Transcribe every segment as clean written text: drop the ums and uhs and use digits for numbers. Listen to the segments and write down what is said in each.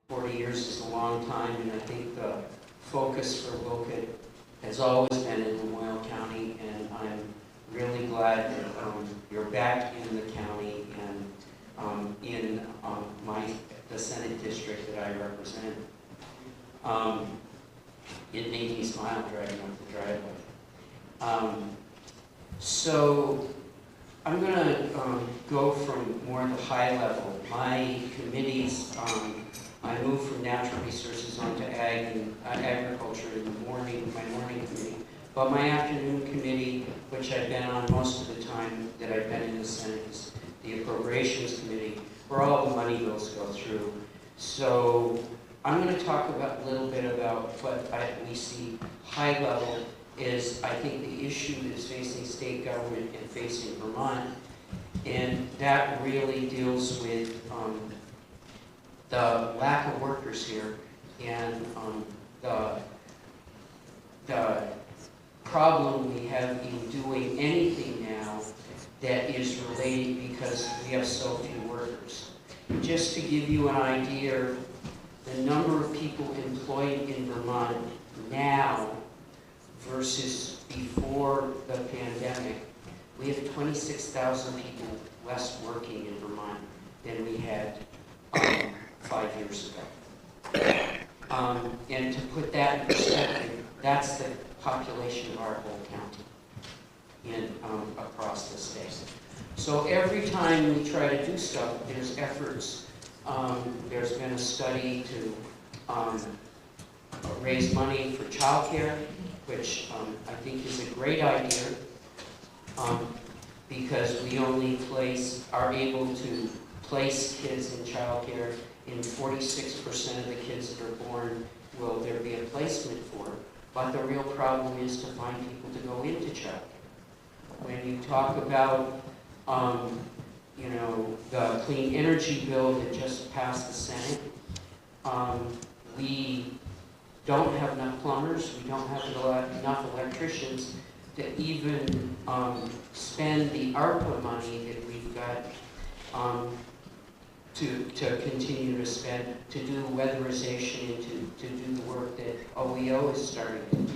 40 years is a long time, and I think the focus for Wolcott has always been in Lamoille County, and I'm really glad that you're back in the county and in the Senate district that I represent. It made me smile driving up the driveway. So I'm going to go from more the high level. My committees, I moved from natural resources onto ag and agriculture in the morning, my morning committee. But my afternoon committee, which I've been on most of the time that I've been in the Senate, is the Appropriations Committee, where all the money bills go through. So I'm going to talk about a little bit about what we see high level is, I think, the issue that is facing state government and facing Vermont, and that really deals with the lack of workers here and the problem we have in doing anything now that is related because we have so few workers. Just to give you an idea, the number of people employed in Vermont now versus before the pandemic, we have 26,000 people less working in Vermont than we had 5 years ago. And to put that in perspective, that's the population of our whole county and across the state. So every time we try to do stuff, there's efforts. There's been a study to raise money for childcare, which I think is a great idea, because we only are able to place kids in childcare in 46% of the kids that are born will there be a placement for. But the real problem is to find people to go into childcare. When you talk about you know, the clean energy bill that just passed the Senate, we don't have enough plumbers, we don't have enough electricians to even spend the ARPA money that we've got to continue to spend to do weatherization and to do the work that OEO is starting to do.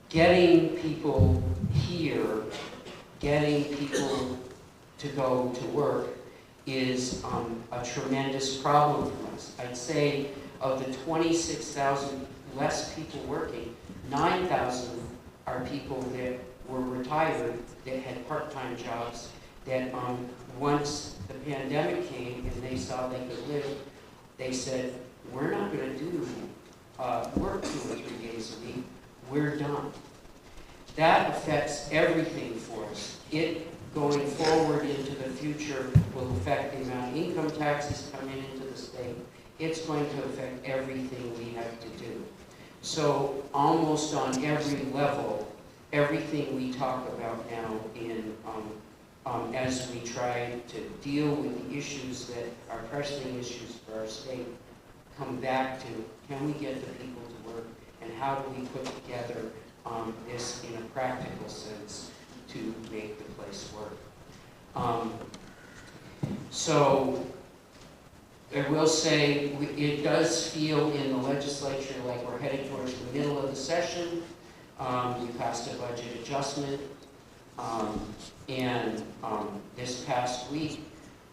Getting people here, getting people to go to work is a tremendous problem for us. I'd say of the 26,000 less people working, 9,000 are people that were retired, that had part-time jobs, that once the pandemic came and they saw they could live, they said, we're not going to do work 2 or 3 days a week, we're done. That affects everything for us. It, going forward into the future, will affect the amount of income taxes coming into the state. It's going to affect everything we have to do. So almost on every level, everything we talk about now in as we try to deal with the issues that are pressing issues for our state, come back to, can we get the people to work, and how do we put together this in a practical sense to make the place work. So I will say it does feel in the legislature like we're headed towards the middle of the session. We passed a budget adjustment, and this past week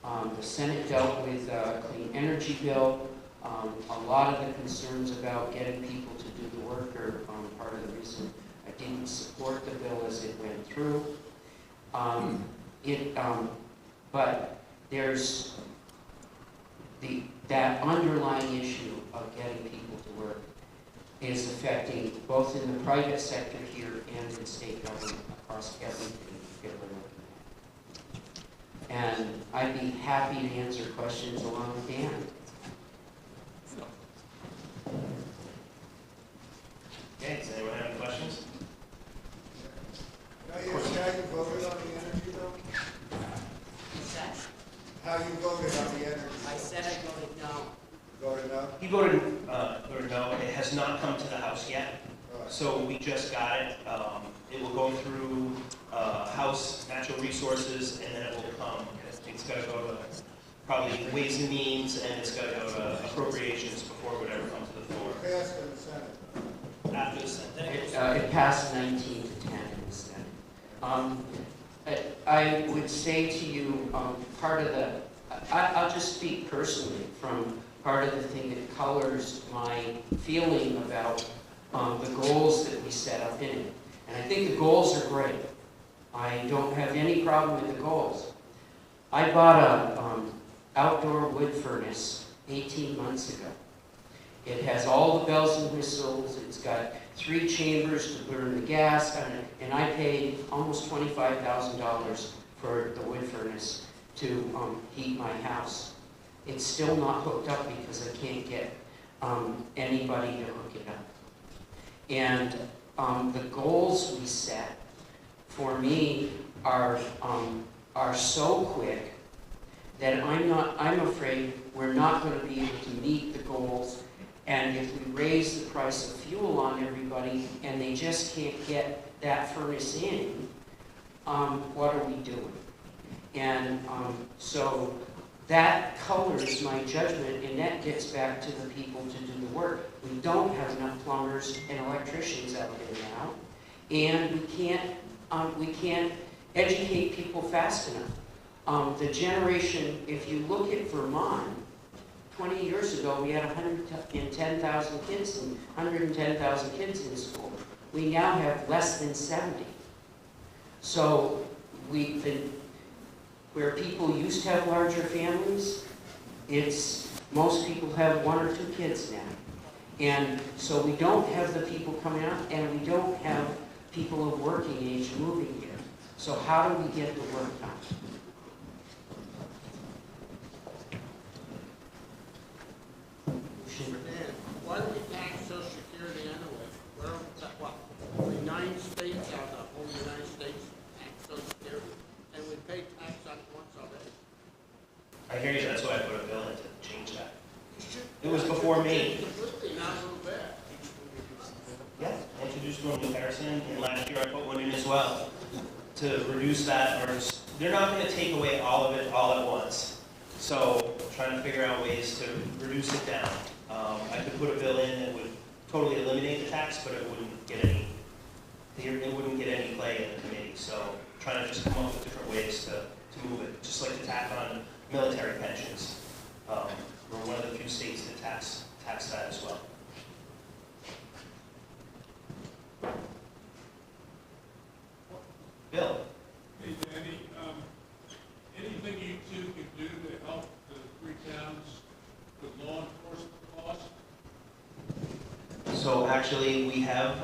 the Senate dealt with a clean energy bill. A lot of the concerns about getting people to do the work are part of the reason I didn't support the bill as it went through. But there's that underlying issue of getting people to work is affecting both in the private sector here and in state government across everything that we're looking at. And I'd be happy to answer questions along with Dan. Okay, does anyone have any questions? How you voted on the energy bill? How you voted on the energy bill? I said I voted no. Voted no? He voted no. It has not come to the House yet, so we just got it. It will go through House Natural Resources, and then it will come. It's got to go to probably Ways and Means, and it's got to go to appropriations before it would ever come to the floor. Passed in the Senate. After the Senate. It passed 19 to 10 in the Senate. I would say to you, part of the, I'll just speak personally from part of the thing that colors my feeling about the goals that we set up in it. And I think the goals are great. I don't have any problem with the goals. I bought a outdoor wood furnace 18 months ago. It has all the bells and whistles. It's got 3 chambers to burn the gas, and I paid almost $25,000 for the wood furnace to heat my house. It's still not hooked up because I can't get anybody to hook it up. And the goals we set, for me, are so quick that I'm afraid we're not going to be able to meet the goals. And if we raise the price of fuel on everybody and they just can't get that furnace in, what are we doing? And so that colors my judgment, and that gets back to the people to do the work. We don't have enough plumbers and electricians out there now, and we can't educate people fast enough. The generation, if you look at Vermont, 20 years ago we had 110,000 kids and 110,000 kids in school. We now have less than 70. So where people used to have larger families, most people have 1 or 2 kids now. And so we don't have the people coming out, and we don't have people of working age moving here. So how do we get the work done? Why do we tax Social Security anyway? We're, what, only 9 states out of the whole United States tax Social Security, and we pay tax on it once already. I hear you, that's why I put a bill in to change that. It was before me. Completely, not a little bit. Yeah, I introduced one in Harrison, and last year I put one in as well to reduce that. They're not going to take away all of it all at once. So trying to figure out ways to reduce it down. I could put a bill in that would totally eliminate the tax, but it wouldn't get any play in the committee. So trying to just come up with different ways to move it, just like the tack on military pensions. We're one of the few states that tax that as well. Bill? Hey, Danny, anything you two can do to help the 3 towns with law enforcement costs? So actually, we have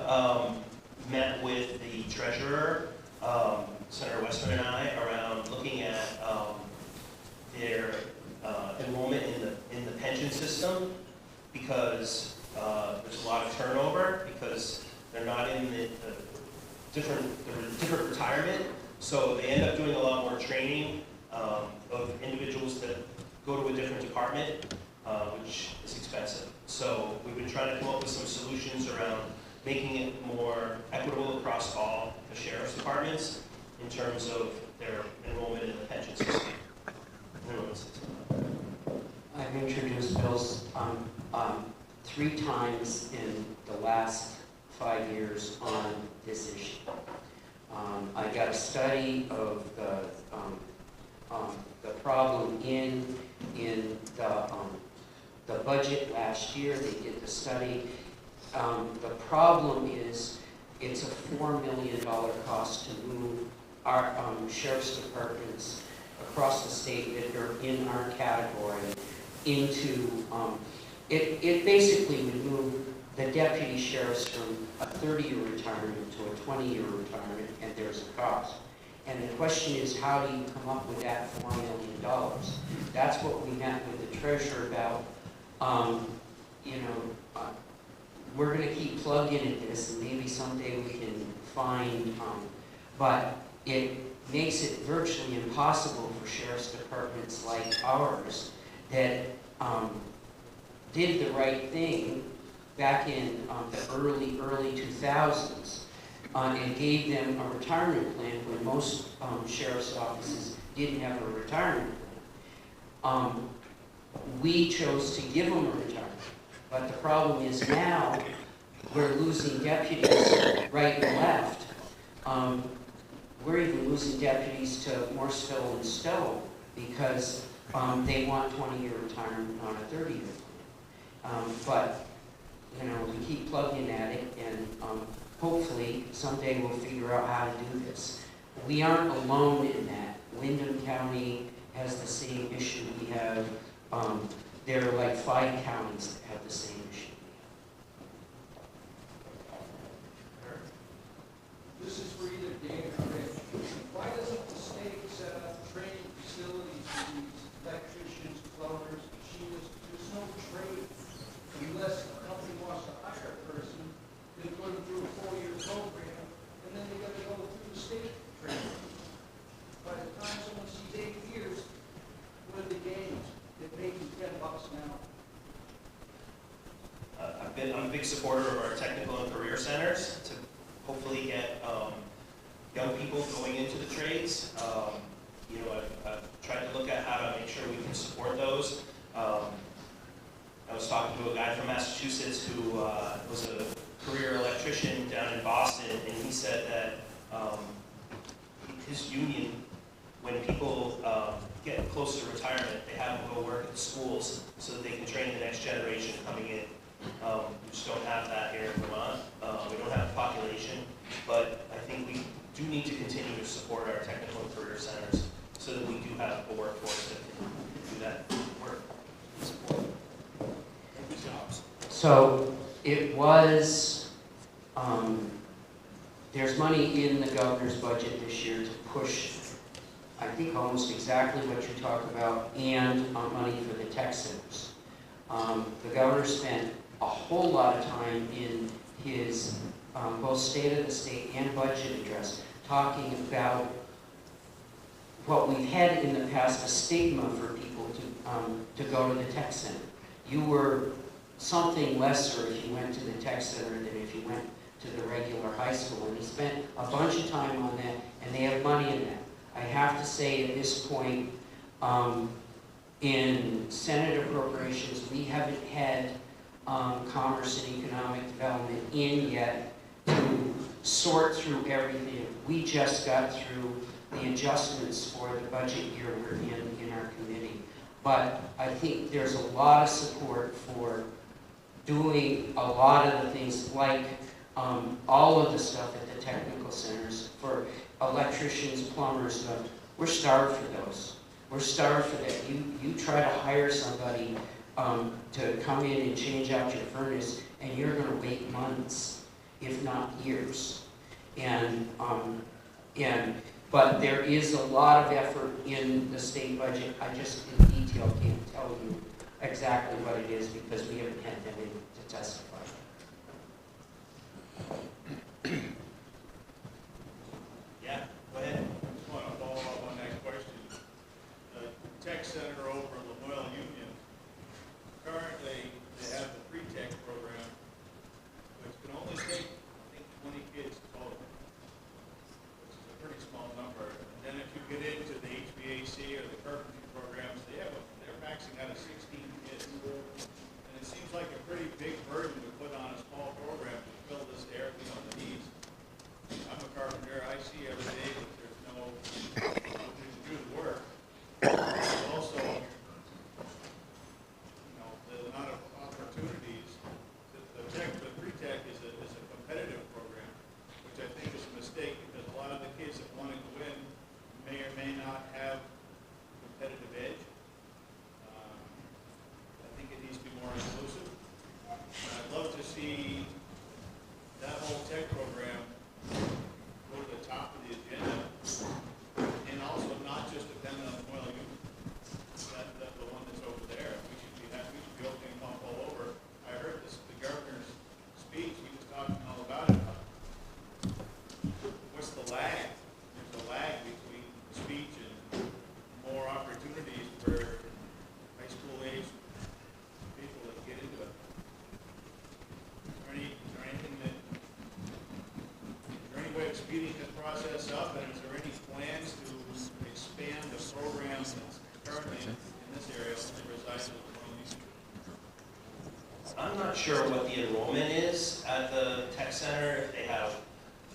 met with the treasurer, Senator Westman and I, around looking at their enrollment in the pension system, because there's a lot of turnover, because they're not in the different retirement, so they end up doing a lot more training of individuals that go to a different department, which is expensive. So we've been trying to come up with some solutions around making it more equitable across all the sheriff's departments in terms of their enrollment in the pension system. I've introduced bills 3 times in the last 5 years on this issue. I got a study of the problem in the budget last year. They did the study. The problem is it's a $4 million cost to move our sheriff's departments across the state that are in our category into, it basically would move the deputy sheriffs from a 30-year retirement to a 20-year retirement, and there's a cost. And the question is, how do you come up with that $4 million? That's what we met with the treasurer about. We're going to keep plugging at this, and maybe someday we can find, but it makes it virtually impossible for sheriff's departments like ours that did the right thing back in the early 2000s and gave them a retirement plan when most sheriff's offices didn't have a retirement we chose to give them a retirement. But the problem is now, we're losing deputies right and left. We're even losing deputies to Morseville and Stowe because they want 20-year retirement, not a 30-year plan. But, you know, we keep plugging at it, and hopefully someday we'll figure out how to do this. We aren't alone in that. Windham County has the same issue. We have, there are like 5 counties that have the same issue. This is for either Dan or Rich. Why doesn't the state set up training facilities for these electricians, plumbers, machinists? There's no trade. Unless a company wants to hire a person, they put them through a 4-year program, and then they gotta go through the state training. By the time someone sees 8 years, what are the gains? They're making $10 an hour. I'm a big supporter of our technical and career centers to hopefully get young people going into the trades. You know, I've tried to look at how to make sure we can support those. I was talking to a guy from Massachusetts who was a career electrician down in Boston, and he said that his union, when people get close to retirement, they have them go work at the schools so that they can train the next generation coming in. We just don't have that here in Vermont. We don't have the population, but I think we do need to continue to support our technical and career centers so that we do have a workforce that can do that work and support jobs. So it was, there's money in the governor's budget this year to push, I think, almost exactly what you talked about, and money for the tech centers. The governor spent a whole lot of time in his both State of the State and budget address talking about what we've had in the past, a stigma for people to go to the tech center. You were something lesser if you went to the tech center than if you went to the regular high school, and he spent a bunch of time on that, and they have money in that. I have to say at this point, in Senate appropriations, we haven't had Commerce and Economic Development in yet to sort through everything. We just got through the adjustments for the budget year we're in our committee. But I think there's a lot of support for doing a lot of the things like all of the stuff at the technical centers for electricians, plumbers. We're starved for those. We're starved for that. You try to hire somebody to come in and change out your furnace, and you're going to wait months, if not years. But there is a lot of effort in the state budget. I just in detail can't tell you exactly what it is because we haven't had them in to testify. Yeah, go ahead. I just want to follow up on that question. The tech center over in Lamoille Union, currently they have the pre-tech program, which can only take, I think, 20 kids total, which is a pretty small number. And then if you get into the HVAC or the carpentry programs, they're maxing out at 16 kids. And it seems like a pretty big burden to put on a small program to fill this area, the needs. I'm a carpenter, I see every day that there's nobody to do the work. Also, the amount of opportunities, the pre-tech is a competitive program, which I think is a mistake because a lot of the kids that want to go in may or may not have competitive edge. I think it needs to be more inclusive. And I'd love to see that whole tech program go to the top of the agenda, and also not just dependent on the oil union. That's the one that's over there. We should be opening them up all over. I heard the governor's speech. He was talking all about it. What's the lag? There's a lag between speech and more opportunities for high school age people that get into it. Is there anything that? Is there any way of speeding this process up, and is there any plans to expand the program that's currently in this area only resides in Lamoille East. I'm not sure what the enrollment is at the tech center, if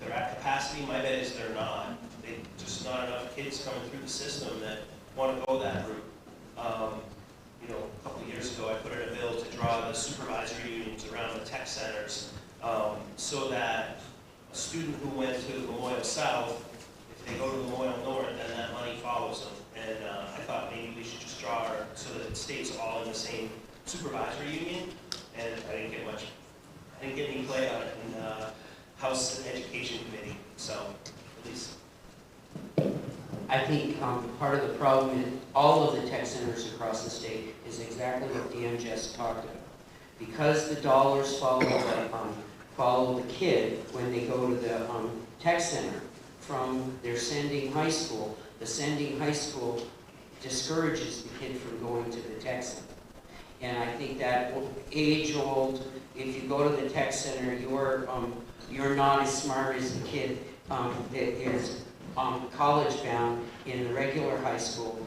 they're at capacity. My bet is they're not. They just not enough kids coming through the system that want to go that route. You know, a couple of years ago, I put in a bill to draw the supervisory unions around the tech centers, so that a student who went to Lamoille South, if they go to Lamoille North, then that money follows them. And I thought maybe we should just draw so that it stays all in the same supervisory union. And I didn't get any play on it in the House Education Committee, so at least. I think part of the problem in all of the tech centers across the state is exactly what Dan just talked about. Because the dollars follow the kid when they go to the tech center from their sending high school, the sending high school discourages the kid from going to the tech center. And I think that age-old, if you go to the tech center, you're not as smart as the kid that is college-bound in the regular high school.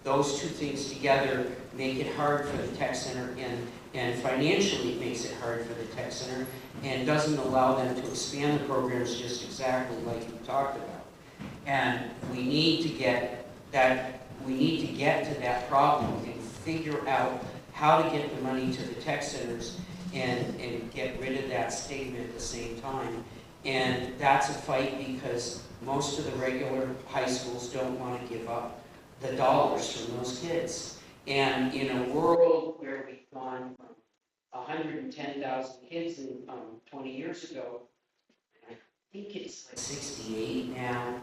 Those two things together make it hard for the tech center, and financially it makes it hard for the tech center, and doesn't allow them to expand the programs just exactly like you talked about. And we need to get to that problem and figure out how to get the money to the tech centers and get rid of that stigma at the same time. And that's a fight because most of the regular high schools don't want to give up the dollars from those kids. And in a world where we've gone from 110,000 kids in 20 years ago, I think it's like 68 now,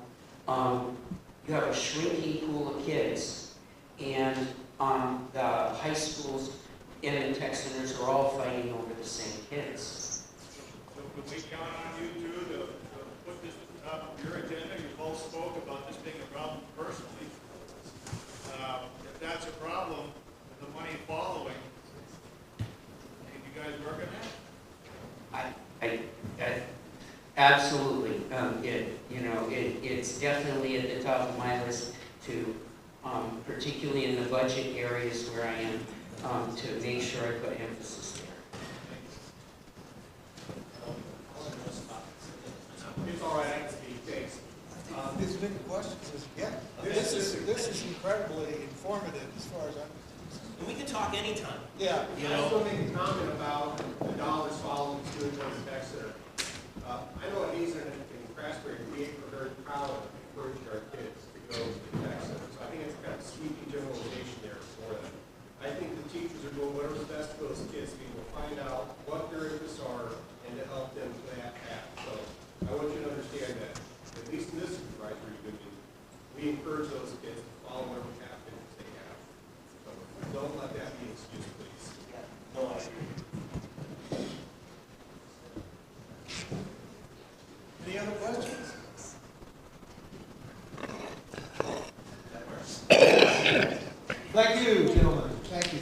you have a shrinking pool of kids, and the high schools and the tech centers are all fighting over the same kids. So could we count on you two to put this at the top of your agenda? You both spoke about this being a problem personally. If that's a problem, the money following, can you guys work on that? Absolutely. It's definitely at the top of my list to, particularly in the budget areas where I am, to make sure I put emphasis there. It's all right, I can speak, thanks. As many questions as you get. This is incredibly informative as far as I'm concerned. And we can talk anytime. Yeah. I still make a comment about the dollars following students on the tech center. I know at Hazen and Craftsbury, we were very proud of encouraging our kids to go to the tech center. So I think it's kind of a sweeping generalization there for them. I think the teachers are doing whatever's best for those kids to be able to find out what their interests are and to help them to that path. So I want you to understand that, at least in this supervisory union, we encourage those kids to follow whatever path they have. So don't let that be an excuse, please. No, I agree. Any other questions? Thank you, gentlemen. Thank you.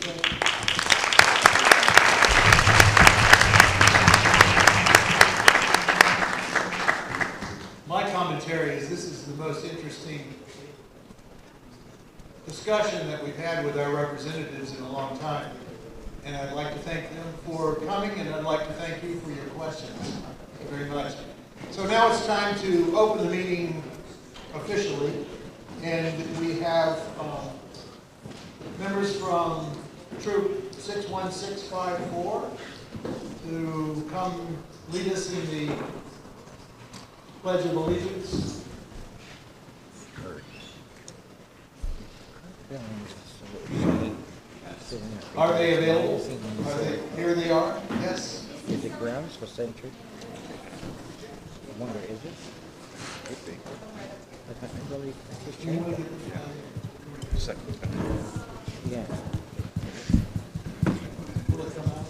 My commentary is this is the most interesting discussion that we've had with our representatives in a long time. And I'd like to thank them for coming, and I'd like to thank you for your questions. Thank you very much. So now it's time to open the meeting officially, and we have members from Troop 61654 to come lead us in the Pledge of Allegiance. Are they available? Here they are. Yes. Is it grounds for century? I wonder, is it? Could be. I really, yeah. Will it come out?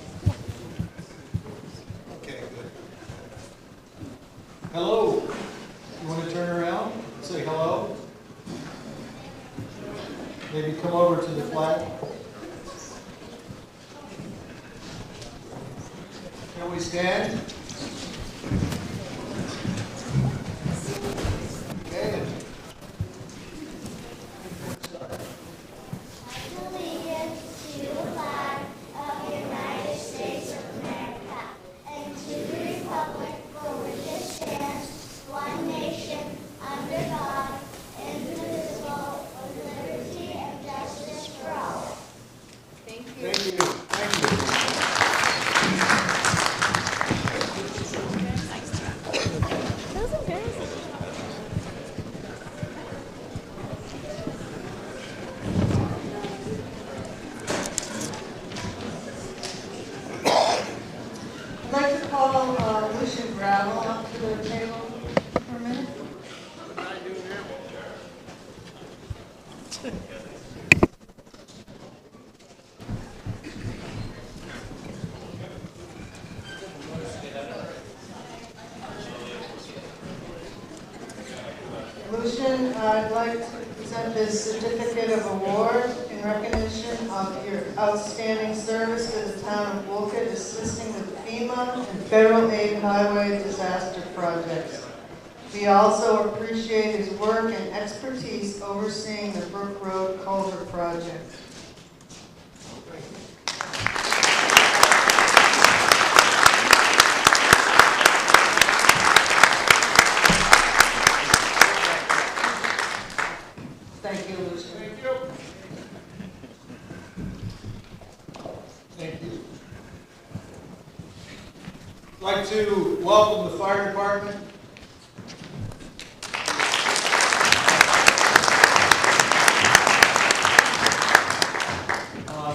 Okay, good. Hello. You want to turn around and say hello? Maybe come over to the flag. Can we stand? Okay. the table for a minute? What did I do now? Lucian, I'd like to present this certificate of award in recognition of your outstanding service to the town of Wolcott, assisting with FEMA and federal aid highway disaster projects. We also appreciate his work and expertise overseeing the Brook Road Culvert project. Thank you, Lucian. Thank you. Thank you. I'd like to welcome the fire department.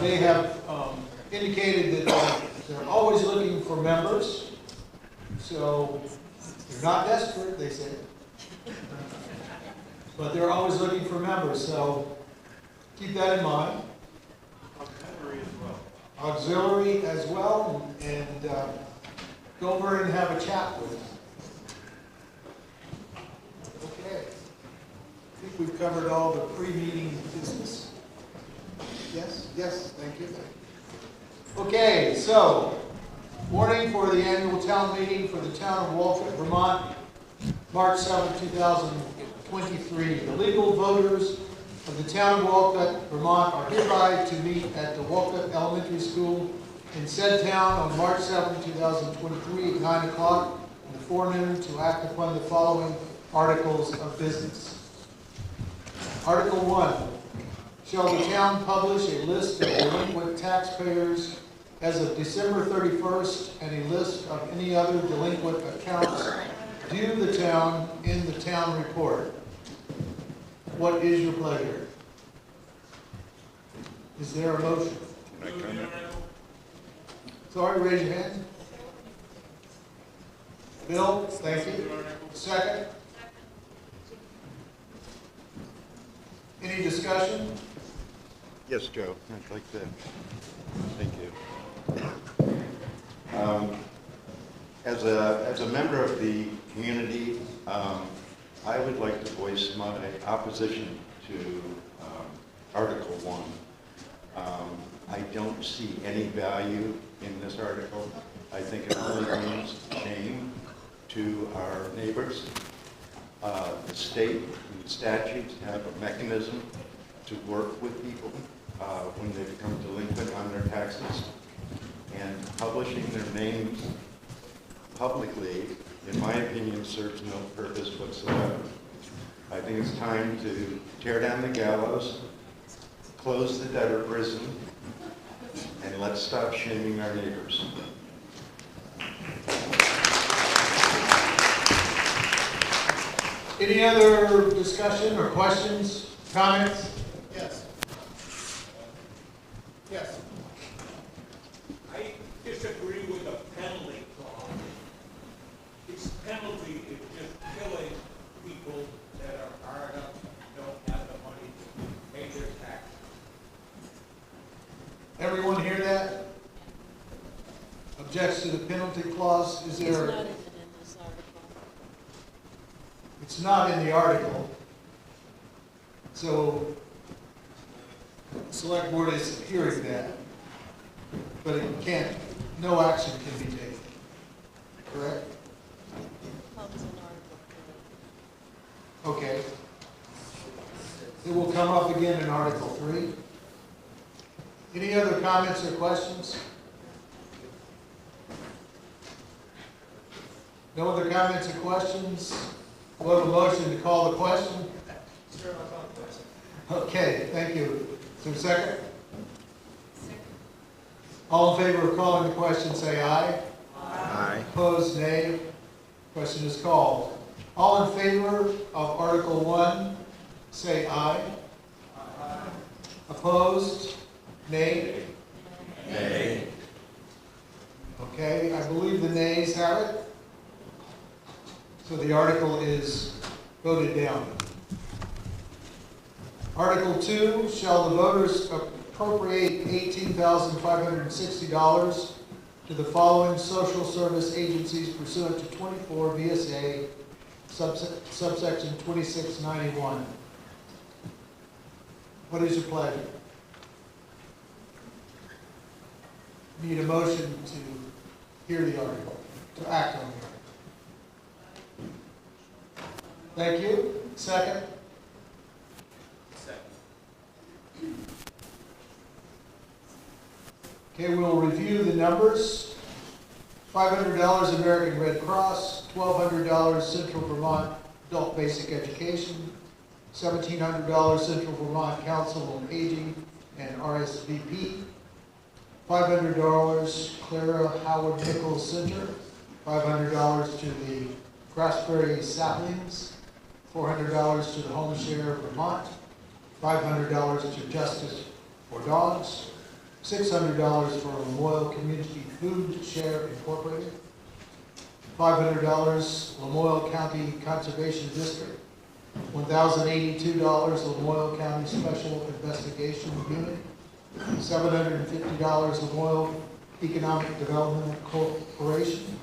They have indicated that they're always looking for members, so they're not desperate, they say. But they're always looking for members, so keep that in mind. Auxiliary as well, and go over and have a chat with them. Okay. I think we've covered all the pre-meeting business. Yes, yes, thank you. Okay, so, warning for the annual town meeting for the town of Wolcott, Vermont, March 7, 2023. The legal voters of the town of Wolcott, Vermont are hereby to meet at the Wolcott Elementary School in said town on March 7, 2023 at 9 o'clock in the forenoon to act upon the following articles of business. Article 1. Shall the town publish a list of delinquent taxpayers as of December 31st and a list of any other delinquent accounts due the town in the town report? What is your pleasure? Is there a motion? Can I comment? Sorry, raise your hand. Bill, thank you. Second? Any discussion? Yes, Joe, I'd like to, thank you. As a member of the community, I would like to voice my opposition to Article 1. I don't see any value in this article. I think it only brings shame to our neighbors. The state and statutes have a mechanism to work with people when they become delinquent on their taxes. And publishing their names publicly, in my opinion, serves no purpose whatsoever. I think it's time to tear down the gallows, close the debtor prison, and let's stop shaming our neighbors. Any other discussion or questions, comments? Yes. Yes. I disagree with the penalty clause. Its penalty is just killing people that are hard up, don't have the money to pay their taxes. Everyone hear that? Objects to the penalty clause? Is there? It's not even in this article. It's not in the article. So, the select board is hearing that, but it can't, no action can be taken. Correct? Comes in Article 3. Okay. It will come up again in Article 3. Any other comments or questions? No other comments or questions? We'll have a motion to call the question. Sure, I'll call the question. Okay, thank you. Is there a second? All in favor of calling the question, say aye. Aye. Opposed, nay. Question is called. All in favor of Article 1, say aye. Aye. Opposed, nay. Nay. Okay, I believe the nays have it. So the article is voted down. Article 2, shall the voters appropriate $18,560 to the following social service agencies pursuant to 24 VSA subsection 2691. What is your pleasure? Need a motion to hear the article, to act on the article. Thank you. Second? Okay, we'll review the numbers. $500 American Red Cross, $1,200 Central Vermont Adult Basic Education, $1,700 Central Vermont Council on Aging and RSVP, $500 Clara Howard Nichols Center, $500 to the Craftsbury Saplings, $400 to the Home Share Vermont, $500 to Justice for Dogs, $600 for Lamoille Community Food Share Incorporated, $500 Lamoille County Conservation District, $1,082 Lamoille County Special Investigation Unit, $750 Lamoille Economic Development Corporation,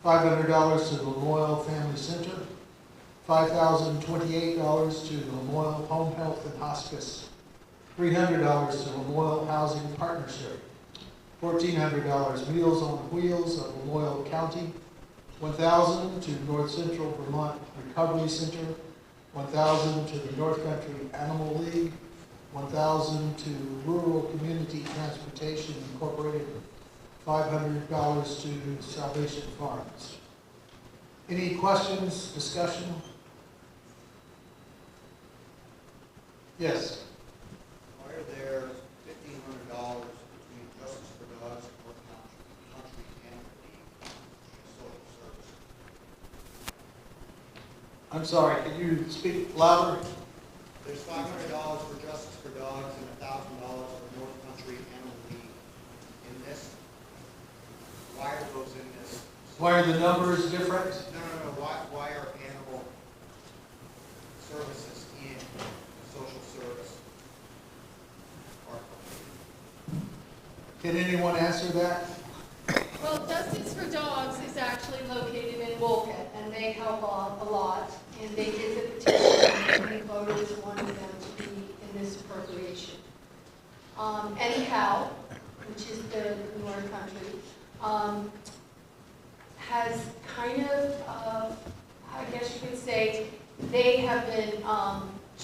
$500 to the Lamoille Family Center, $5,028 to the Lamoille Home Health and Hospice, $300 to Lamoille Housing Partnership, $1,400 Meals on Wheels of Lamoille County, $1,000 to North Central Vermont Recovery Center, $1,000 to the North Country Animal League, $1,000 to Rural Community Transportation Incorporated, $500 to Salvation Farms. Any questions, discussion? Yes. Why are there $1,500 between Justice for Dogs and North Country Animal League social service? I'm sorry, can you speak louder? There's $500 for Justice for Dogs and $1,000 for North Country Animal League in this. Why are those in this? Why are the numbers different? No. Why are animal services in social service? Can anyone answer that? Well, Justice for Dogs is actually located in Wolcott, and they help a lot. And they did the petition, and the voters wanted them to be in this appropriation. Anyhow, which is the North Country, has kind of, I guess you could say, they have been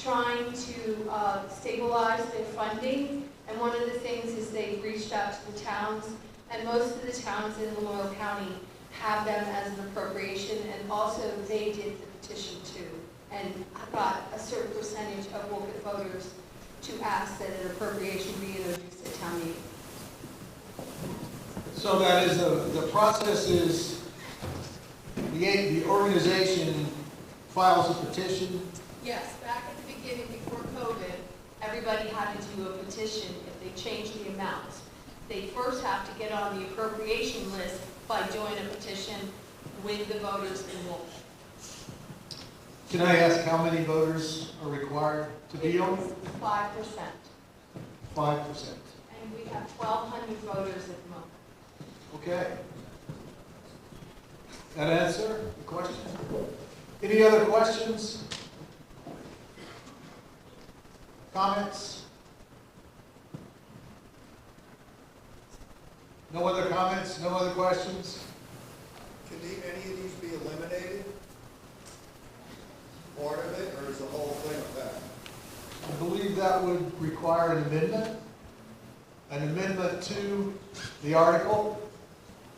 trying to stabilize their funding. And one of the things is they've reached out to the towns, and most of the towns in Lamoille County have them as an appropriation, and also they did the petition too, and got a certain percentage of Wolcott voters to ask that an appropriation be introduced at town meeting. So that is the process is the organization files a petition. Yes, back at the beginning, before COVID, everybody had to do a petition if they changed the amounts. They first have to get on the appropriation list by doing a petition with the voters in Wolcott. Can I ask how many voters are required to be on? 5%. 5%. And we have 1,200 voters at the moment. Okay. That answer the question? Any other questions? Comments? No other comments? No other questions? Can any of these be eliminated? Part of it, or is the whole thing effect? I believe that would require an amendment to the article.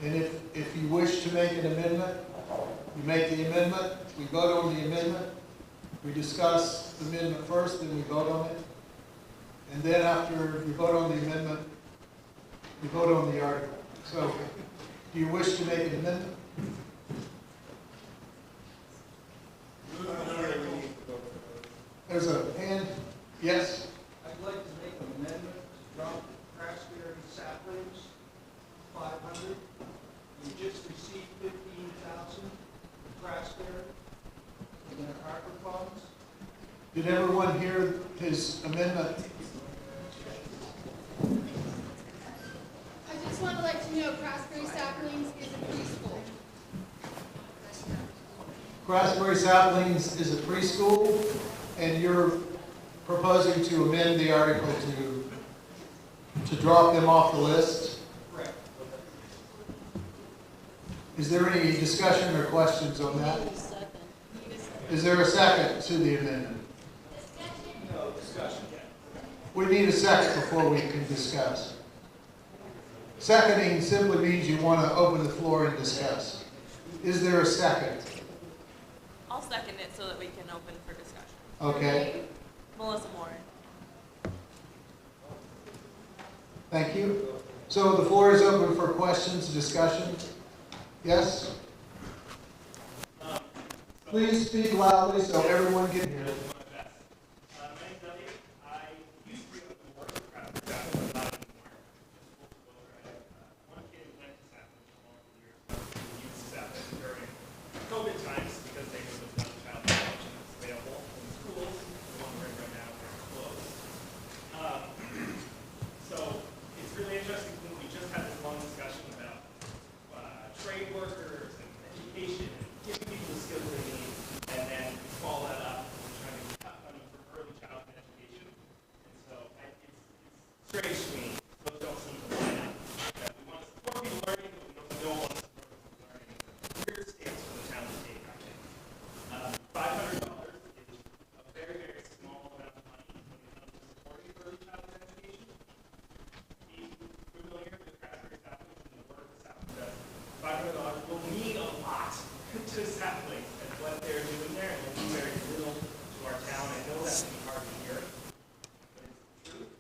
And if you wish to make an amendment, you make the amendment, we vote on the amendment, we discuss the amendment first, then we vote on it. And then after you vote on the amendment, you vote on the article. So, do you wish to make an amendment? There's a hand. Yes? I'd like to make an amendment to drop the Craftsbury Saplings, 500. We just received 15,000 for Craftsbury. Harper funds. Did everyone hear his amendment? I just want to let you know Craftsbury Saplings is a preschool. Craftsbury Saplings is a preschool, and you're proposing to amend the article to drop them off the list? Correct. Is there any discussion or questions on that? Is there a second to the amendment? No, discussion. We need a second before we can discuss. Seconding simply means you want to open the floor and discuss. Is there a second? I'll second it so that we can open for discussion. Okay, Melissa Moore. thank you. So the floor is open for questions, discussion. Yes? Please speak loudly so everyone can hear. COVID times, because they were the one child options available in schools, the one we're in right now, they're closed. So it's really interesting, we just had this long discussion about trade workers and education, and giving people the skills they need, and then follow that up, we're trying to cut money for early childhood education. And so it's strange to me, those don't seem to line up. That we want to support people learning, but we don't want to support people learning. Weird stance for the town to take, I think. $500 is a very, very small amount of money when it comes to supporting early childhood education. Be familiar with Craftsbury Saplings and the work that Saplings does. $500 will mean a lot to Saplings and what they're doing there, and will mean very little to our town. I know that can be hard to hear, but it's the truth.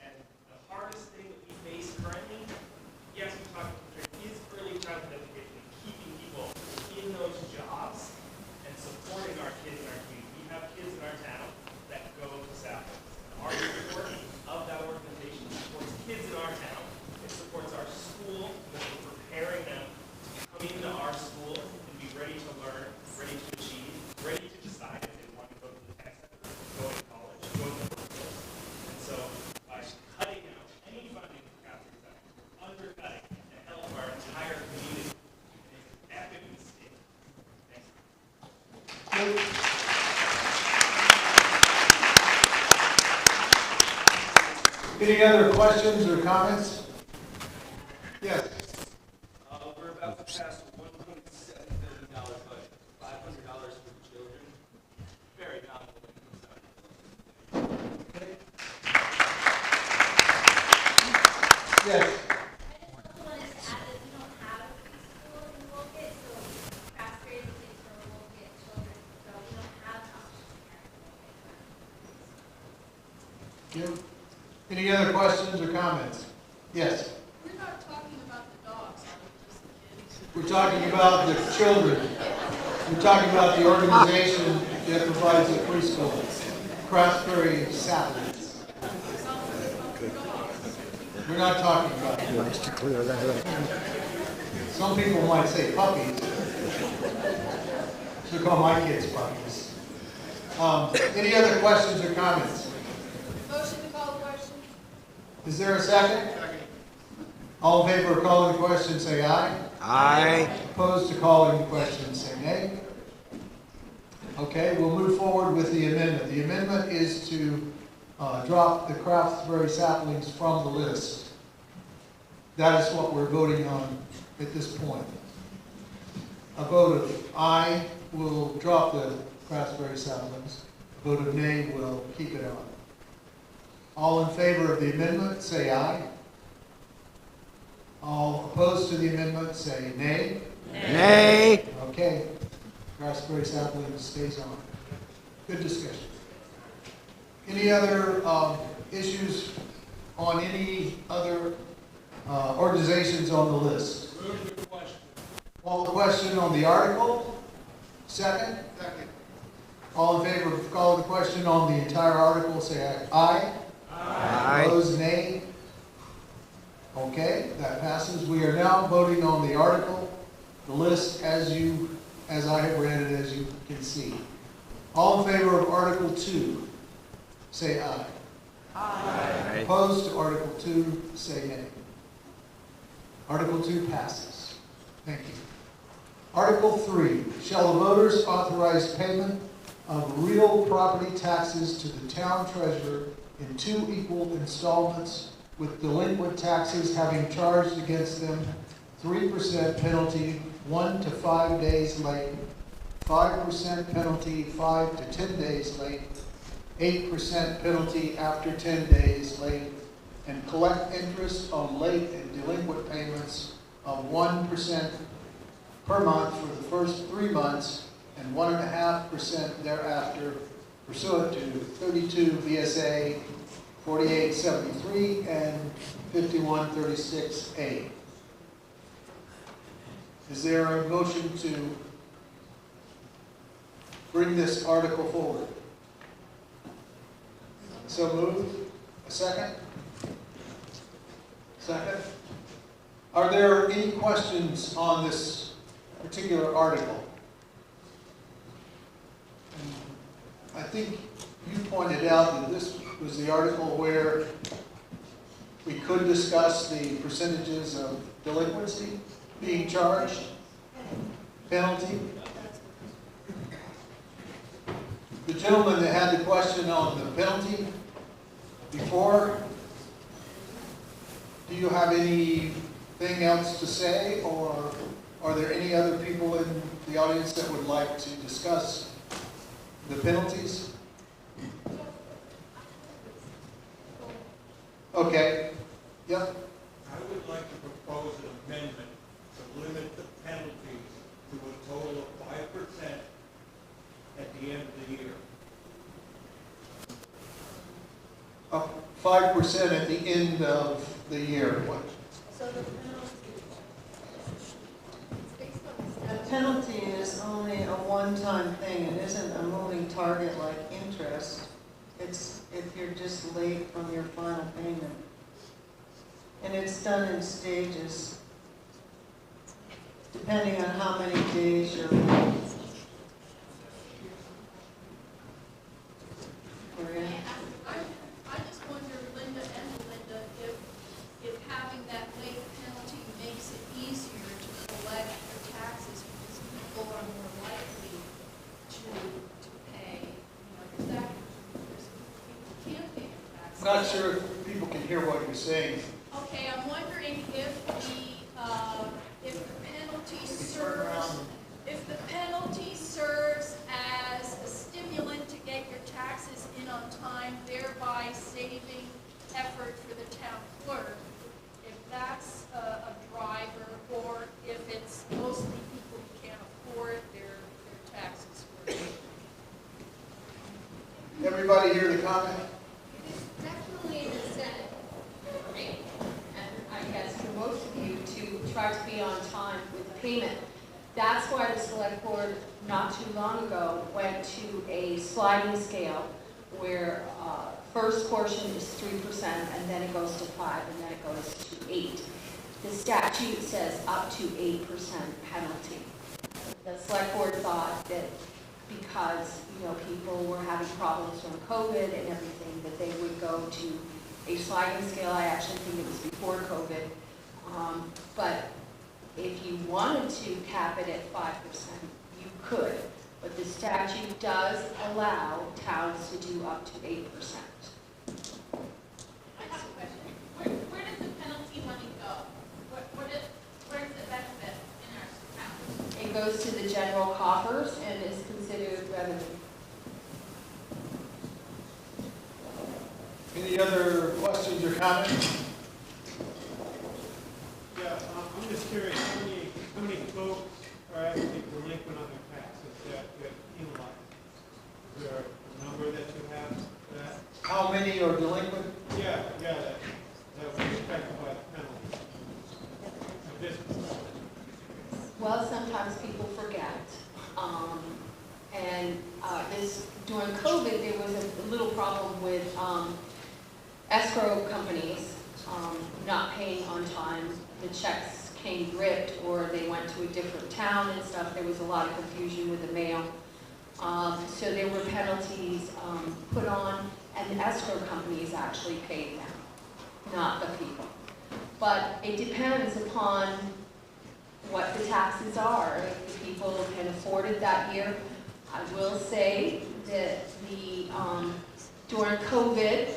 And the hardest thing that we face currently, yes, we talk about the is early childhood education, and keeping people in those jobs and supporting our kids in our community. We have kids in our town that go to Saplings. Our support of that organization supports kids in our town. It supports our school, because we're preparing them to come into our school and be ready to learn, ready to achieve, ready to decide if they want to go to the tech center, go to college, go to the workforce. And so by cutting out any funding for Craftsbury Saplings, we're undercutting the health of our entire community. And it's an epic mistake. Thanks. Any other questions or comments? Yes. We're about to pass a $1.7 billion budget, $500 for the children. Very nominal when it comes down to it. Yes. I just also wanted to add that we don't have a preschool in Wolcott, so Craftsbury is a place for Wolcott children, so we don't have options here in Wolcott. Any other questions or comments? Yes. We're not talking about the dogs, are we, just the kids? We're talking about the children. We're talking about the organization that provides the preschool, Craftsbury Saplings. We're not talking about it. Nice to clear that up. Some people might say puppies. So call my kids puppies. Any other questions or comments? Motion to call the question? Is there a second? All in favor of calling the question, say aye. Aye. Opposed to calling the question, say nay. Okay, we'll move forward with the amendment. The amendment is to drop the Craftsbury Saplings from the list. That is what we're voting on at this point. A vote of aye will drop the Craftsbury Saplings. A vote of nay will keep it on. All in favor of the amendment, say aye. All opposed to the amendment, say nay. Nay. Okay. Craftsbury Saplings stays on. Good discussion. Any other issues on any other organizations on the list? Move the question. Call the question on the article. Second? Second. All in favor of calling the question on the entire article, say aye. Aye. Opposed, nay. Okay, that passes. We are now voting on the article, the list as you as I have read it, as you can see. All in favor of Article 2, say aye. Aye. Opposed to Article 2, say nay. Article 2 passes. Thank you. Article 3, shall the voters authorize payment of real property taxes to the town treasurer in 2 equal installments, with delinquent taxes having charged against them 3% penalty 1 to 5 days late, 5% penalty 5 to 10 days late, 8% penalty after 10 days late, and collect interest on late and delinquent payments of 1% per month for the first 3 months and 1.5% thereafter, pursuant to 32 VSA 4873 and 5136A. Is there a motion to bring this article forward? So moved. A second? Second. Are there any questions on this particular article? I think you pointed out that this was the article where we could discuss the percentages of delinquency being charged, penalty. The gentleman that had the question on the penalty before, do you have anything else to say, or are there any other people in the audience that would like to discuss the penalties? Okay. Yep. I would like to propose an amendment to limit the penalties to a total of 5% at the end of the year. 5% at the end of the year. What? The penalty is only a one-time thing. It isn't a moving target like interest. It's if you're just late from your final payment. And it's done in stages, depending on how many days you're late. Maria? I just wonder, Linda and Melinda, if having that late penalty makes it easier to collect your taxes because people are more likely to pay, because people can't pay their taxes. I'm not sure if people can hear what you're saying. Okay, I'm wondering if the penalty serves as a stimulant to get your taxes in on time, thereby saving effort for the town clerk, if that's a driver, or if it's mostly people who can't afford their taxes. Everybody hear the comment? It is definitely an incentive for me, and I guess for most of you, to try to be on time with payment. That's why the select board, not too long ago, went to a sliding scale where first portion is 3%, and then it goes to 5%, and then it goes to 8%. The statute says up to 8% penalty. The select board thought that because people were having problems from COVID and everything, that they would go to a sliding scale. I actually think it was before COVID, but if you wanted to cap it at 5%, you could, but the statute does allow towns to do up to 8%. I have a question. Where does the penalty money go? Where does it benefit in our town? It goes to the general coffers and is considered revenue. Any other questions or comments? Yeah, I'm just curious, how many folks are actually delinquent on their taxes that get penalized? Is there a number that you have for that? How many are delinquent? Yeah, that was affected by the penalty. Well, sometimes people forget. During COVID, there was a little problem with escrow companies not paying on time. The checks came gripped or they went to a different town and stuff, there was a lot of confusion with the mail. So there were penalties put on, and the escrow companies actually paid them, not the people. But it depends upon what the taxes are. If the people can afford it that year. I will say that during COVID,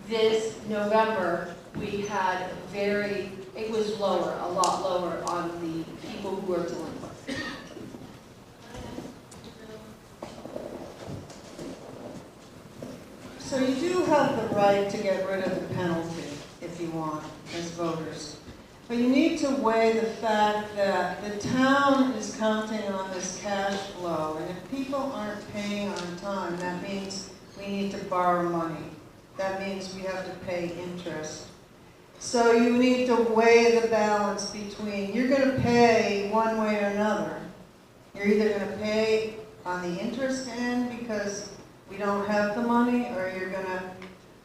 this November, we had it was lower, a lot lower on the people who were delinquent. So you do have the right to get rid of the penalty if you want, as voters. But you need to weigh the fact that the town is counting on this cash flow, and if people aren't paying on time, that means we need to borrow money. That means we have to pay interest. So you need to weigh the balance between, you're going to pay one way or another. You're either going to pay on the interest end because we don't have the money, or you're going to,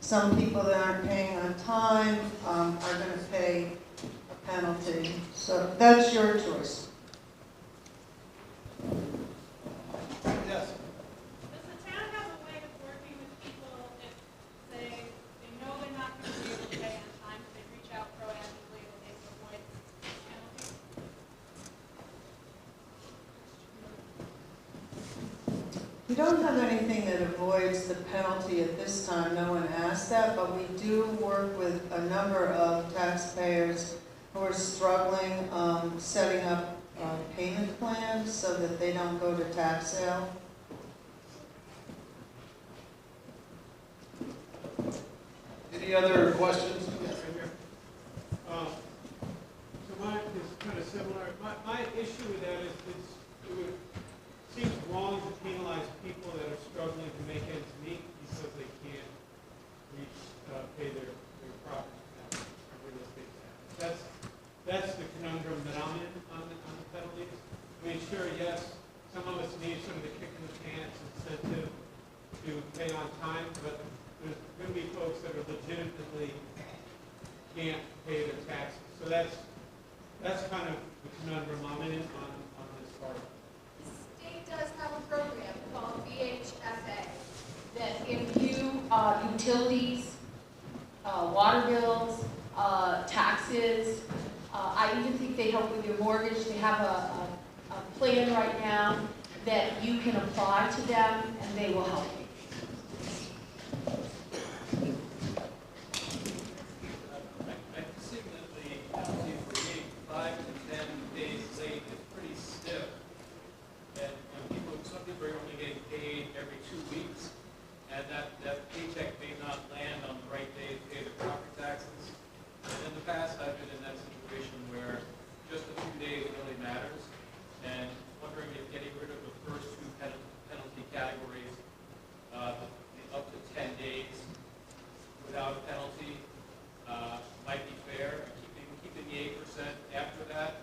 some people that aren't paying on time are going to pay a penalty. So that's your choice. Yes. Does the town have a way of working with people if they know they're not going to be able to pay on time, if they reach out proactively or they avoid penalties? We don't have anything that avoids the penalty at this time. No one asked that, but we do work with a number of taxpayers who are struggling setting up payment plans so that they don't go to tax sale. Any other questions? Yes, right here. So mine is kind of similar. My issue with that is it seems wrong to penalize people that are struggling to make ends meet because they can't pay their property tax or real estate tax. That's the conundrum that I'm in on the penalties. I mean, sure, yes, some of us need some of the kick in the pants incentive to pay on time, but there's going to be folks that are legitimately can't pay their taxes. So that's kind of the conundrum I'm in on this part. The state does have a program called VHFA that if you, utilities, water bills, taxes, I even think they help with your mortgage. They have a plan right now that you can apply to them and they will help you. I think that the penalty for being 5 to 10 days late is pretty stiff. And some people are only getting paid every 2 weeks, and that paycheck may not land on the right day to pay the property taxes. And in the past, I've been in that situation where just a few days really matters. And wondering if getting rid of the first 2 penalty categories, up to 10 days without a penalty, might be fair. Keeping the 8% after that.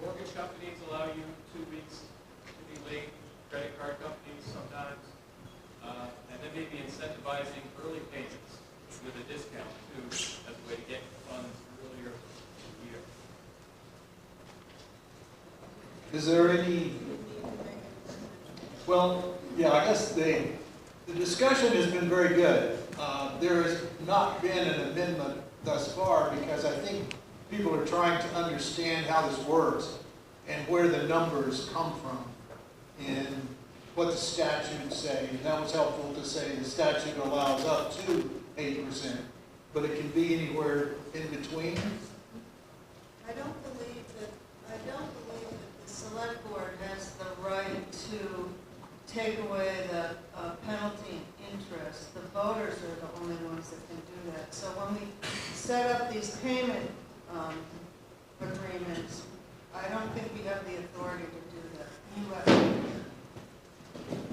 Mortgage companies allow you 2 weeks to be late. Credit card companies sometimes. And then maybe incentivizing early payments with a discount too, as a way to get funds earlier in the year. Is there any, well, yeah, I guess the discussion has been very good. There has not been an amendment thus far because I think people are trying to understand how this works and where the numbers come from and what the statutes say. And that was helpful to say the statute allows up to 8%, but it can be anywhere in between. I don't believe that the select board has the right to take away the penalty and interest. The voters are the only ones that can do that. So when we set up these payment agreements, I don't think we have the authority to do that.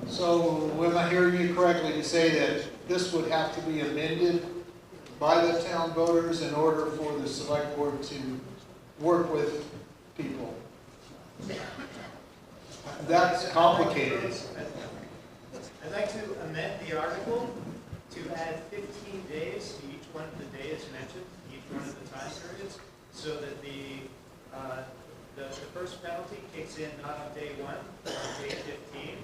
So am I hearing you correctly to say that this would have to be amended by the town voters in order for the select board to work with people? That's complicated. I'd like to amend the article to add 15 days to each one of the days mentioned, each one of the time periods, so that the first penalty kicks in not on day 1, but on day 15,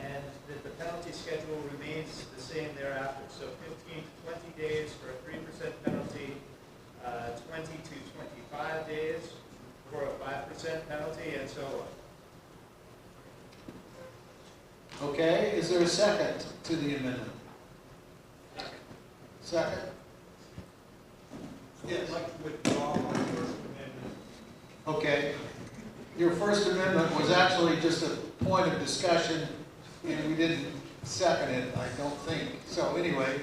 and that the penalty schedule remains the same thereafter. So 15 to 20 days for a 3% penalty, 20 to 25 days for a 5% penalty, and so on. Okay, is there a second to the amendment? Second? Yes, I'd like to withdraw my first amendment. Okay. Your first amendment was actually just a point of discussion, and we didn't second it, I don't think. So anyway,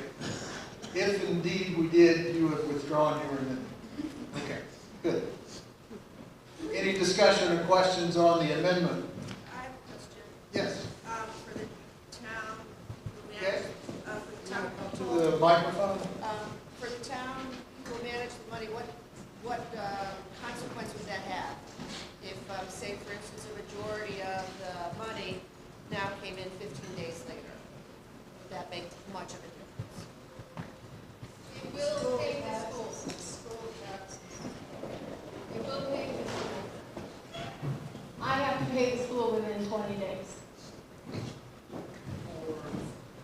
if indeed we did, you have withdrawn your amendment. Okay, good. Any discussion or questions on the amendment? I have a question. Yes. For the town, who Okay. manage, for the town To people, the microphone? for the town who manage the money, what consequence would that have? If, say, for instance, a majority of the money now came in 15 days later, would that make much of a difference? It will pay the school taxes. It will pay the school. I have to pay the school within 20 days.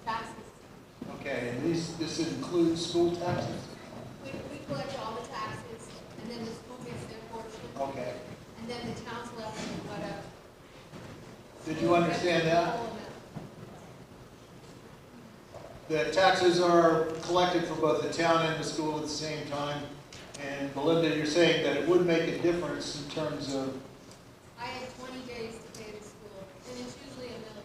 Taxes. Okay, and this includes school taxes? We collect all the taxes, and then the school gets their portion, Okay. and then the town's left with whatever. Did you understand that? The taxes are collected for both the town and the school at the same time. And Belinda, you're saying that it would make a difference in terms of, I have 20 days to pay the school, and it's usually $1 million.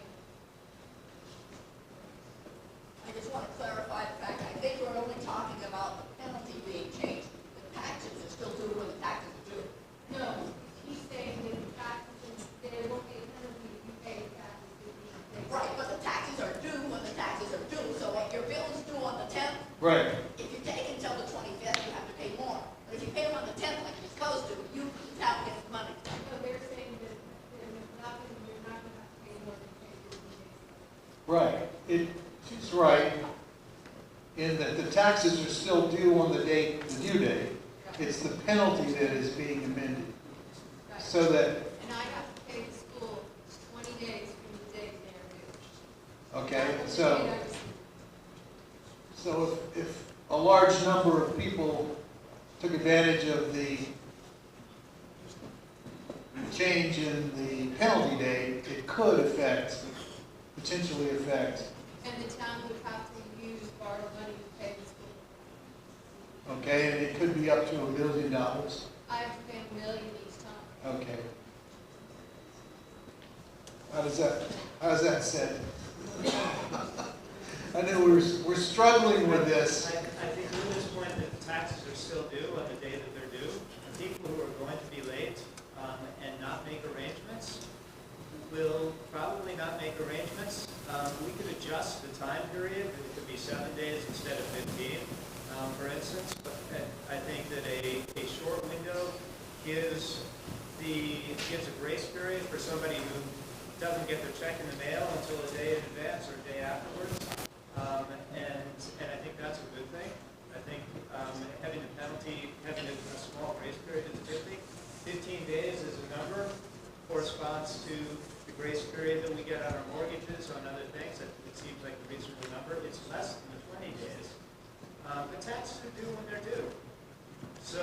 I just want to clarify the fact, I think we're only talking about the penalty being changed. The taxes are still due when the taxes are due. No, he's saying that the taxes, there won't be a penalty if you pay the taxes 15 days. Right, but the taxes are due when the taxes are due. So if your bill is due on the 10th, right, if you take it until the 25th, you have to pay more. But if you pay them on the 10th like you're supposed to, the town gets the money. So they're saying that you're not going to have to pay more than pay 15 days. right. She's right in that the taxes are still due on the date, the due date. It's the penalty that is being amended. Right. So that, And I have to pay the school 20 days from the date they are due. okay, Not the so. date I receive. So if a large number of people took advantage of the change in the penalty date, it could potentially affect, And the town would have to use borrowed money to pay the school. okay, and it could be up to $1 million. I have to pay $1 million each time. Okay. How does that sit? I know we're struggling with this. I think at this point that the taxes are still due on the day that they're due. The people who are going to be late and not make arrangements will probably not make arrangements. We could adjust the time period. It could be 7 days instead of 15, for instance. But I think that a short window gives a grace period for somebody who doesn't get their check in the mail until a day in advance or a day afterwards. And I think that's a good thing. I think having a penalty, having a small grace period is a good thing. 15 days as a number corresponds to the grace period that we get on our mortgages, on other things. It seems like a reasonable number. It's less than the 20 days. The taxes are due when they're due. So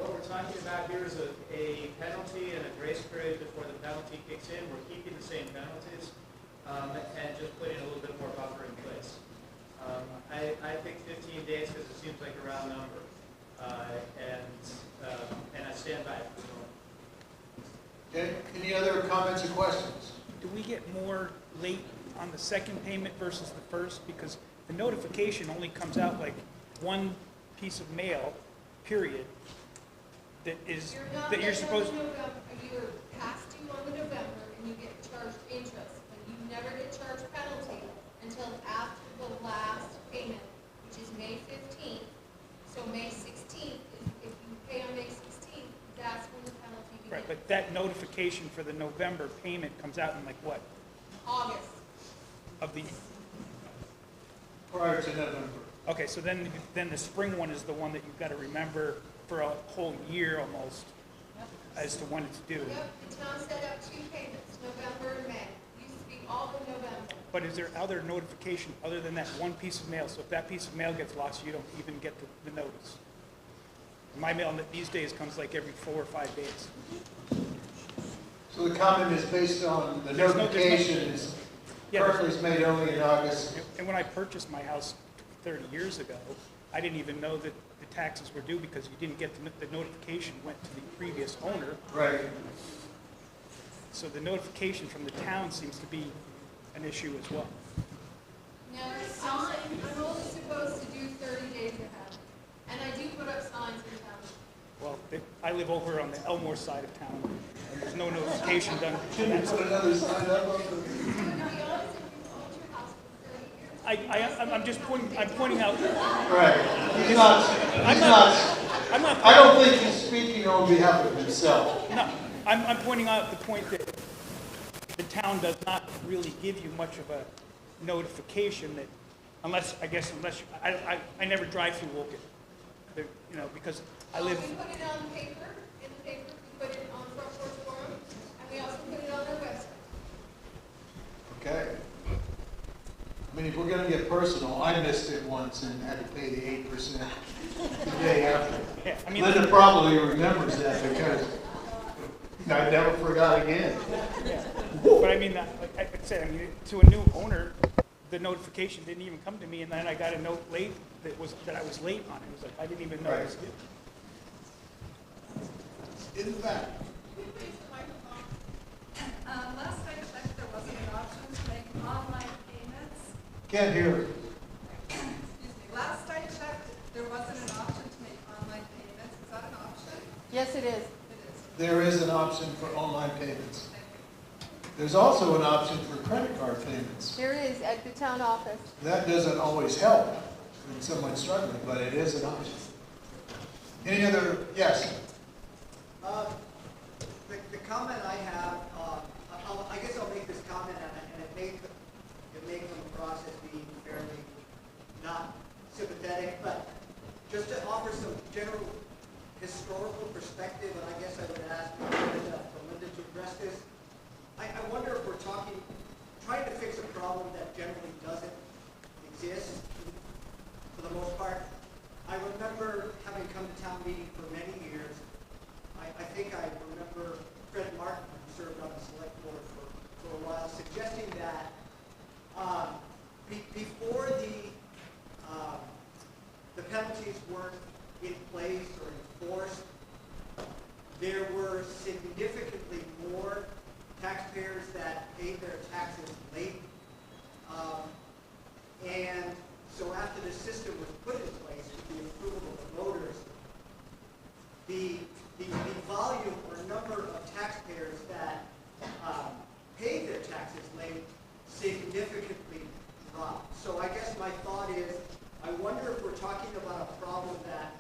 what we're talking about here is a penalty and a grace period before the penalty kicks in. We're keeping the same penalties and just putting a little bit more buffer in place. I think 15 days because it seems like a round number, and I stand by it. Okay, any other comments or questions? Do we get more late on the second payment versus the first? Because the notification only comes out like one piece of mail, period, that you're supposed to. You're past due on the November and you get charged interest, but you never get charged penalty until after the last payment, which is May 15th. So May 16th, if you pay on May 16th, that's when the penalty begins. Right, but that notification for the November payment comes out in like what? August. Of the, Prior to November. okay, so then the spring one is the one that you've got to remember for a whole year almost as to when it's due. Yep, the town set up 2 payments, November and May. Used to be all in November. But is there other notification other than that one piece of mail? So if that piece of mail gets lost, you don't even get the notice. My mail these days comes like every 4 or 5 days. So the comment is based on the notification is currently made only in August. And when I purchased my house 30 years ago, I didn't even know that the taxes were due because you didn't get the notification went to the previous owner. Right. So the notification from the town seems to be an issue as well. Now, I'm only supposed to do 30 days ahead. And I do put up signs in town. Well, I live over on the Elmore side of town, and there's no notification done. Can you put another sign up? I'm just pointing out. Right. He's not, I don't think he's speaking on behalf of himself. No, I'm pointing out the point that the town does not really give you much of a notification that, unless I never drive through Wolcott. You know, because I live. We put it on paper, in the paper, we put it on Front Porch Forum, and we also put it on our website. Okay. I mean, if we're gonna get personal, I missed it once and had to pay the 8% the day after. Yeah, I mean, Linda probably remembers that because I never forgot again. Yeah. But I mean, like I said, I mean, to a new owner, the notification didn't even come to me, and then I got a note late that I was late on it. It was like I didn't even know it was due. In the back. Last I checked, there wasn't an option to make online payments. Can't hear it. Excuse me. Last I checked, there wasn't an option to make online payments. Is that an option? Yes, it is. It is. There is an option for online payments. There's also an option for credit card payments. There is, at the town office. That doesn't always help when someone's struggling, but it is an option. Any other, yes? The comment I have, I guess I'll make this comment, and it may come across as being fairly not sympathetic, but just to offer some general historical perspective, and I guess I would ask Linda to address this. I wonder if we're trying to fix a problem that generally doesn't exist for the most part. I remember having come to town meeting for many years. I think I remember Fred Martin, who served on the select board for a while, suggesting that before the penalties weren't in place or enforced, there were significantly more taxpayers that paid their taxes late. And so after the system was put in place with the approval of the voters, the volume or number of taxpayers that paid their taxes late significantly dropped. So I guess my thought is, I wonder if we're talking about a problem that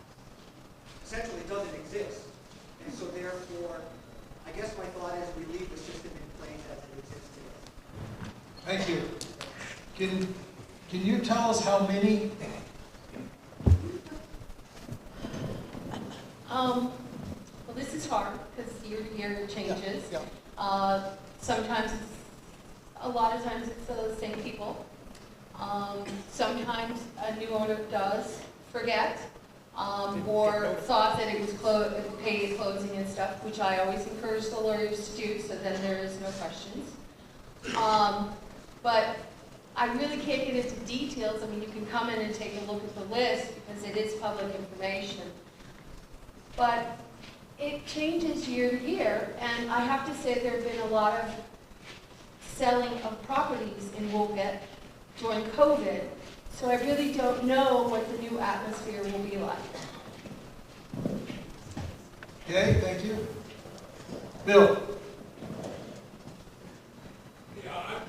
essentially doesn't exist. And so therefore, I guess my thought is we leave the system in place as it exists today. Thank you. Can you tell us how many? Well, this is hard because year to year it changes. Yeah. Sometimes a lot of times it's the same people. Sometimes a new owner does forget or thought that it was paid at closing and stuff, which I always encourage the lawyers to do, so then there is no questions. But I really can't get into details. I mean, you can come in and take a look at the list because it is public information. But it changes year to year, and I have to say there have been a lot of selling of properties in Wolcott during COVID, so I really don't know what the new atmosphere will be like. Okay, thank you. Bill? Yeah,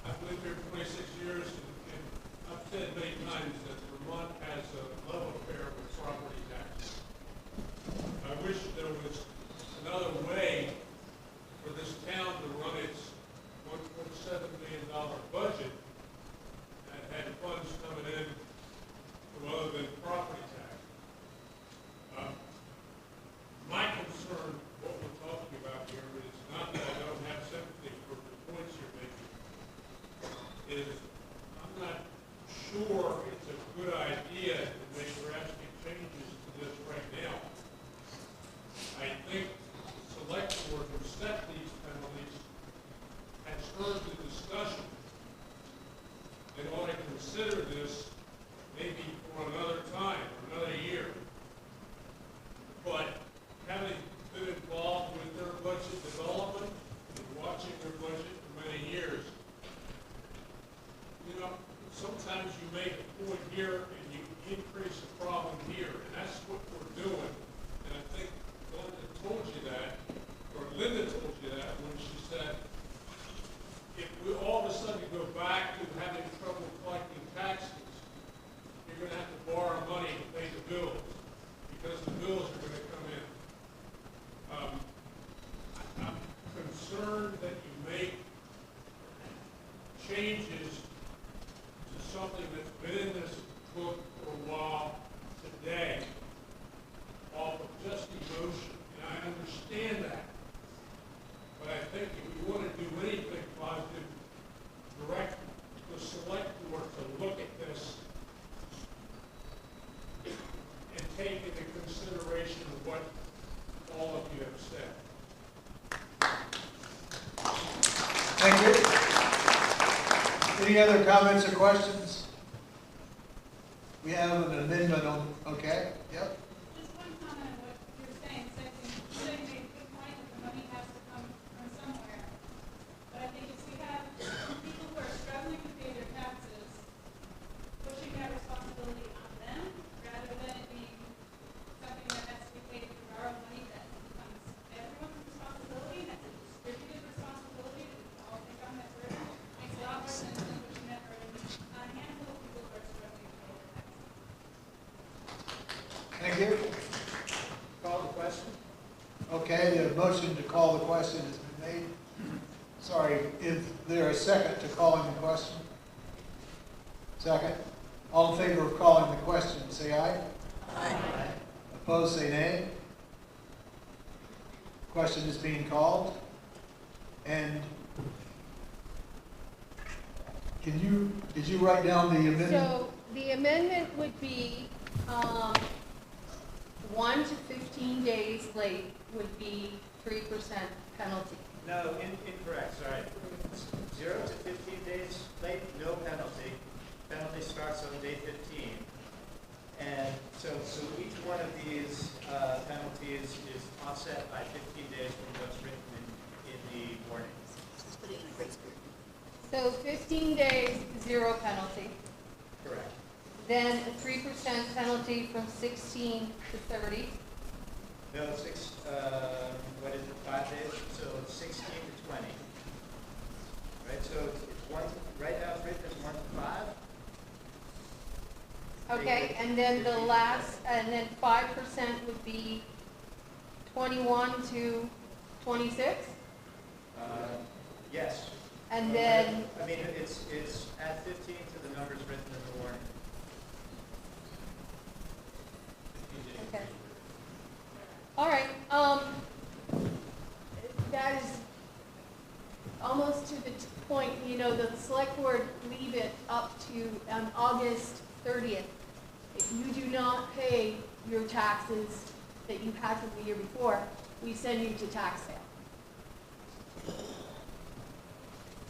I've lived here for 26 years, and I've said many times that Vermont has a love affair with property taxes. I wish there was another way for this town to run its $1.7 million budget that had funds coming in from other than property tax. is I'm not sure it's a good idea to make drastic changes to this right now. I think the select board who set these penalties has heard the discussion and ought to consider this maybe for another time, or another year. But having been involved with their budget development and watching their budget for many years, you know, sometimes you make a point here and you increase the problem here, and that's what we're doing. And I think Linda told you that, or Linda told you that when she said, if we all of a sudden go back to having trouble collecting taxes, you're going to have to borrow money to pay the bills, because the bills are going to come in. I'm concerned that you make changes to something that's been in this book for a while today, off of just emotion. And I understand that. But I think if you want to do anything positive, direct the select board to look at this and take into consideration what all of you have said. Thank you. Any other comments or questions? We have an amendment on, okay, yep. Just one comment on what you're saying, you made a good point that the money has to come from somewhere. But I think if we have people who are struggling to pay their taxes, pushing that responsibility on them, rather than it being something that has to be paid with our own money, that becomes everyone's responsibility, that's a distributed responsibility, that we all take on that burden, makes a lot more sense than pushing that burden on a handful of people who are struggling to pay their taxes. Thank you. Call the question? Okay, the motion to call the question has been made. Sorry, is there a second to calling the question? Second. All in favor of calling the question, say aye. Aye. Opposed, say nay. Question is being called. And did you write down the amendment? So the amendment would be 1 to 15 days late would be 3% penalty. No, incorrect, sorry. 0 to 15 days late, no penalty. Penalty starts on day 15. And so each one of these penalties is offset by 15 days from what's written in the warning. Let's put it in a grace period. So 15 days, 0 penalty. Correct. Then a 3% penalty from 16 to 30. No, what is it, 5 days? So 16 to 20. Right, so it's one, right now it's written as 1 to 5. Okay, and then the last, and then 5% would be 21 to 26? Yes. And then, I mean, it's add 15 to the numbers written in the warning. okay. All right, that is almost to the point, you know, the select board leave it up to August 30th. If you do not pay your taxes that you had from the year before, we send you to tax sale.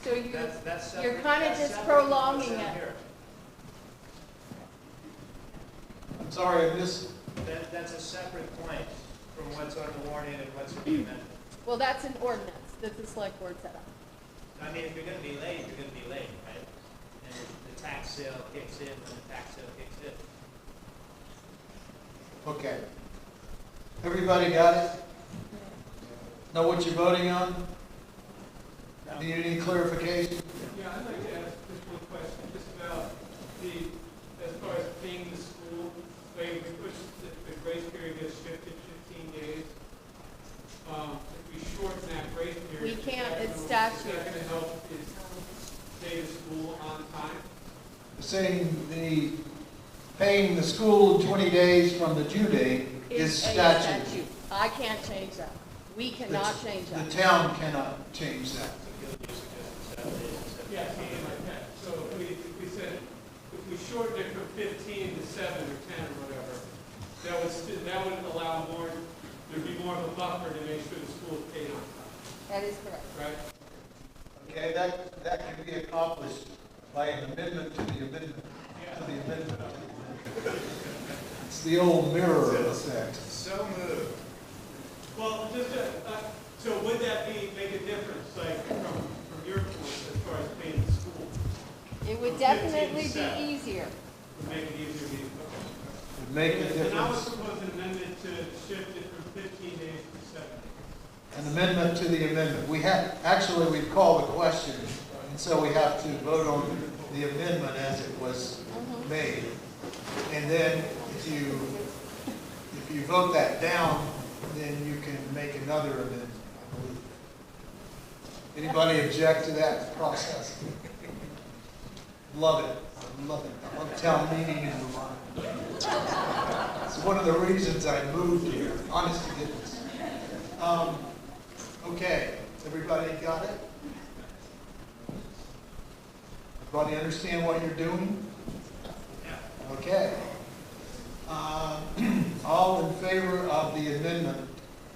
So you're kind of just prolonging it. I'm sorry, I missed. That's a separate point from what's on the warning and what's in the amendment. Well, that's an ordinance that the select board set up. I mean, if you're going to be late, you're going to be late, right? And the tax sale kicks in when the tax sale kicks in. Okay. Everybody got it? Know what you're voting on? Need any clarification? Yeah, I'd like to ask just one question, just about as far as paying the school, say we push the grace period gets shifted 15 days. If we shorten that grace period. We can't, it's statute. Is that going to help stay the school on time? Saying the paying the school 20 days from the due date is statute. I can't change that. We cannot change that. The town cannot change that. Yeah, something like that. So shorten it from 15 to 7 or 10 or whatever, that would allow more, there'd be more of a buffer to make sure the school's paid on time, That is correct. right? Okay, that can be accomplished by an amendment to the amendment, to the amendment. It's the old mirror effect. So moved. Well, so would that make a difference, like, from your point, as far as paying the school? It would From 15 to definitely 7. be easier. Would make it easier to Would make a And I would difference. propose an amendment to shift it from 15 days to 7 days. An amendment to the amendment. We have, actually, we call the question, and so we have to vote on the amendment as it was made. And then if you vote that down, then you can make another amendment, I believe. Anybody object to that process? Love it. I love it. I love town meeting in Vermont. It's one of the reasons I moved here, honest to goodness. Okay, everybody got it? Everybody understand what you're doing? Okay. All in favor of the amendment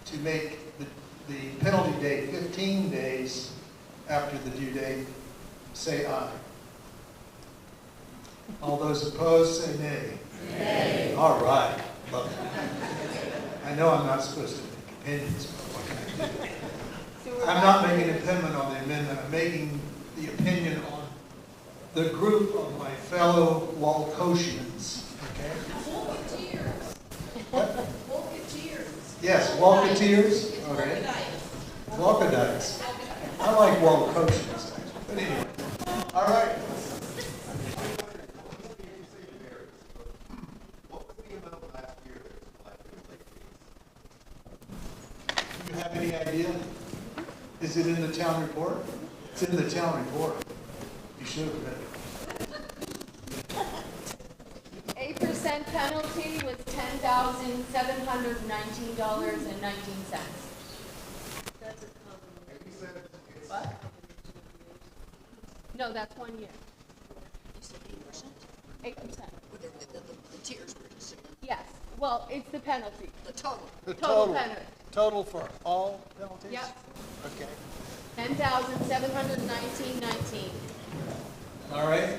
to make the penalty date 15 days after the due date, say aye. All those opposed, say nay. Nay. All right. Love it. I know I'm not supposed to make opinions, but what can I do? I'm not making an opinion on the amendment. I'm making the opinion on the group of my fellow Wolcottians. Okay? What? Yes, Wolcottiers. Okay. Wolcottites. I like Wolcottians. But anyway. All right. Do you have any idea? Is it in the town report? It's in the town report. You should have read it. 8% penalty was $10,719.19. What? No, that's 1 year. You said 8%? 8%. The tiers were just. Yes, well, it's the penalty. The total. The Total penalty. Total for all penalties? Yep. Okay. $10,719.19. All right.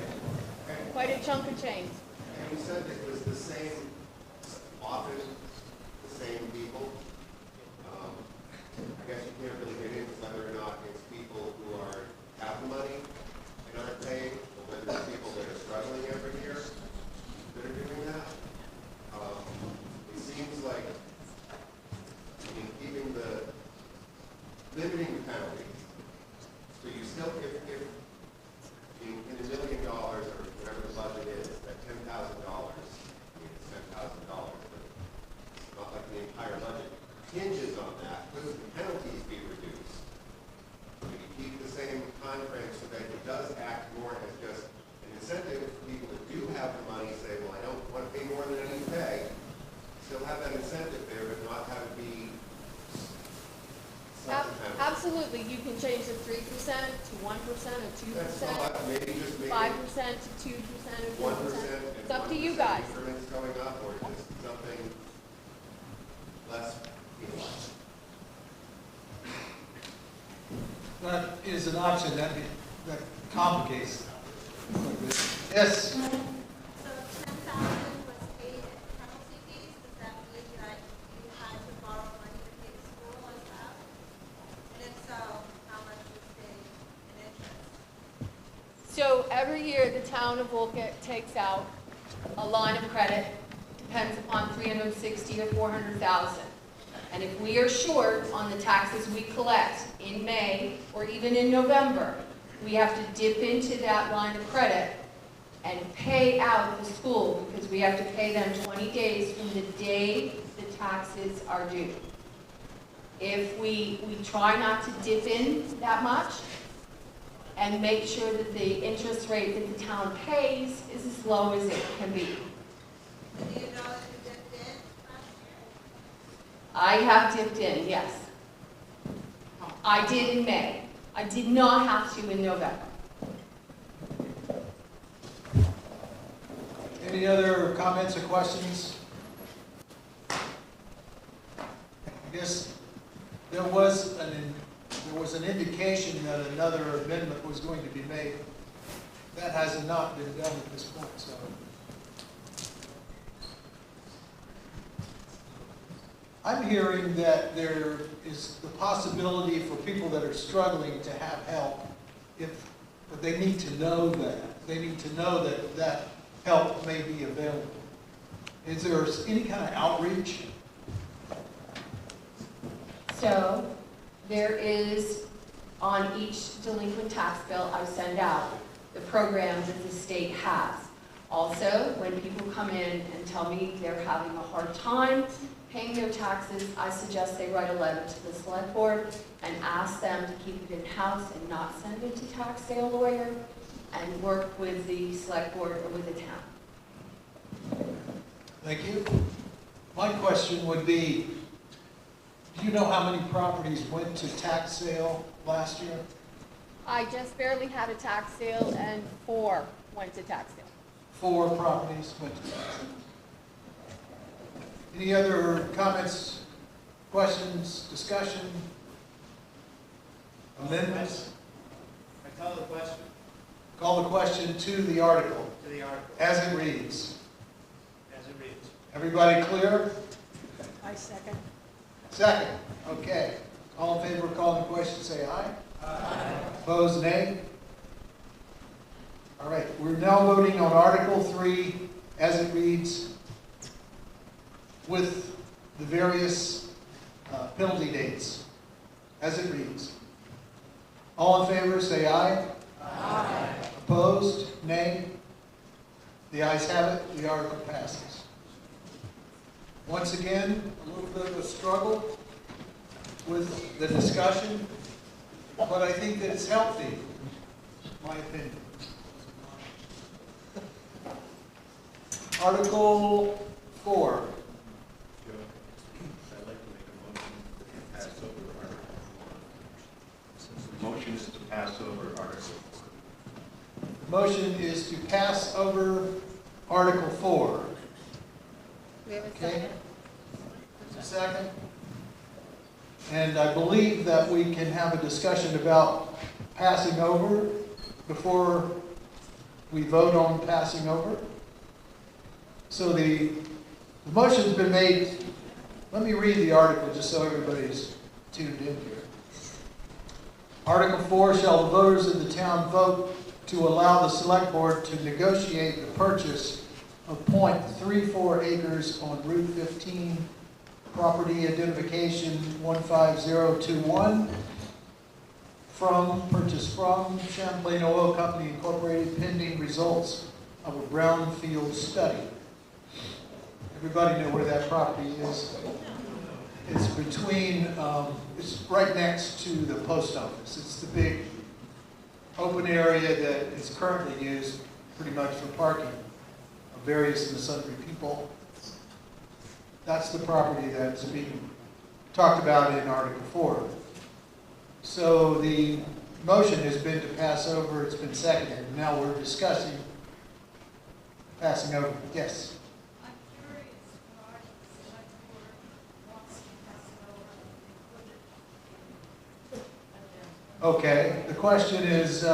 Quite a chunk of change. And you said it was the same office, the same people. I guess you can't really get into whether or not it's people who have the money and aren't paid, or whether it's people that are struggling every year that are doing that. It seems like in keeping limiting the penalties, so you still, if in $1 million or whatever the budget is, that $10,000, I mean, it's $10,000, but it's not like the entire budget hinges on that. Could the penalties be reduced? Could you keep the same time frame so that it does act more as just an incentive for people that do have the money, say, well, I don't want to pay more than I need to pay, still have that incentive there, but not have it be Absolutely, you can change the 3% to 1% or 2%. That's not, maybe just make 5% to 2% or 1% 2%. and It's up to 1% you guys. increments going up, or just something less penalized. That is an option that complicates it. Yes? So 10,000 was paid in penalty fees, does that mean that you had to borrow money to pay the school as well? And if so, how much was paid in interest? So every year, the town of Wolcott takes out a line of credit, depends upon 360 or 400,000. And if we are short on the taxes we collect in May or even in November, we have to dip into that line of credit and pay out the school, because we have to pay them 20 days from the day the taxes are due. If we try not to dip in that much and make sure that the interest rate that the town pays is as low as it can be. Do you know if you dipped in last year? I have dipped in, yes. I did in May. I did not have to in November. Any other comments or questions? I guess there was an indication that another amendment was going to be made. That has not been done at this point, so. I'm hearing that there is the possibility for people that are struggling to have help, but they need to know that. They need to know that that help may be available. Is there any kind of outreach? So there is, on each delinquent tax bill I send out, the programs that the state has. Also, when people come in and tell me they're having a hard time paying their taxes, I suggest they write a letter to the select board and ask them to keep it in-house and not send it to tax sale lawyer, and work with the select board or with the town. Thank you. My question would be, do you know how many properties went to tax sale last year? I just barely had a tax sale and 4 went to tax sale. 4 properties went to tax sale. Any other comments, questions, discussion, amendments? I call the question. Call the question to the article. To the article. As it reads. As it reads. Everybody clear? I second. Second. Okay. All in favor of calling the question, say aye. Aye. Opposed, nay? All right. We're now voting on Article 3 as it reads, with the various penalty dates, as it reads. All in favor, say aye. Aye. Opposed? Nay? The ayes have it. The article passes. Once again, a little bit of a struggle with the discussion, but I think that it's healthy, in my opinion. Article 4. Motion is to pass over Article 4. Motion is to pass over Article 4. We have a Okay. second. A second. And I believe that we can have a discussion about passing over before we vote on passing over. So the motion's been made. Let me read the article just so everybody's tuned in here. Article 4, shall the voters of the town vote to allow the select board to negotiate the purchase of .34 acres on Route 15, property identification 15021, purchase from Champlain Oil Company Incorporated, pending results of a brownfield study. Everybody know where that property is? It's between, it's right next to the post office. It's the big open area that is currently used pretty much for parking of various and sundry people. That's the property that's being talked about in Article 4. So the motion has been to pass over, it's been seconded, and now we're discussing passing over. Yes? I'm curious why the select board wants to pass it over and include it. Okay, the question is,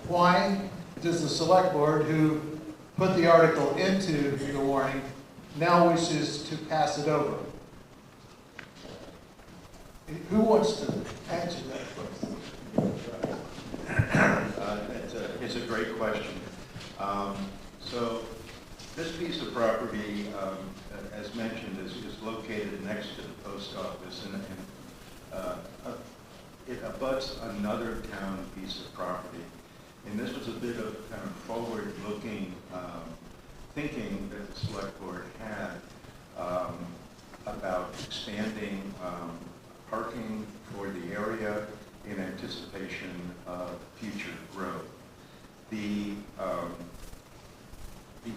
why does the select board, who put the article into the warning, now wishes to pass it over? Who wants to answer that question? It's a great question. So this piece of property, as mentioned, is located next to the post office, and it abuts another town piece of property. And this was a bit of kind of forward-looking thinking that the select board had about expanding parking for the area in anticipation of future growth. The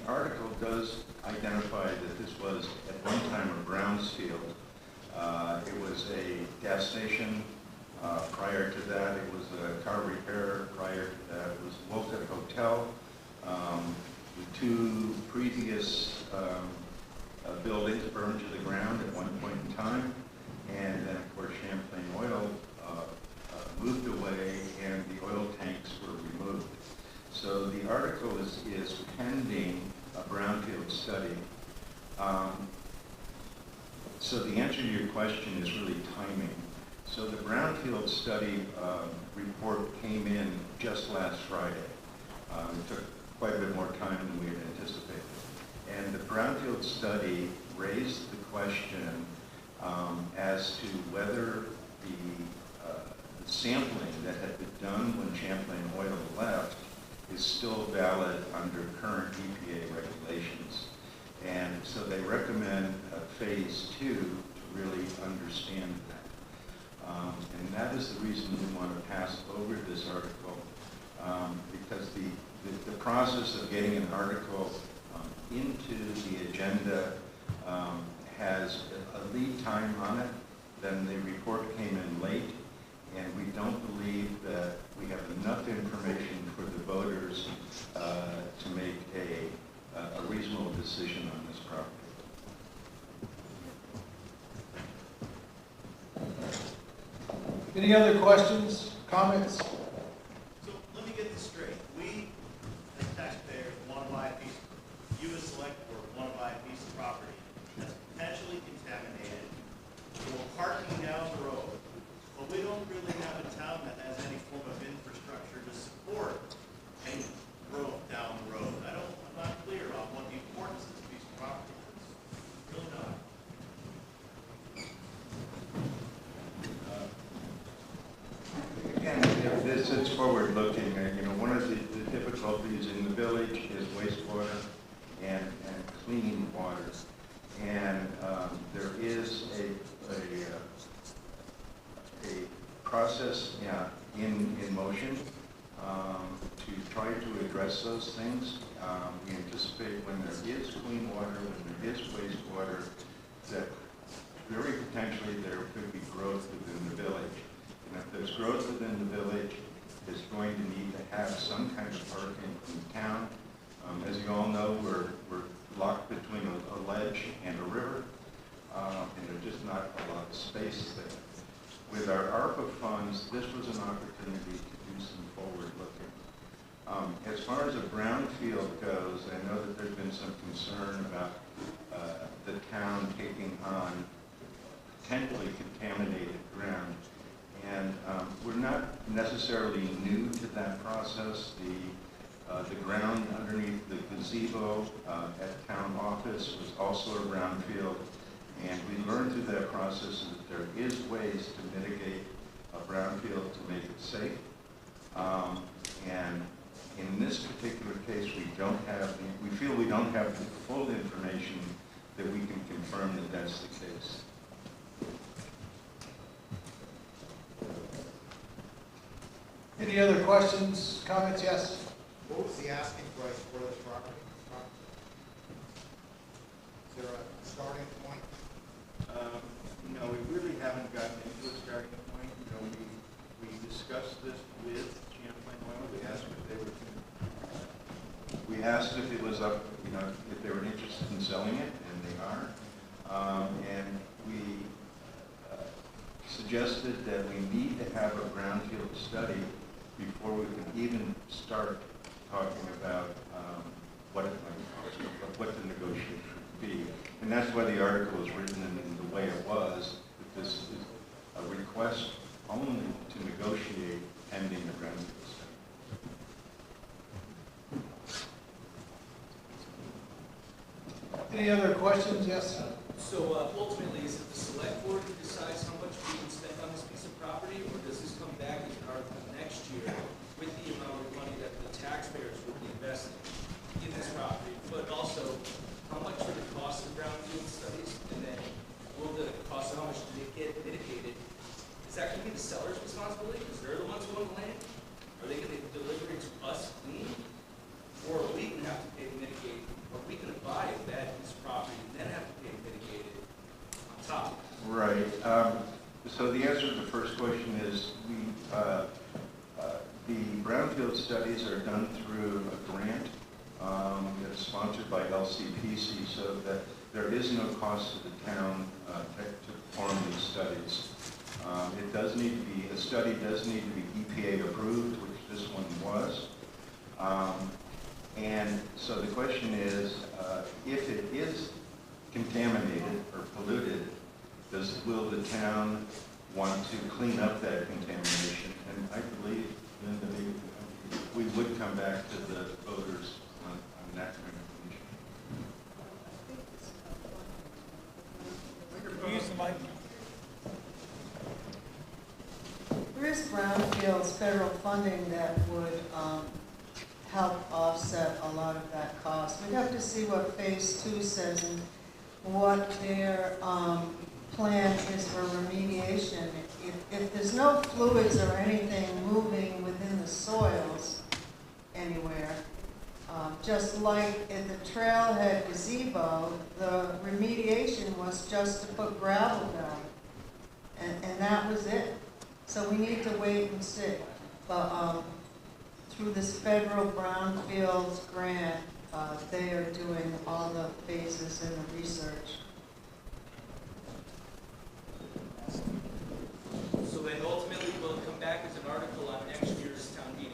article does identify that this was at one time a Brownsfield. It was a gas station. Prior to that, it was a car repair. Prior to that, it was Wolcott Hotel. The 2 previous buildings burned to the ground at one point in time, and then of course Champlain Oil moved away and the oil tanks were removed. So the article is pending a brownfield study. So the answer to your question is really timing. So the brownfield study report came in just last Friday. It took quite a bit more time than we had anticipated. And the brownfield study raised the question as to whether the sampling that had been done when Champlain Oil left is still valid under current EPA regulations. And so they recommend phase 2 to really understand that. And that is the reason we want to pass over this article, because the process of getting an article into the agenda has a lead time on it. Then the report came in late, and we don't believe that we have enough information for the voters to make a reasonable decision on this property. Any other questions, comments? So let me get this straight. We, as taxpayers, want to buy a piece, you as select board want to buy a piece of property that's potentially contaminated or parking down the road, but we don't really have a town that has any form of infrastructure to support any growth down the road. I'm not clear on what the importance of this piece of property is. Really not. Again, this is forward-looking. One of the difficulties in the village is wastewater and clean water. And there is a process in motion to try to address those things. We anticipate when there is clean water, when there is wastewater, that very potentially there could be growth within the village. And if there's growth within the village, it's going to need to have some kind of parking in town. As you all know, we're locked between a ledge and a river, and there's just not a lot of space there. With our ARPA funds, this was an opportunity to do some forward-looking. As far as a brownfield goes, I know that there's been some concern about the town taking on potentially contaminated ground. And we're not necessarily new to that process. The ground underneath the gazebo at town office was also a brownfield. And we learned through that process that there is ways to mitigate a brownfield to make it safe. And in this particular case, we feel we don't have the full information that we can confirm that that's the case. Any other questions, comments? Yes? What was the asking price for this property? Is there a starting point? No, we really haven't gotten into a starting point. We discussed this with Champlain Oil. We asked if it was up, if they were interested in selling it, and they are. And we suggested that we need to have a brownfield study before we can even start talking about what it might cost, what the negotiation would be. And that's why the article is written in the way it was, that this is a request only to negotiate pending the brownfield study. Any other questions? Yes? So ultimately, is it the select board who decides how much we can spend on this piece of property, or does this come back as an article next year with the amount of money that the taxpayers will be investing in this property, but also how much are the cost of brownfield studies, and then will the cost of how much do they get mitigated? Is that going to be the seller's responsibility, because they're the ones who own the land? Are they going to deliver it to us clean, or are we going to have to pay to mitigate? Are we going to buy a bad piece of property and then have to pay to mitigate it on top? Right. So the answer to the first question is the brownfield studies are done through a grant that's sponsored by LCPC, so that there is no cost to the town to perform these studies. It does need to be, a study does need to be EPA approved, which this one was. And so the question is, if it is contaminated or polluted, will the town want to clean up that contamination? And I believe, Linda, we would come back to the voters on that kind of thing. Use the mic. There is brownfields federal funding that would help offset a lot of that cost. We'd have to see what phase 2 says and what their plan is for remediation. If there's no fluids or anything moving within the soils anywhere, just like in the trailhead gazebo, the remediation was just to put gravel down, and that was it. So we need to wait and see. But through this federal brownfields grant, they are doing all the phases in the research. So then ultimately will it come back as an article on next year's town meeting?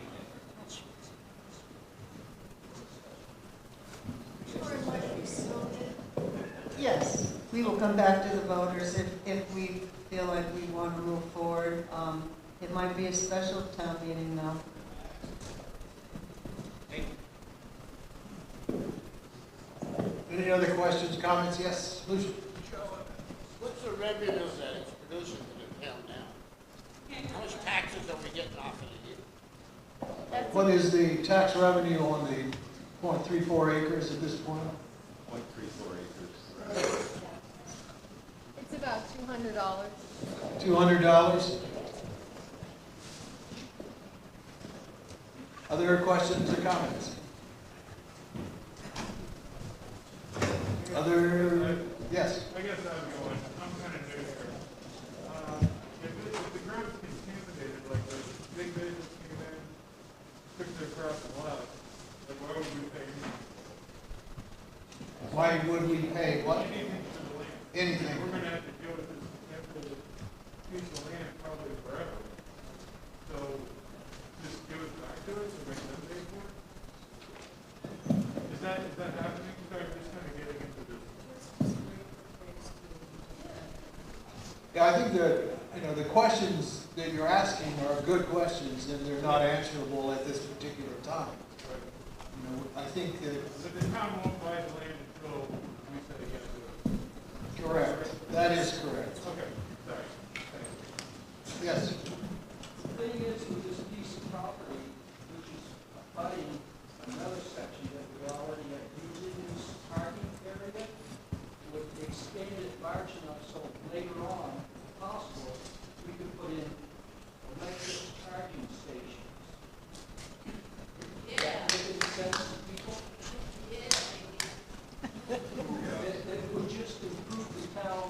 Yes, we will come back to the voters if we feel like we want to move forward. It might be a special town meeting though. Any other questions, comments? Yes, Lucia? What's the revenue that it's producing for the town now? How much taxes are we getting off of it? What is the tax revenue on the 0.34 acres at this point? 0.34 acres. It's about $200. $200? Other questions or comments? Other, yes? I guess I'm going, I'm kind of new here. If the ground's contaminated, like the big business came in, took their crop and left, like why would we pay anything? Why would we pay what? Anything for the land. Anything. We're gonna have to deal with this potential piece of land probably forever. So just give it back to us and make them pay for it? Is that happening? So I'm just kind of getting into this. Yeah, I think that, the questions that you're asking are good questions, and they're not answerable at this particular time. I think that... But the town won't buy the land until we say yes to it. Correct. That is correct. Okay, sorry. Yes? The thing is with this piece of property, which is abutting another section that we already have using this parking area, would expand it large enough so later on, if possible, we could put in electric charging stations. That make any sense to people? It would just improve the town.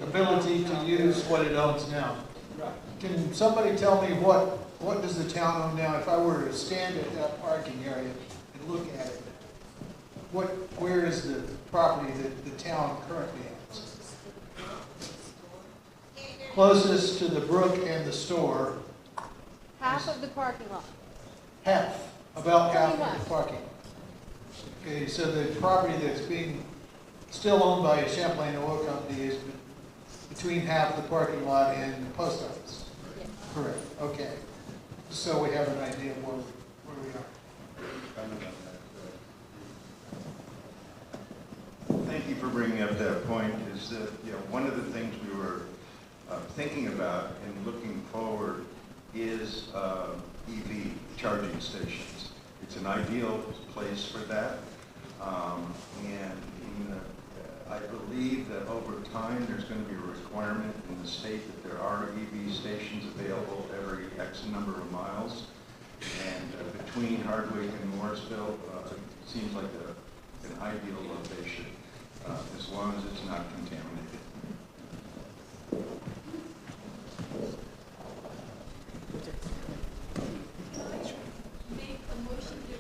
Ability to use what it owns now. Right. Can somebody tell me what does the town own now? If I were to stand at that parking area and look at it, where is the property that the town currently owns? Closest to the brook and the store. Half of the parking lot. Half, about half Pretty of the much. parking. Okay, so the property that's being still owned by Champlain Oil Company is between half the parking lot and the post office. Yes. Correct. Okay. So we have an idea of where we are. Thank you for bringing up that point. Is that one of the things we were thinking about and looking forward is EV charging stations. It's an ideal place for that, and I believe that over time there's going to be a requirement in the state that there are EV stations available every X number of miles. And between Hardwick and Morrisville, it seems like an ideal location, as long as it's not contaminated. Make a motion to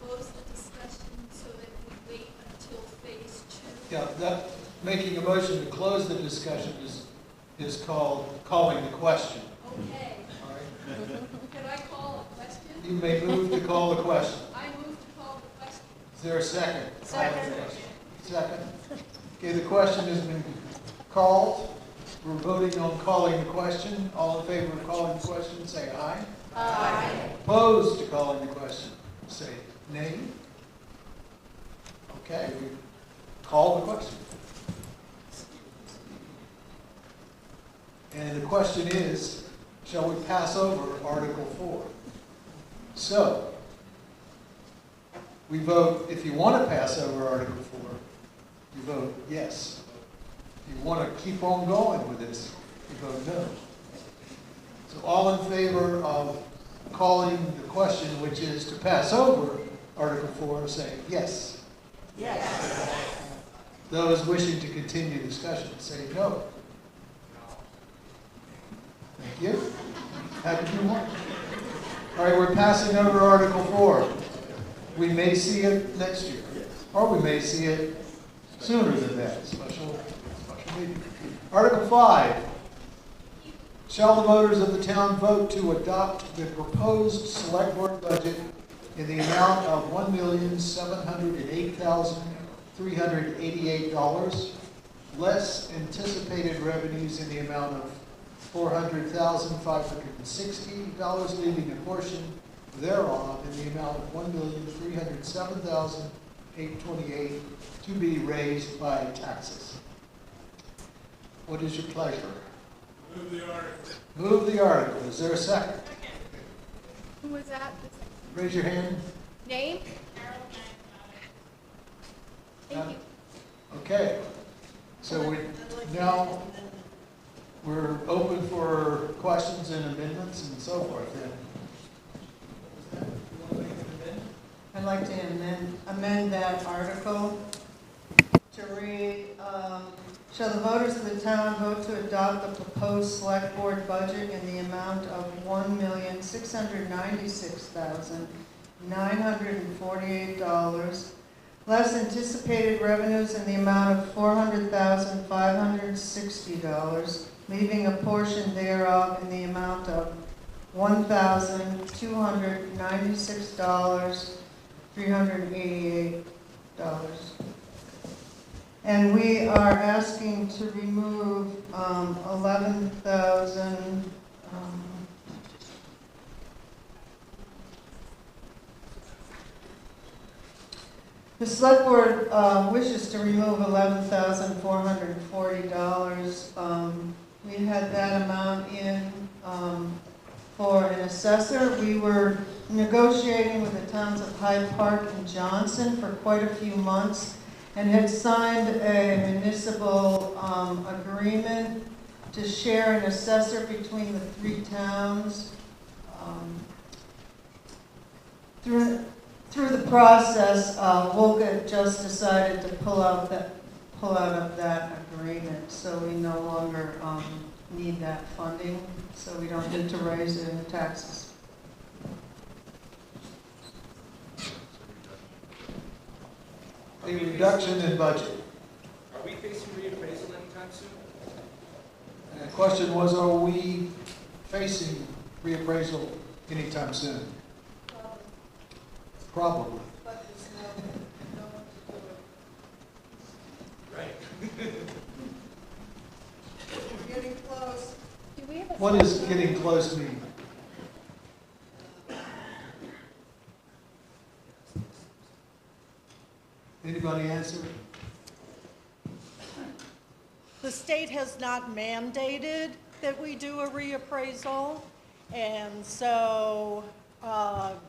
close the discussion so that we wait until phase 2. Yeah, that, making a motion to close the discussion is called calling the question. Okay. All right? Could I call a question? You may move to call the question. I move to call the question. Is there a second? Second. Second. Okay, the question has been called. We're voting on calling the question. All in favor of calling the question, say aye. Aye. Opposed to calling the question, say nay. Okay, we call the question. And the question is, shall we pass over Article 4? So, we vote, if you want to pass over Article 4, you vote yes. If you want to keep on going with this, you vote no. So all in favor of calling the question, which is to pass over Article 4, say yes. Yes. Those wishing to continue discussion, say no. Thank you. Happy to move on. All right, we're passing over Article 4. We may see it next year, or we may see it sooner than that. Special meeting. Article 5. Shall the voters of the town vote to adopt the proposed select board budget in the amount of $1,708,388, less anticipated revenues in the amount of $400,560, leaving a portion thereof in the amount of $1,307,828 to be raised by taxes. What is your pleasure? Move the article. Move the article. Is there a second? Who was that? Raise your hand. Name? Thank you. Okay. So we're open for questions and amendments and so forth then. I'd like to amend that article to read, shall the voters of the town vote to adopt the proposed select board budget in the amount of $1,696,948, less anticipated revenues in the amount of $400,560, leaving a portion thereof in the amount of $1,296,388. And we are asking to remove 11,000. The select board wishes to remove $11,440. We had that amount in for an assessor. We were negotiating with the towns of Hyde Park and Johnson for quite a few months and had signed a municipal agreement to share an assessor between the three towns. Through the process, Wolcott just decided to pull out of that agreement, so we no longer need that funding, so we don't need to raise it in taxes. A reduction in budget. Are we facing reappraisal anytime soon? And the question was, are we facing reappraisal anytime soon? Probably. But there's no one to do it. Right. We're getting close. Do we have a What does getting close mean? Anybody answer? The state has not mandated that we do a reappraisal, and so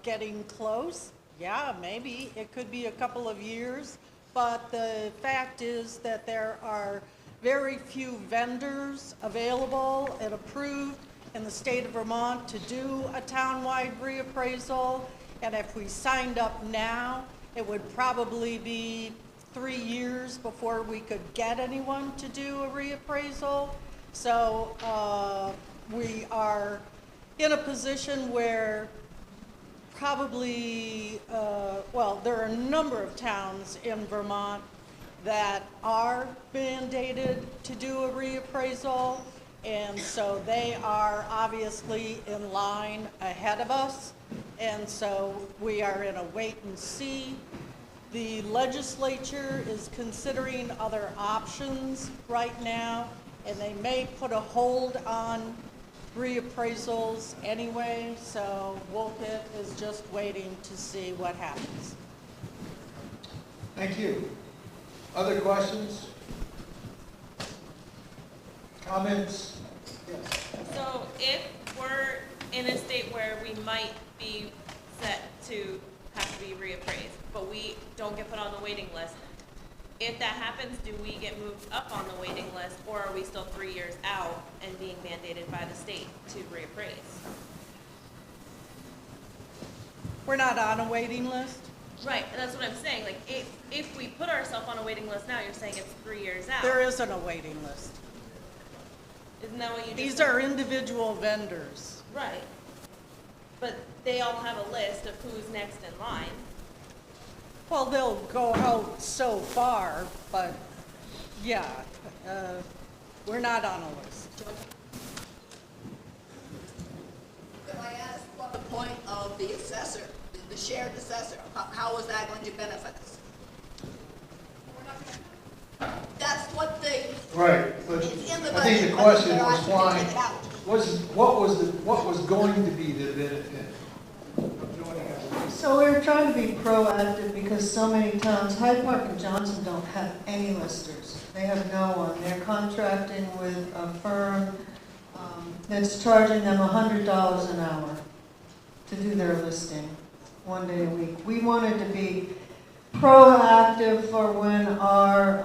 getting close, yeah, maybe. It could be a couple of years, but the fact is that there are very few vendors available and approved in the state of Vermont to do a townwide reappraisal, and if we signed up now, it would probably be 3 years before we could get anyone to do a reappraisal. So we are in a position where probably, well, there are a number of towns in Vermont that are mandated to do a reappraisal, and so they are obviously in line ahead of us, and so we are in a wait and see. The legislature is considering other options right now, and they may put a hold on reappraisals anyway, so Wolcott is just waiting to see what happens. Thank you. Other questions? Comments? Yes. So if we're in a state where we might be set to have to be reappraised, but we don't get put on the waiting list, if that happens, do we get moved up on the waiting list, or are we still 3 years out and being mandated by the state to reappraise? We're not on a waiting list? Right, and that's what I'm saying. Like, if we put ourselves on a waiting list now, you're saying it's 3 years out. There isn't a waiting list. Isn't that what you just These said? are individual vendors. Right. But they all have a list of who's next in line. Well, they'll go out so far, but yeah, we're not on a list. Can I ask what the point of the assessor, the shared assessor, how is that going to benefit us? That's what they. Right, but It's in the I think budget, the but question they're was asking to why, take it out. what was going to be the benefit of joining us? So we're trying to be proactive because so many towns, Hyde Park and Johnson don't have any listers. They have no one. They're contracting with a firm that's charging them $100 an hour to do their listing 1 day a week. We wanted to be proactive for when our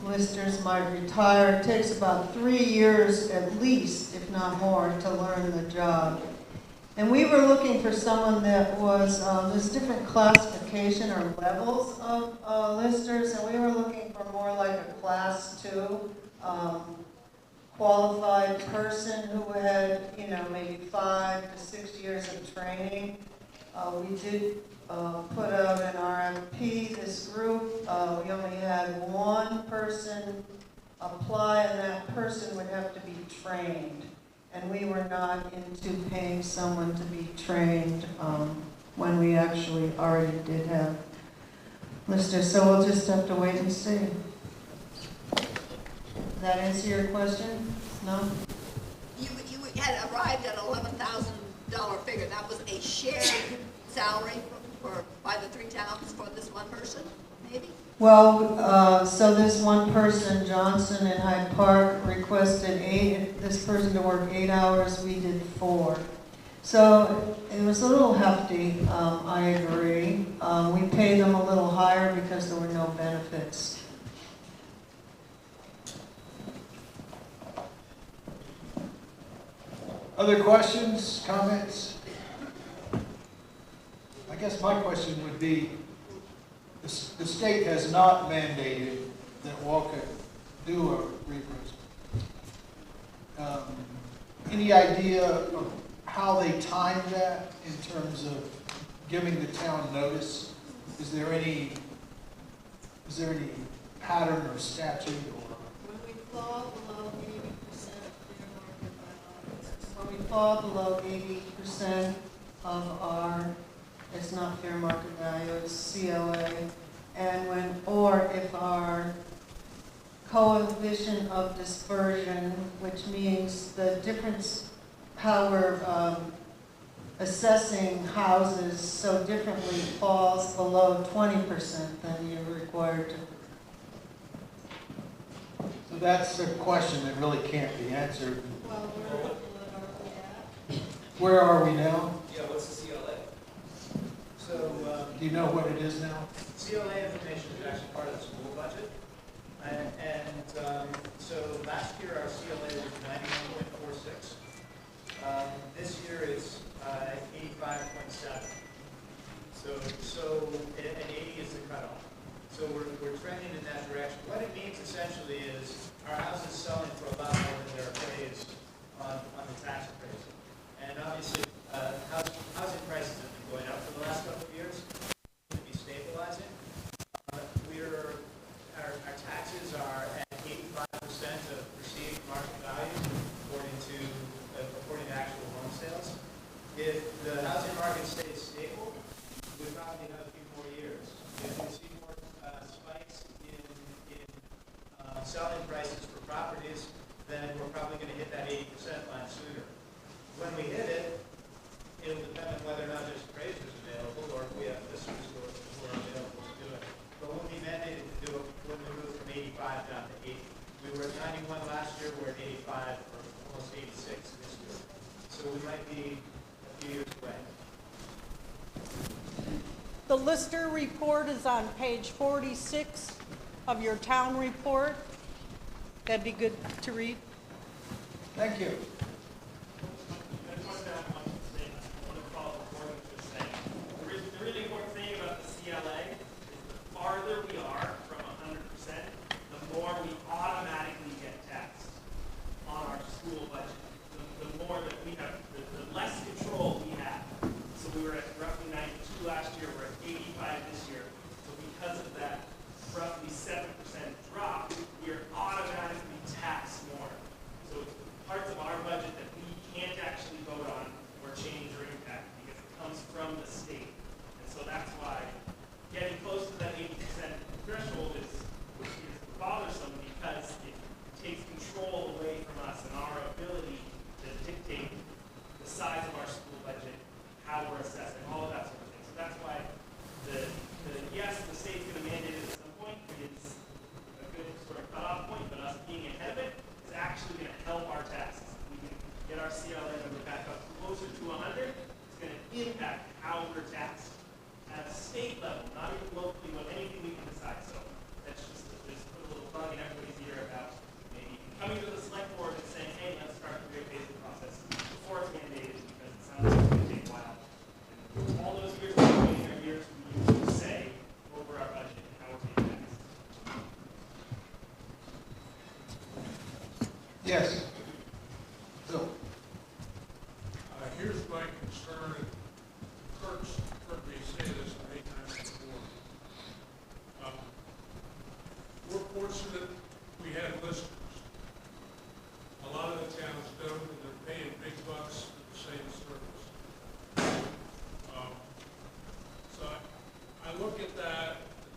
listers might retire. It takes about 3 years at least, if not more, to learn the job. And we were looking for someone that was, there's different classification or levels of listers, and we were looking for more like a class 2 qualified person who had, maybe 5 to 6 years of training. We did put out an RFP, this group. We only had one person apply, and that person would have to be trained. And we were not into paying someone to be trained when we actually already did have listers. So we'll just have to wait and see. Does that answer your question? No? You had arrived at $11,000 figure. That was a shared salary by the 3 towns for this one person, maybe? Well, so this one person, Johnson in Hyde Park, requested this person to work 8 hours. We did 4. So it was a little hefty, I agree. We paid them a little higher because there were no benefits. Other questions, comments? I guess my question would be, the state has not mandated that Wolcott do a reappraisal. Any idea of how they time that in terms of giving the town notice? Is there any pattern or statute or? When we fall below 80% of fair market value, when we fall below 80% of our, it's not fair market value, it's COA, and if our coefficient of dispersion, which means the difference, how we're assessing houses so differently, falls below 20%, then you're required to. So that's a question that really can't be answered. Well, where are we now? Yeah, what's the CLA? So, do you know what it is now? CLA information is actually part of the school budget. So last year our CLA was 91.46. This year it's 85.7. So and 80 is the cutoff. So we're trending in that direction. What it means essentially is our house is selling for a lot more than they're appraised on the tax appraisal. And obviously, housing prices have been going up for the last couple of years. To be stabilizing. Our and whether or not there's appraisers available, or if we have listers who are available to do it. But when we mandated to do it, when we moved from 85 down to 80, we were at 91 last year, we're at 85, or almost 86 this year. So we might be a few years away. The Lister report is on page 46 of your town report. That'd be good to read. Thank you. The really important thing about the CLA is the farther we are from 100%, the more we automatically get taxed on our school budget. The more that we have, the less control we have. So we were at roughly 92 last year, we're at 85 this year. So because of that roughly 7% drop, we are automatically taxed more. So it's parts of our budget that we can't actually vote on or change or impact because it comes from the state. And so that's why getting close to that 80% threshold is bothersome because it takes control away from us and our ability to dictate the size of our school budget, how we're assessed, and all of that sort of thing. So that's why yes, the state's going to mandate it at some point. It's a good sort of cutoff point, but us being ahead of it is actually going to help our taxes. We can get our CLA number back up closer to 100. It's going to impact how we're taxed at a state level, not even locally, but anything we can decide. So that's just put a little bug in everybody's ear about maybe coming to the select board and saying, hey, let's start the reappraisal process before it's mandated because it sounds like it's going to take a while. And all those years we're waiting are years we use to say over our budget and how we're being taxed. Yes. Bill. Here's my concern, and Kurt's heard me say this many times before. We're fortunate we had listers. A lot of the towns don't, and they're paying big bucks for the same service. So I look at that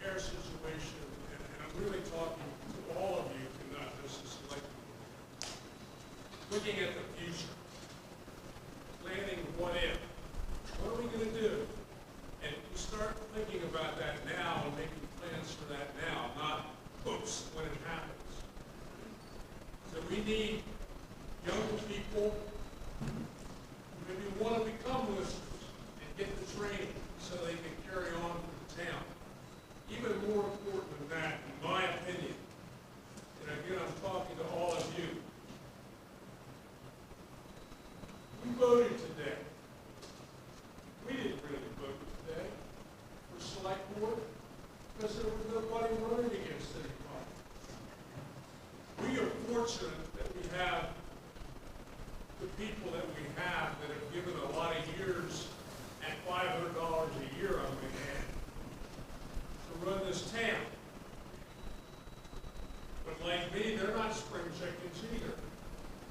air situation, and I'm really talking to all of you, and not just the select board. Looking at the future, planning what if. What are we going to do? And you start thinking about that now and making plans for that now, not oops, when it happens. So we need young people who maybe want to become listeners and get the training so they can carry on for the town. Even more important than that, in my opinion, and again, I'm talking to all of you. We voted today. We didn't really vote today for select board because there was nobody running against anybody. We are fortunate that we have the people that we have that have given a lot of years at $500 a year on the hand to run this town. But like me, they're not spring chickens either.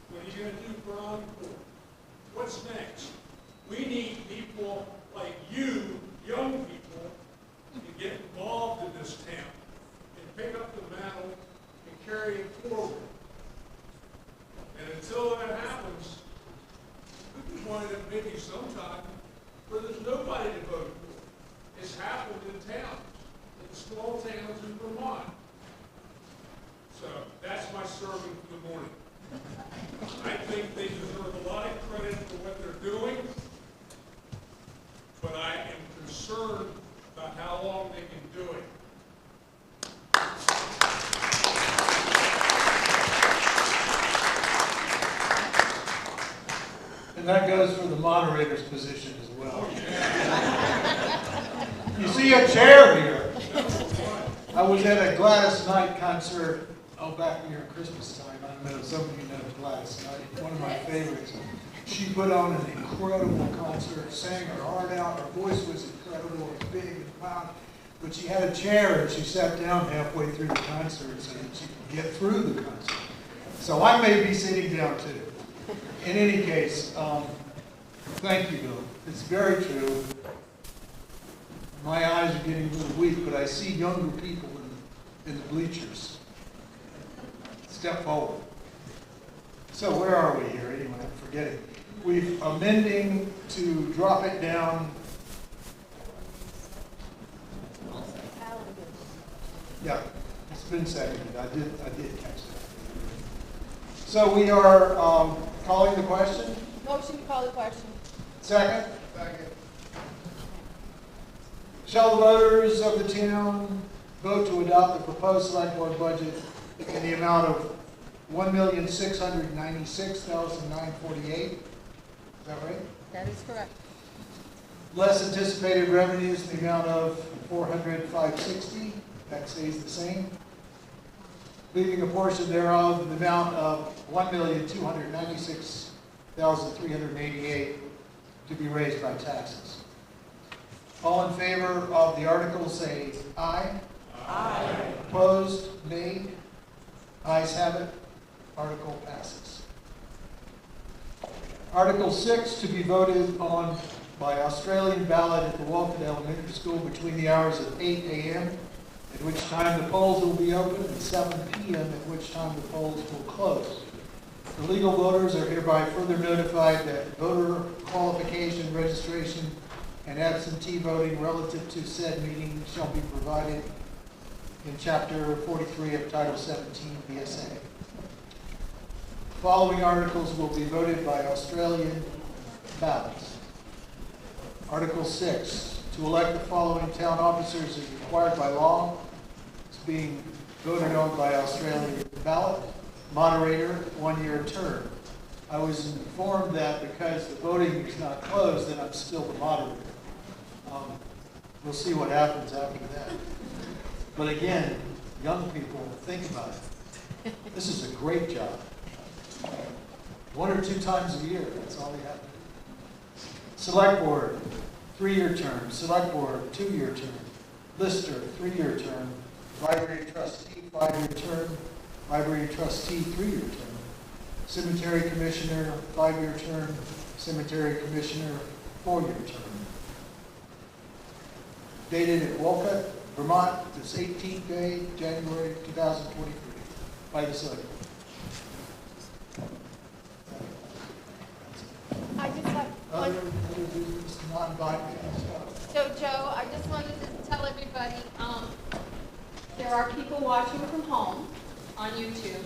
What are you going to do for encore? What's next? We need people like you, young people, to get involved in this town and pick up the mantle and carry it forward. And until that happens, we can wind up maybe sometime where there's nobody to vote for. It's happened in towns, in small towns in Vermont. So that's my sermon for the morning. I think they deserve a lot of credit for what they're doing, but I am concerned about how long they can do it. And that goes for the moderator's position as well. You see a chair here. I was at a Gladys Knight concert, back near Christmas time. I know some of you know Gladys Knight, one of my favorites. She put on an incredible concert, sang her heart out. Her voice was incredible, it was big and loud. But she had a chair and she sat down halfway through the concert so that she could get through the concert. So I may be sitting down too. In any case, thank you, Bill. It's very true. My eyes are getting a little weak, but I see younger people in the bleachers. Step forward. So where are we here anyway? I'm forgetting. we've amending to drop it down. Yeah, it's been seconded. I did catch that. So we are calling the question. Motion to call the question. Second. Second. Shall the voters of the town vote to adopt the proposed select board budget in the amount of $1,696,948? Is that right? That is correct. Less anticipated revenues in the amount of $405,660. That stays the same. Leaving a portion thereof in the amount of $1,296,388 to be raised by taxes. All in favor of the article say aye. Aye. Opposed? Nay. Ayes have it. Article passes. Article 6 to be voted on by Australian ballot at the Wolcott Elementary School between the hours of 8 a.m., at which time the polls will be open, and 7 p.m., at which time the polls will close. The legal voters are hereby further notified that voter qualification, registration, and absentee voting relative to said meeting shall be provided in Chapter 43 of Title 17 BSA. The following articles will be voted by Australian ballots. Article 6, to elect the following town officers is required by law. It's being voted on by Australian ballot. Moderator, 1-year term. I was informed that because the voting is not closed, that I'm still the moderator. We'll see what happens after that. But again, young people, think about it. This is a great job. 1 or 2 times a year, that's all we have to do. Select Board, 3-year term. Select Board, 2-year term. Lister, 3-year term. Library Trustee, 5-year term. Library Trustee, 3-year term. Cemetery Commissioner, 5-year term. Cemetery Commissioner, 4-year term. Dated at Wolcott, Vermont, this 18th day, January 2023, by the Select Board. I just have Other business, non-binding stuff. So Joe, I just wanted to tell everybody, there are people watching from home on YouTube,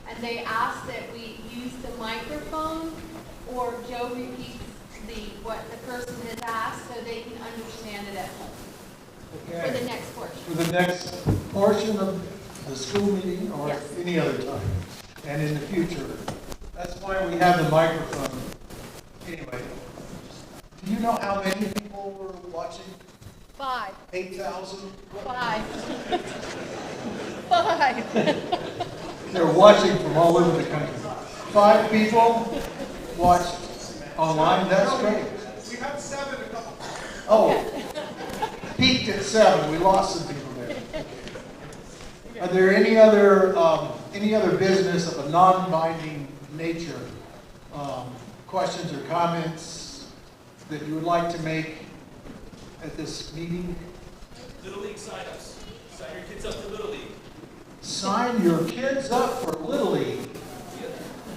and they ask that we use the microphone or Joe repeats what the person has asked so they can understand it at home. Okay. For the next portion. For the next portion of the school meeting or Yes. any other time, and in the future. That's why we have the microphone. Anyway, do you know how many people were watching? 5. 8,000? 5. 5. They're watching from all over the country. 5 people watched online. That's great. We had 7 a couple. Oh, peaked at 7. We lost some people there. Are there any other business of a non-binding nature, questions or comments that you would like to make at this meeting? Little League sign-ups. Sign your kids up for Little League. Sign your kids up for Little League.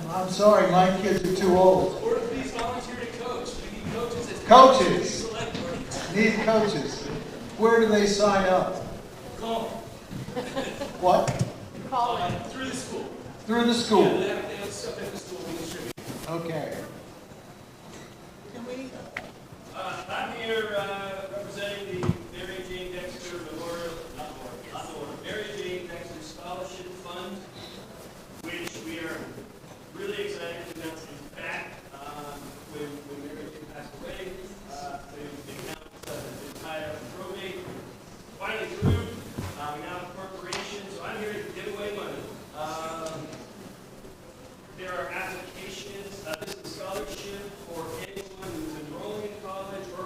I'm sorry, my kids are too old. Or please volunteer to coach. We need coaches. Coaches. Select board. Need coaches. Where do they sign up? Call. What? Through the school. Through the school. Yeah, they have stuff at the school we distribute. Okay. I'm here representing the Mary Jane Dexter Memorial, Mary Jane Dexter Scholarship Fund, which we are really excited to announce is back. When Mary Jane passed away, the account has been tied up in probate. Finally through, we now have corporations, so I'm here to give away money. There are applications, this is a scholarship for anyone who's enrolling in college or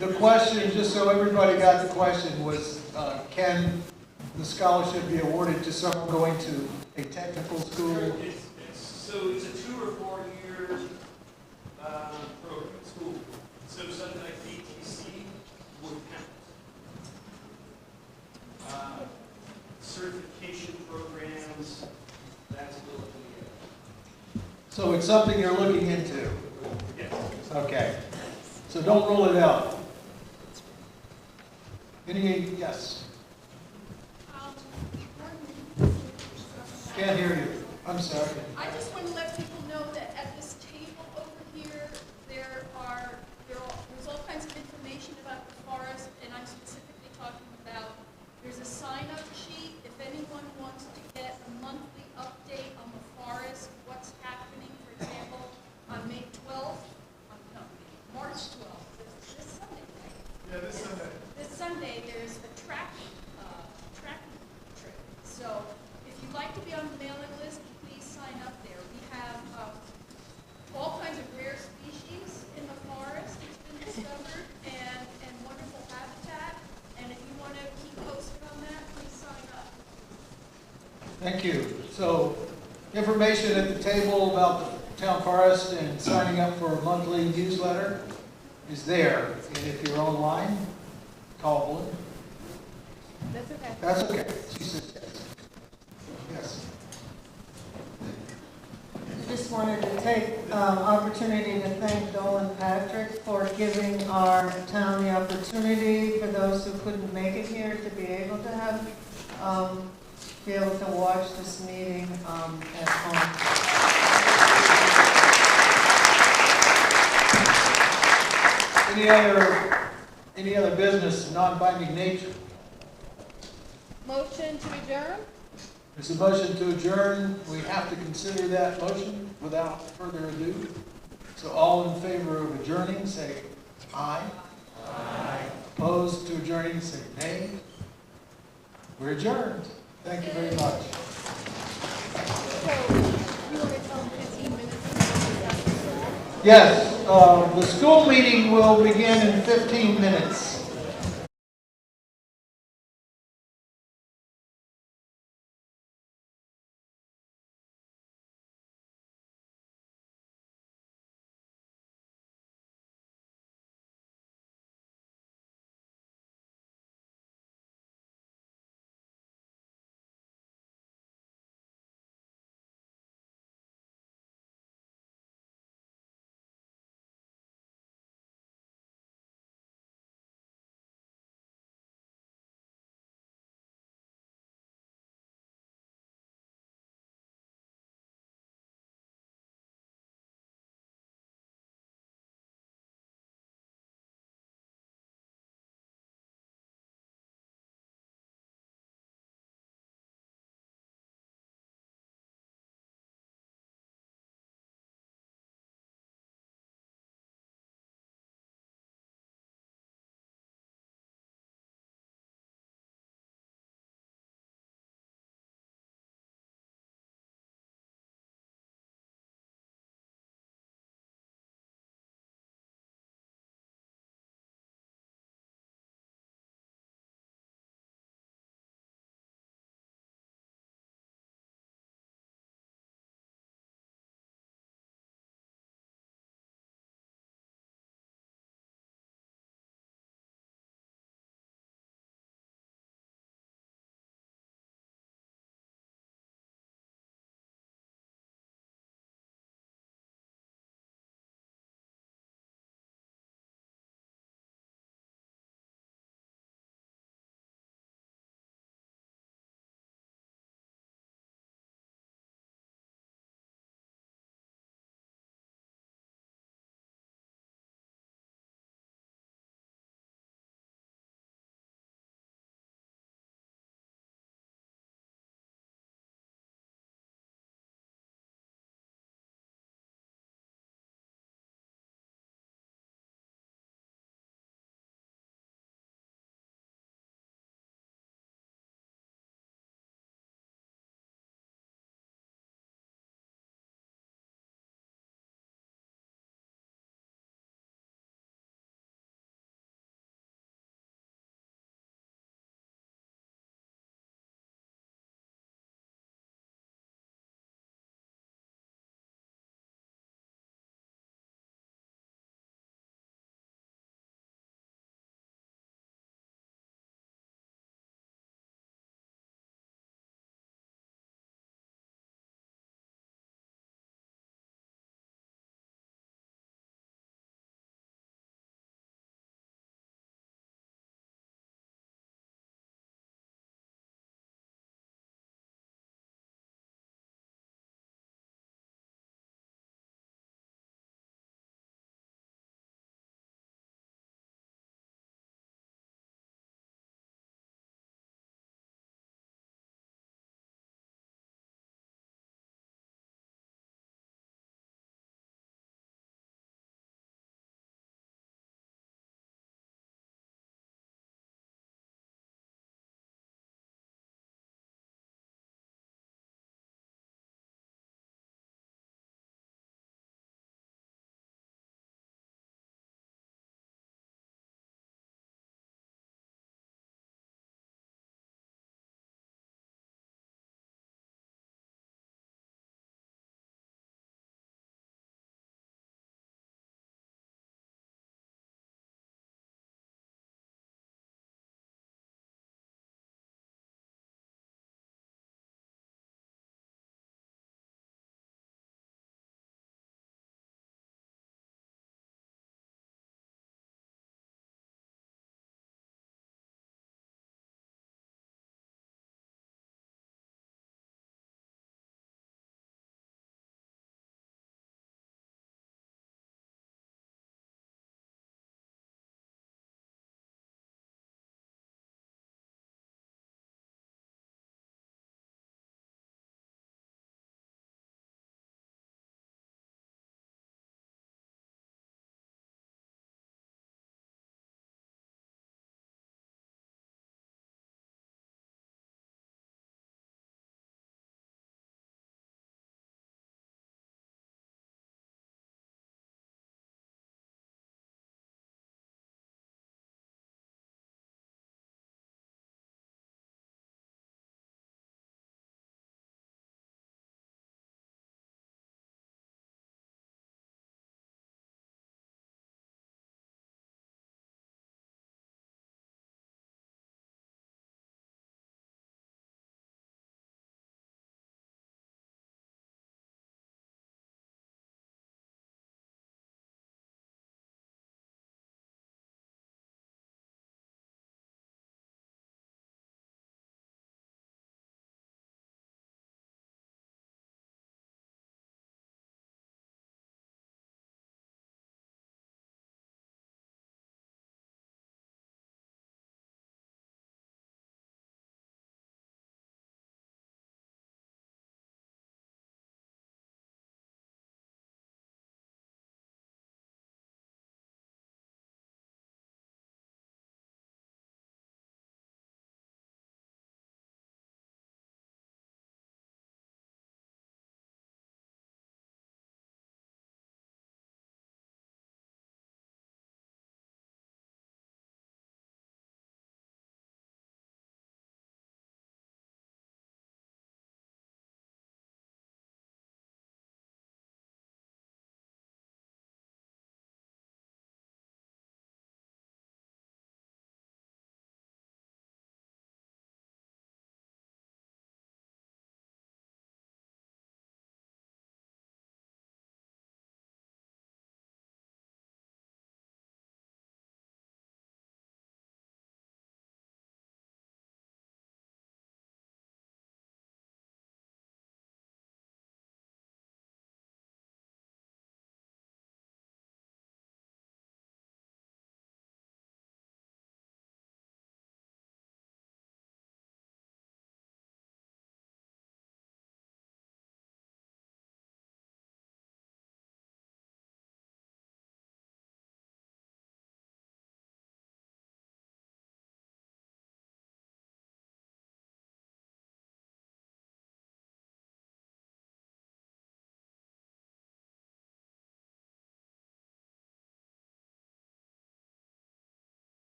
The question, just so everybody got the question, was can the scholarship be awarded to someone going to a technical school? So it's a 2 or 4 year program, school. So something like BTC would count. Certification programs, that's a little bit. So it's something you're looking into? Yes. Okay. So don't rule it out. Yes? Can't hear you. I'm sorry. I just want to let people know that at this table over here, there's all kinds of information about the forest, and I'm specifically talking about, there's a sign-up sheet. If anyone wants to get a monthly update on the forest, what's happening, for example, on May 12th, March 12th, this Sunday, right? Yeah, this Sunday. This Sunday, there's a tracking trip. So if you'd like to be on the mailing list, please sign up there. We have all kinds of rare species in the forest that's been discovered and wonderful habitat. And if you want to keep posted on that, please sign up. Thank you. So information at the table about the town forest and signing up for a monthly newsletter is there. And if you're online, call Belinda. That's okay. That's okay. She says yes. Yes. I just wanted to take opportunity to thank Dolan Patrick for giving our town the opportunity for those who couldn't make it here to be able to have, be able to watch this meeting at home. Any other business, non-binding nature? Motion to adjourn? There's a motion to adjourn. We have to consider that motion without further ado. So all in favor of adjourning, say aye. Aye. Opposed to adjourning, say nay. We're adjourned. Thank you very much. So, you want to tell them 15 minutes? Yes, the school meeting will begin in 15 minutes.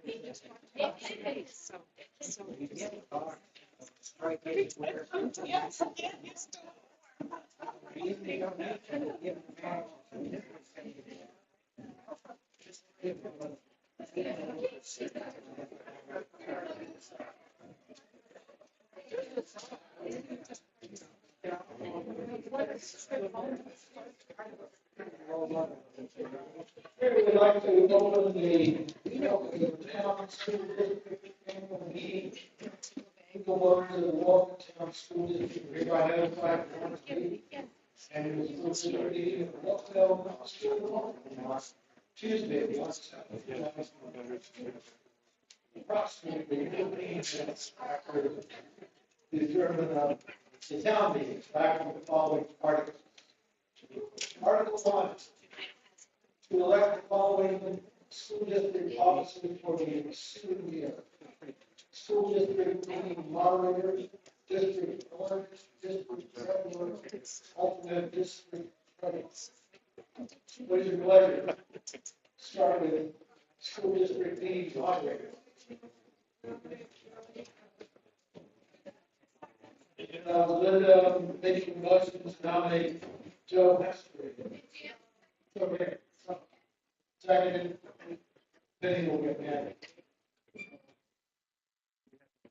Here we'd like to open the town school district annual meeting. The words of the Wolcott Town School District hereby identified as meeting and the school district meeting of Wolcott School Tuesday, August 7th, approximately 15 minutes after the adjournment of the town meeting, back to the following articles. Article 1. To elect the following school district officers for the ensuing year. School district meeting moderator, district clerk, district treasurer, alternate district clerk. What is your pleasure? Start with school district meeting moderator. Linda making motions to nominate Joe Hester. Okay. Second, Penny will get married.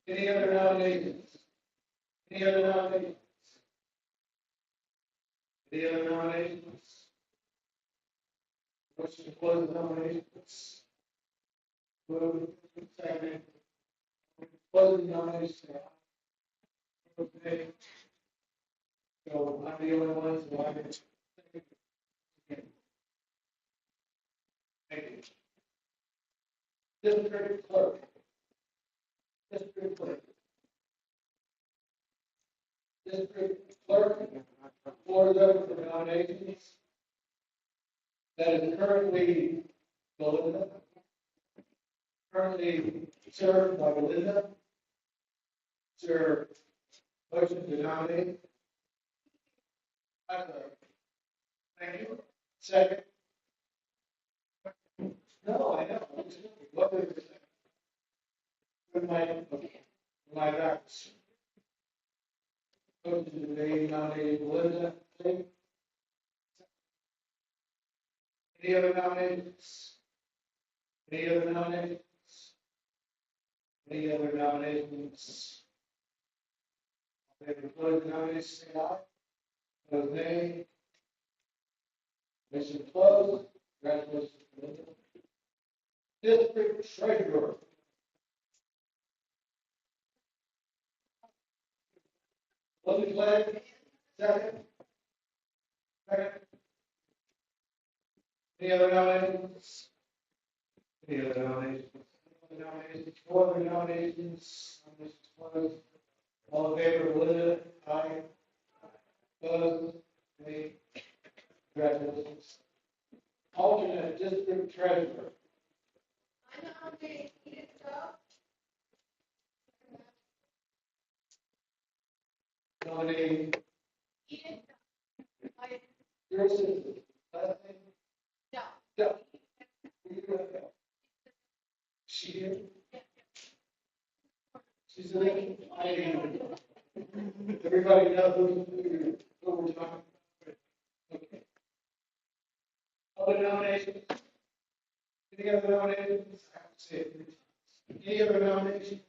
Any other nominations? Any other nominations? Any other nominations? Motion to close the nominations. Move, second. Close the nominations. Okay. So I'm the only one, so I'm going to. Thank you. District clerk. District clerk. District clerk. Floor is open for nominations. That is currently Belinda. Currently served by Belinda. Sir, motion to nominate. Thank you. Second. No, I know. What was it? With my docs. Motion to be nominated Belinda. Any other nominations? Any other nominations? Any other nominations? They close the nominations, say aye. Those nay. Mission closed. Congratulations, Belinda. District treasurer. Linda Clegg, second. Second. Any other nominations? Any other nominations? Any other nominations? No other nominations? Nominations closed. All in favor of Linda? Aye. Opposed? Nay. Congratulations. Alternate district treasurer. I nominate Edith Joe. Nominating Edith. your sister. Last name? No. No. She here? She's in it. Everybody knows who we're talking about. Okay. Other nominations? Any other nominations? I have to say it 3 times. Any other nominations?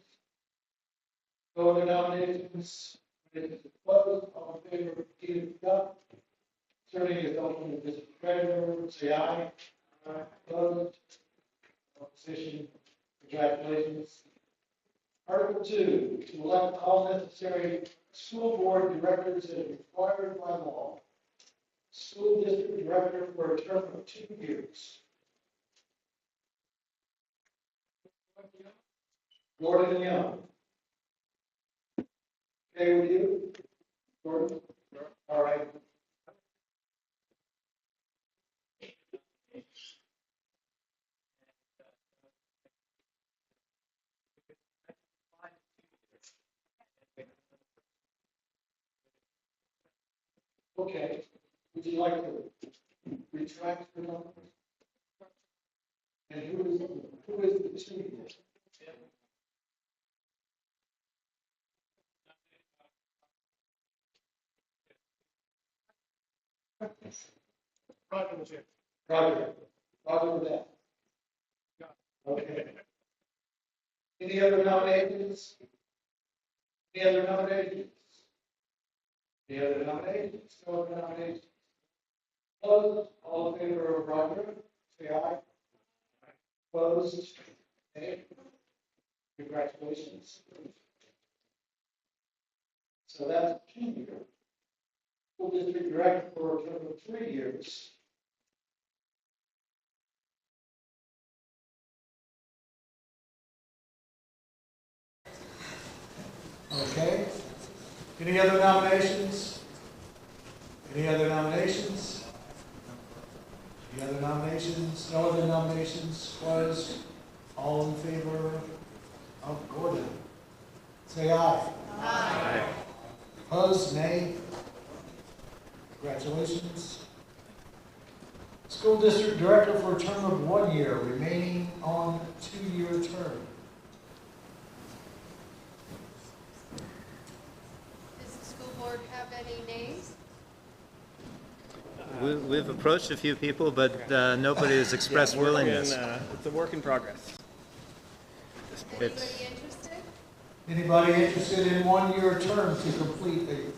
No other nominations? Closed. All in favor of Edith Duff serving as alternate district treasurer, say aye. Aye. Opposed? Opposition. Congratulations. Article 2, to elect all necessary school board directors as required by law. School district director for a term of 2 years. Gordon Young. Okay with you? Gordon? All right. Okay. Would you like to retract your nomination? And who is it? Who is the two? Roger was here. Roger. Roger with that. Okay. Any other nominations? Any other nominations? Any other nominations? No other nominations? Opposed? All in favor of Roger, say aye. Opposed? Nay. Congratulations. So that's 2 years. School district director for a term of 3 years. Okay. Any other nominations? Any other nominations? Any other nominations? No other nominations? Was all in favor of Gordon? Say aye. Aye. Opposed? Nay. Congratulations. School district director for a term of 1 year, remaining on 2-year term. Does the school board have any names? We've approached a few people, but nobody has expressed willingness. It's a work in progress. Anybody interested? Anybody interested in 1-year term to complete a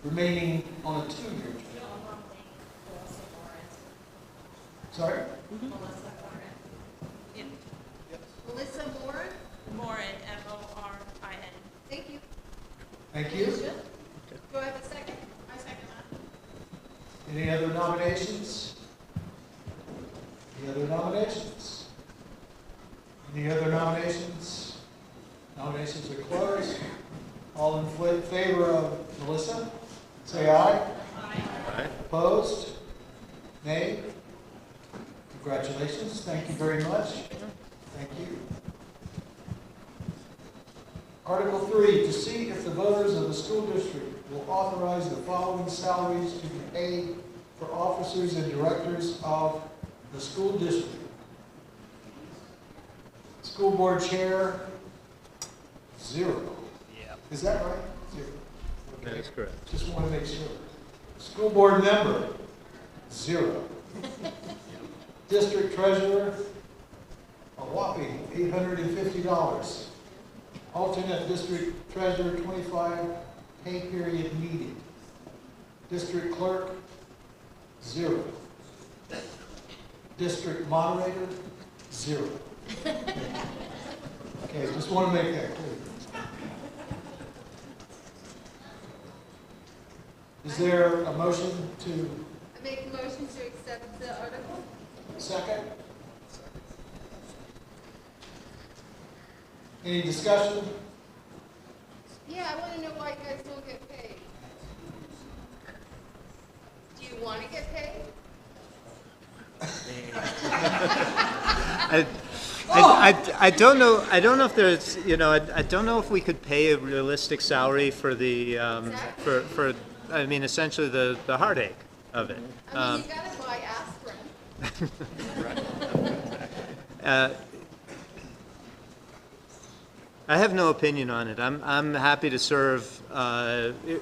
remaining on a 2-year term? Sorry? Yeah. Melissa Moore? Morin, M-O-R-I-N. Thank you. Thank you. Do I have a second? I second that. Any other nominations? Any other nominations? Any other nominations? Nominations are closed. All in favor of Melissa? Say aye. Aye. Opposed? Nay? Congratulations. Thank you very much. Thank you. Article 3, to see if the voters of the school district will authorize the following salaries to be paid for officers and directors of the school district. School board chair, 0. Yeah. Is that right? 0. That is correct. Just want to make sure. School board member, 0. District treasurer, a whopping $850. Alternate district treasurer, 25 pay period needed. District clerk, 0. District moderator, 0. Okay, just want to make that clear. Is there a motion to? I make a motion to accept the article. Second? Any discussion? Yeah, I want to know why you guys don't get paid. Do you want to get paid? I don't know. I don't know if there's. I don't know if we could pay a realistic salary for the for. I mean, essentially the heartache of it. I mean, you got to buy aspirin. I have no opinion on it. I'm happy to serve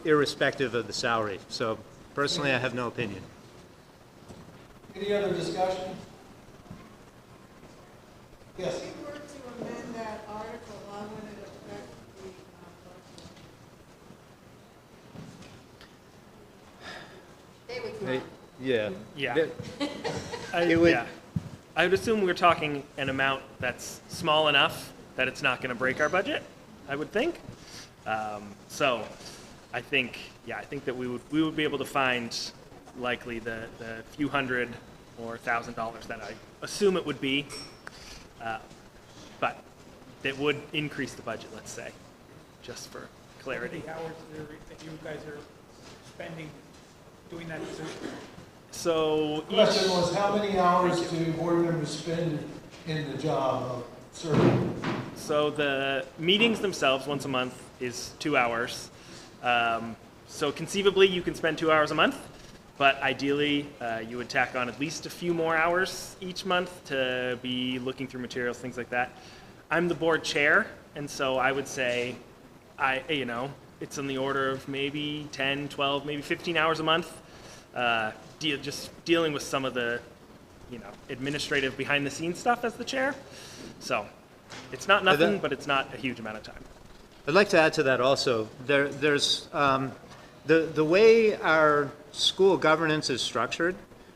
irrespective of the salary. So personally, I have no opinion. Any other discussion? Yes. If you were to amend that article, how would it affect the They would come. Yeah. Yeah. I would assume we're talking an amount that's small enough that it's not going to break our budget, I would think. So I think that we would be able to find likely the few hundred or $1,000 that I assume it would be. But it would increase the budget, let's say, just for clarity. How many hours that you guys are spending doing that position? So The question was, how many hours do board members spend in the job of serving? So the meetings themselves once a month is 2 hours. So conceivably you can spend 2 hours a month. But ideally, you would tack on at least a few more hours each month to be looking through materials, things like that. I'm the board chair, and so I would say, it's on the order of maybe 10, 12, maybe 15 hours a month, just dealing with some of the, administrative behind-the-scenes stuff as the chair. So it's not nothing, but it's not a huge amount of time. I'd like to add to that also. There's the way our school governance is structured.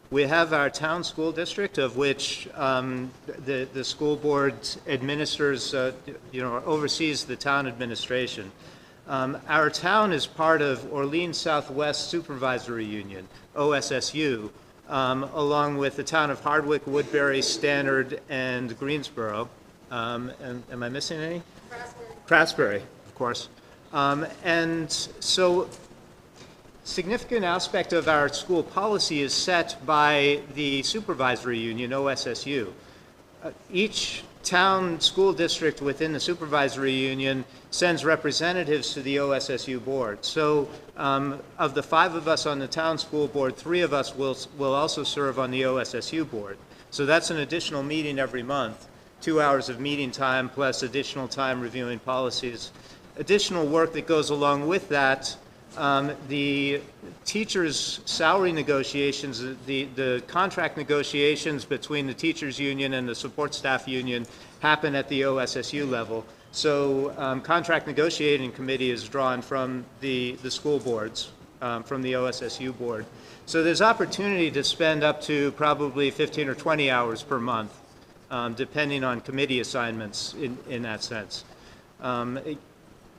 We have our town school district, of which the school board administers, oversees the town administration. Our town is part of Orleans Southwest Supervisory Union, OSSU, along with the town of Hardwick, Woodbury, Stannard, and Greensboro. And am I missing any? Craftsbury, of course. And so significant aspect of our school policy is set by the supervisory union, OSSU. Each town school district within the supervisory union sends representatives to the OSSU board. So of the 5 of us on the town school board, 3 of us will also serve on the OSSU board. So that's an additional meeting every month, 2 hours of meeting time plus additional time reviewing policies. Additional work that goes along with that, the teachers' salary negotiations, the contract negotiations between the teachers' union and the support staff union happen at the OSSU level. So contract negotiating committee is drawn from the school boards, from the OSSU board. So there's opportunity to spend up to probably 15 or 20 hours per month, depending on committee assignments in that sense.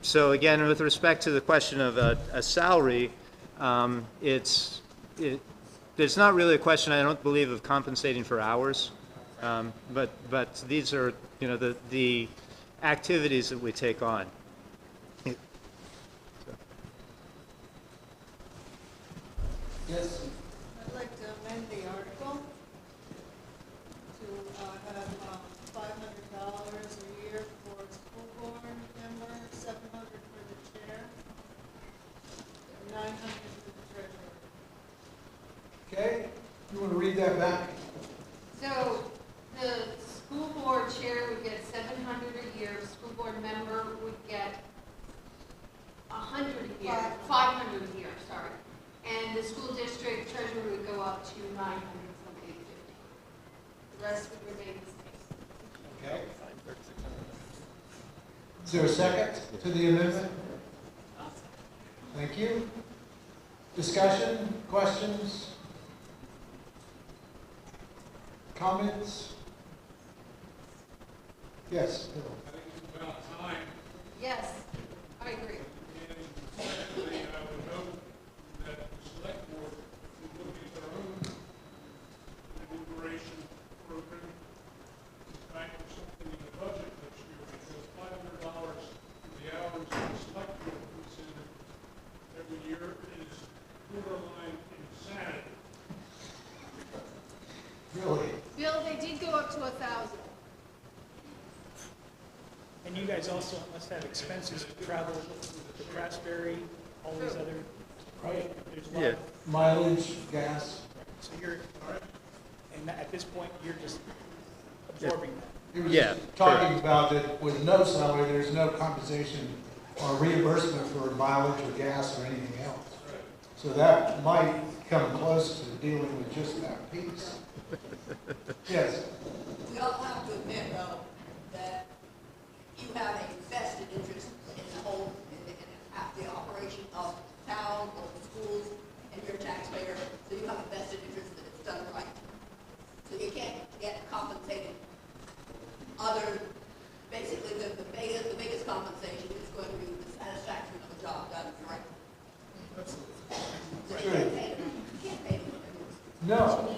So again, with respect to the question of a salary, there's not really a question, I don't believe, of compensating for hours, but these are, the activities that we take on. Yes. I'd like to amend the article to have $500 a year for a school board member, $700 for the chair, and $900 for the treasurer. Okay, you want to read that back? So the school board chair would get $700 a year, the school board member would get $100 a year, $500 a year, sorry. And the school district treasurer would go up to $900 from $850. The rest would remain the same. Okay. Is there a second to the amendment? Thank you. Discussion, questions, comments? Yes, Bill. I think it's about time. Yes, I agree. And secondly, I would hope that the select board would look at their own remuneration program, back for something in the budget next year, because $500 for the hours that the select board puts in every year is borderline insanity. Really? Bill, they did go up to 1,000. And you guys also must have expenses to travel to Craftsbury, all these other, right? There's a lot of- Mileage, gas. So you're, and at this point, you're just absorbing that. He was just talking about that with no salary, there's no compensation or reimbursement for mileage or gas or anything else. So that might come close to dealing with just that piece. Yes. We all have to admit, though, that you have a vested interest in the whole, in the operation of town or the schools, and you're a taxpayer, so you have a vested interest that it's done right. So you can't get compensated other, basically the biggest compensation is going to be the satisfaction of a job done correctly. So you can't pay them. No,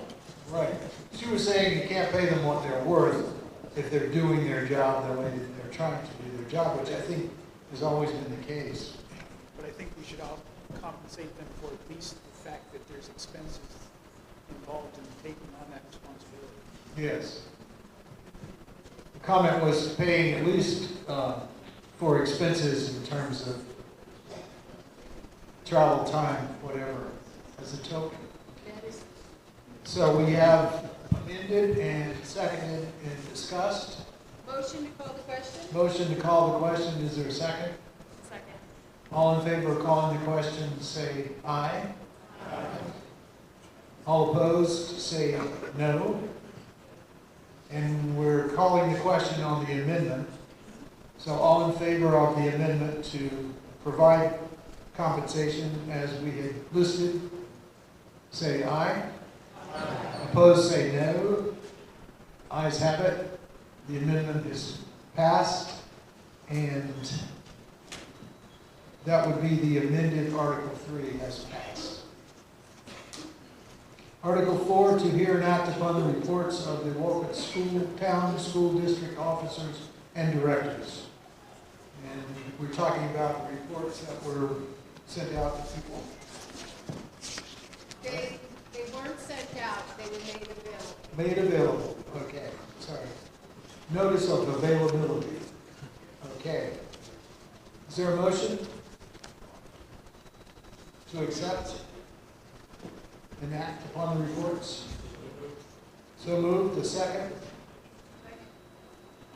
right. She was saying you can't pay them what they're worth if they're doing their job the way that they're trying to do their job, which I think has always been the case. But I think we should all compensate them for at least the fact that there's expenses involved in taking on that responsibility. Yes. The comment was paying at least for expenses in terms of travel time, whatever, as a token. So we have amended and seconded and discussed. Motion to call the question? Motion to call the question, is there a second? Second. All in favor of calling the question, say aye. Aye. All opposed, say no. And we're calling the question on the amendment. So all in favor of the amendment to provide compensation as we had listed, say aye. Aye. Opposed, say no. Ayes have it. The amendment is passed, and that would be the amended Article 3 as passed. Article 4, to hear and act upon the reports of the Wolcott Town School District officers and directors. And we're talking about the reports that were sent out to people. They weren't sent out, they were made available. Made available, okay, sorry. Notice of availability, okay. Is there a motion to accept and act upon the reports? So moved, a second?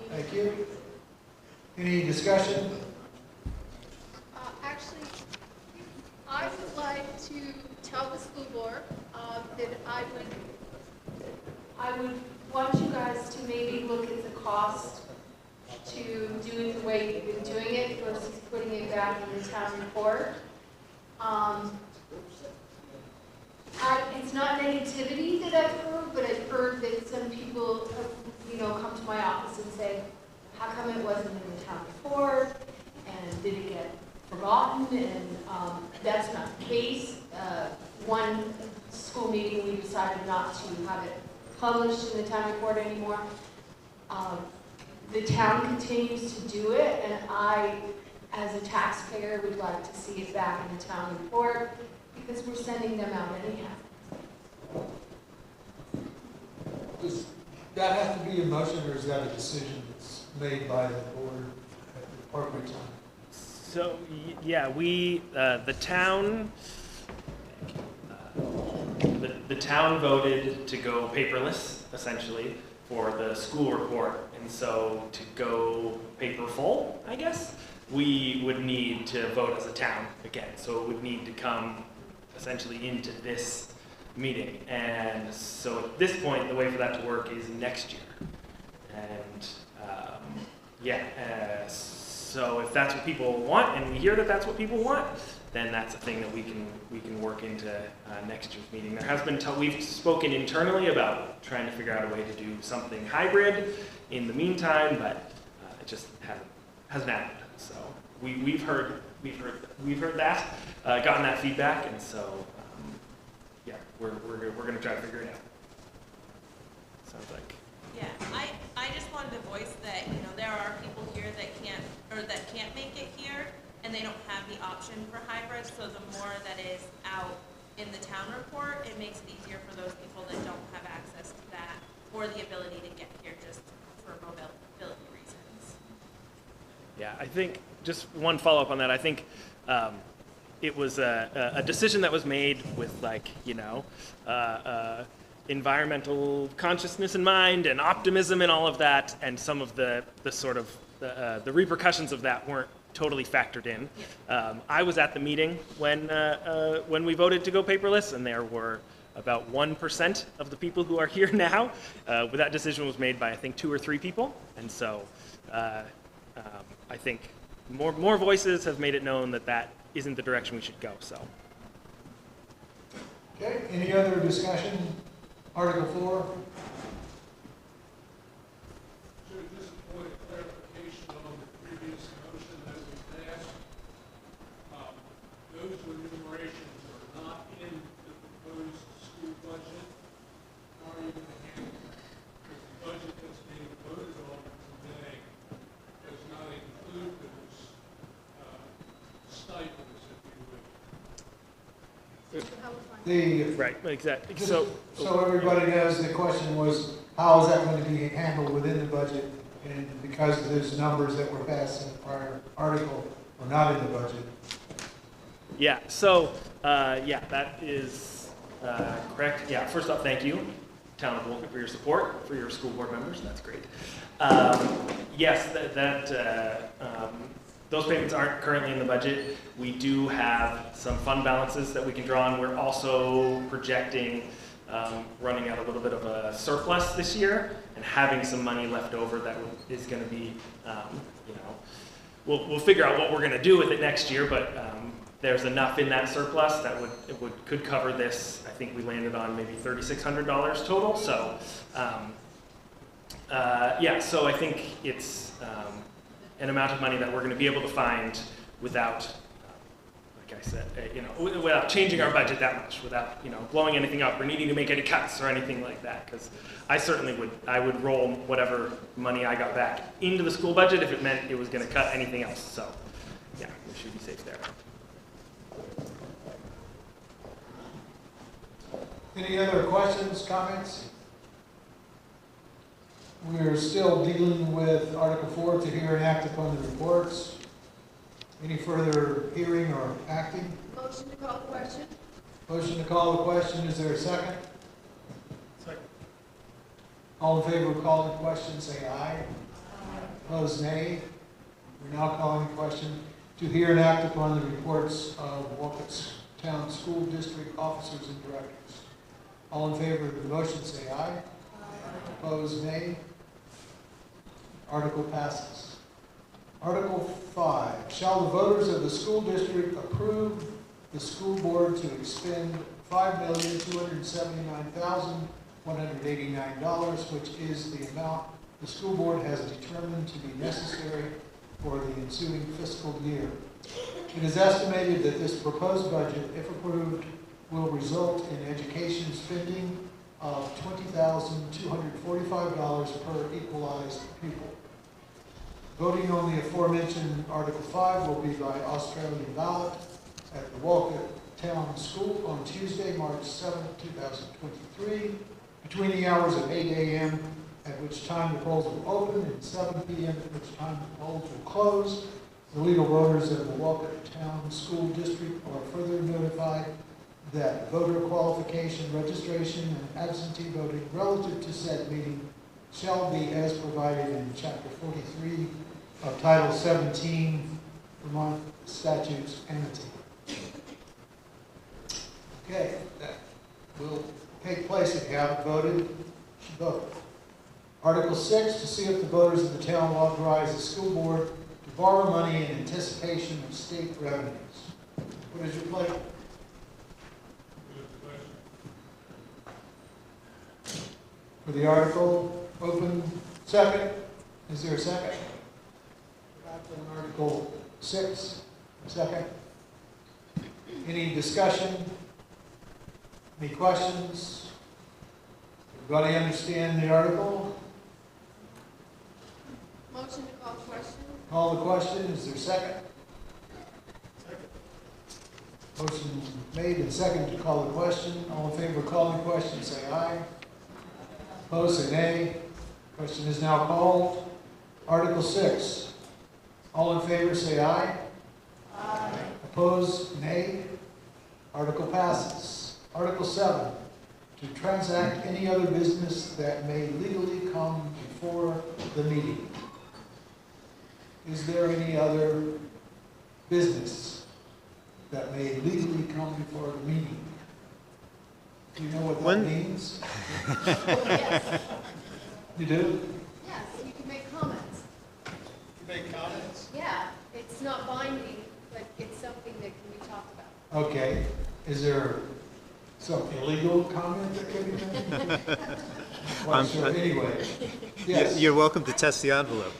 Thank you. Any discussion? Actually, I would like to tell the school board that I would want you guys to maybe look at the cost to do it the way you've been doing it versus putting it back in the town report. It's not negativity that I've heard, but I've heard that some people have, come to my office and say, how come it wasn't in the town report? And did it get forgotten? And that's not the case. One school meeting, we decided not to have it published in the town report anymore. The town continues to do it, and I, as a taxpayer, would like to see it back in the town report because we're sending them out anyhow. Does that have to be a motion, or is that a decision that's made by the board at the appropriate time? So, yeah, we, the town voted to go paperless, essentially, for the school report. And so to go paper full, I guess, we would need to vote as a town again. So it would need to come essentially into this meeting. And so at this point, the way for that to work is next year. And so if that's what people want, and we hear that that's what people want, then that's a thing that we can work into next year's meeting. There has been we've spoken internally about trying to figure out a way to do something hybrid in the meantime, but it just hasn't happened. So we've heard that, gotten that feedback, and so yeah, we're going to try to figure it out. Sounds like. Yeah, I just wanted to voice that, there are people here that can't make it here, and they don't have the option for hybrid, so the more that is out in the town report, it makes it easier for those people that don't have access to that, or the ability to get here just for mobility reasons. Yeah, I think, just one follow-up on that, I think it was a decision that was made with, environmental consciousness in mind and optimism and all of that, and some of the sort of the repercussions of that weren't totally factored in. I was at the meeting when we voted to go paperless, and there were about 1% of the people who are here now. That decision was made by, I think, 2 or 3 people, and so I think more voices have made it known that that isn't the direction we should go. So. Okay. Any other discussion? Article 4. So just a point of clarification on the previous motion that we passed. Those remunerations are not in the proposed school budget. How are you going to handle that? Because the budget that's being voted on today does not include those stipends, if you would. Right, exactly. So everybody knows, the question was, how is that going to be handled within the budget? And because of those numbers that were passed in the prior article are not in the budget. Yeah, so, that is correct? Yeah, first off, thank you, Town of Wolcott, for your support, for your school board members, that's great. Yes, those payments aren't currently in the budget. We do have some fund balances that we can draw on. We're also projecting running out a little bit of a surplus this year and having some money left over that is going to be, you know, we'll figure out what we're going to do with it next year, but there's enough in that surplus that could cover this. I think we landed on maybe $3,600 total. So yeah, so I think it's an amount of money that we're going to be able to find without, like I said, you know, without changing our budget that much, without, you know, blowing anything up or needing to make any cuts or anything like that. Because I certainly would roll whatever money I got back into the school budget if it meant it was going to cut anything else. So yeah, we should be safe there. Any other questions, comments? We're still dealing with Article 4 to hear and act upon the reports. Any further hearing or acting? Motion to call the question? Motion to call the question. Is there a second? Second. All in favor of calling the question, say aye. Aye. Opposed, nay. We're now calling the question to hear and act upon the reports of Wolcott Town School District officers and directors. All in favor of the motion, say aye. Aye. Opposed, nay. Article passes. Article 5, shall the voters of the school district approve the school board to expend $5,279,189, which is the amount the school board has determined to be necessary for the ensuing fiscal year. It is estimated that this proposed budget, if approved, will result in education spending of $20,245 per equalized pupil. Voting on the aforementioned Article 5 will be by Australian ballot at the Wolcott Town School on Tuesday, March 7, 2023, between the hours of 8 a.m., at which time the polls will open, and 7 p.m., at which time the polls will close. The legal voters of the Wolcott Town School District are further notified that voter qualification, registration, and absentee voting relative to said meeting shall be as provided in Chapter 43 of Title 17, Vermont Statutes Annotated. Okay, that will take place. If you haven't voted, you should vote. Article 6, to see if the voters of the town will authorize the school board to borrow money in anticipation of state revenues. What is your pleasure? For the article, open. Second. Is there a second? Back on Article 6. Second. Any discussion? Any questions? Everybody understand the article? Motion to call the question? Call the question. Is there a second? Second. Motion made and second to call the question. All in favor of calling the question, say aye. Opposed, say nay. Question is now called. Article 6. All in favor, say aye. Aye. Opposed, nay. Article passes. Article 7. To transact any other business that may legally come before the meeting. Is there any other business that may legally come before the meeting? Do you know what that means? Yes. You do? Yes, you can make comments. You make comments? Yeah, it's not binding, but it's something that can be talked about. Okay. Is there some illegal comment that can be made? Well, sure. Anyway, yes. You're welcome to test the envelope.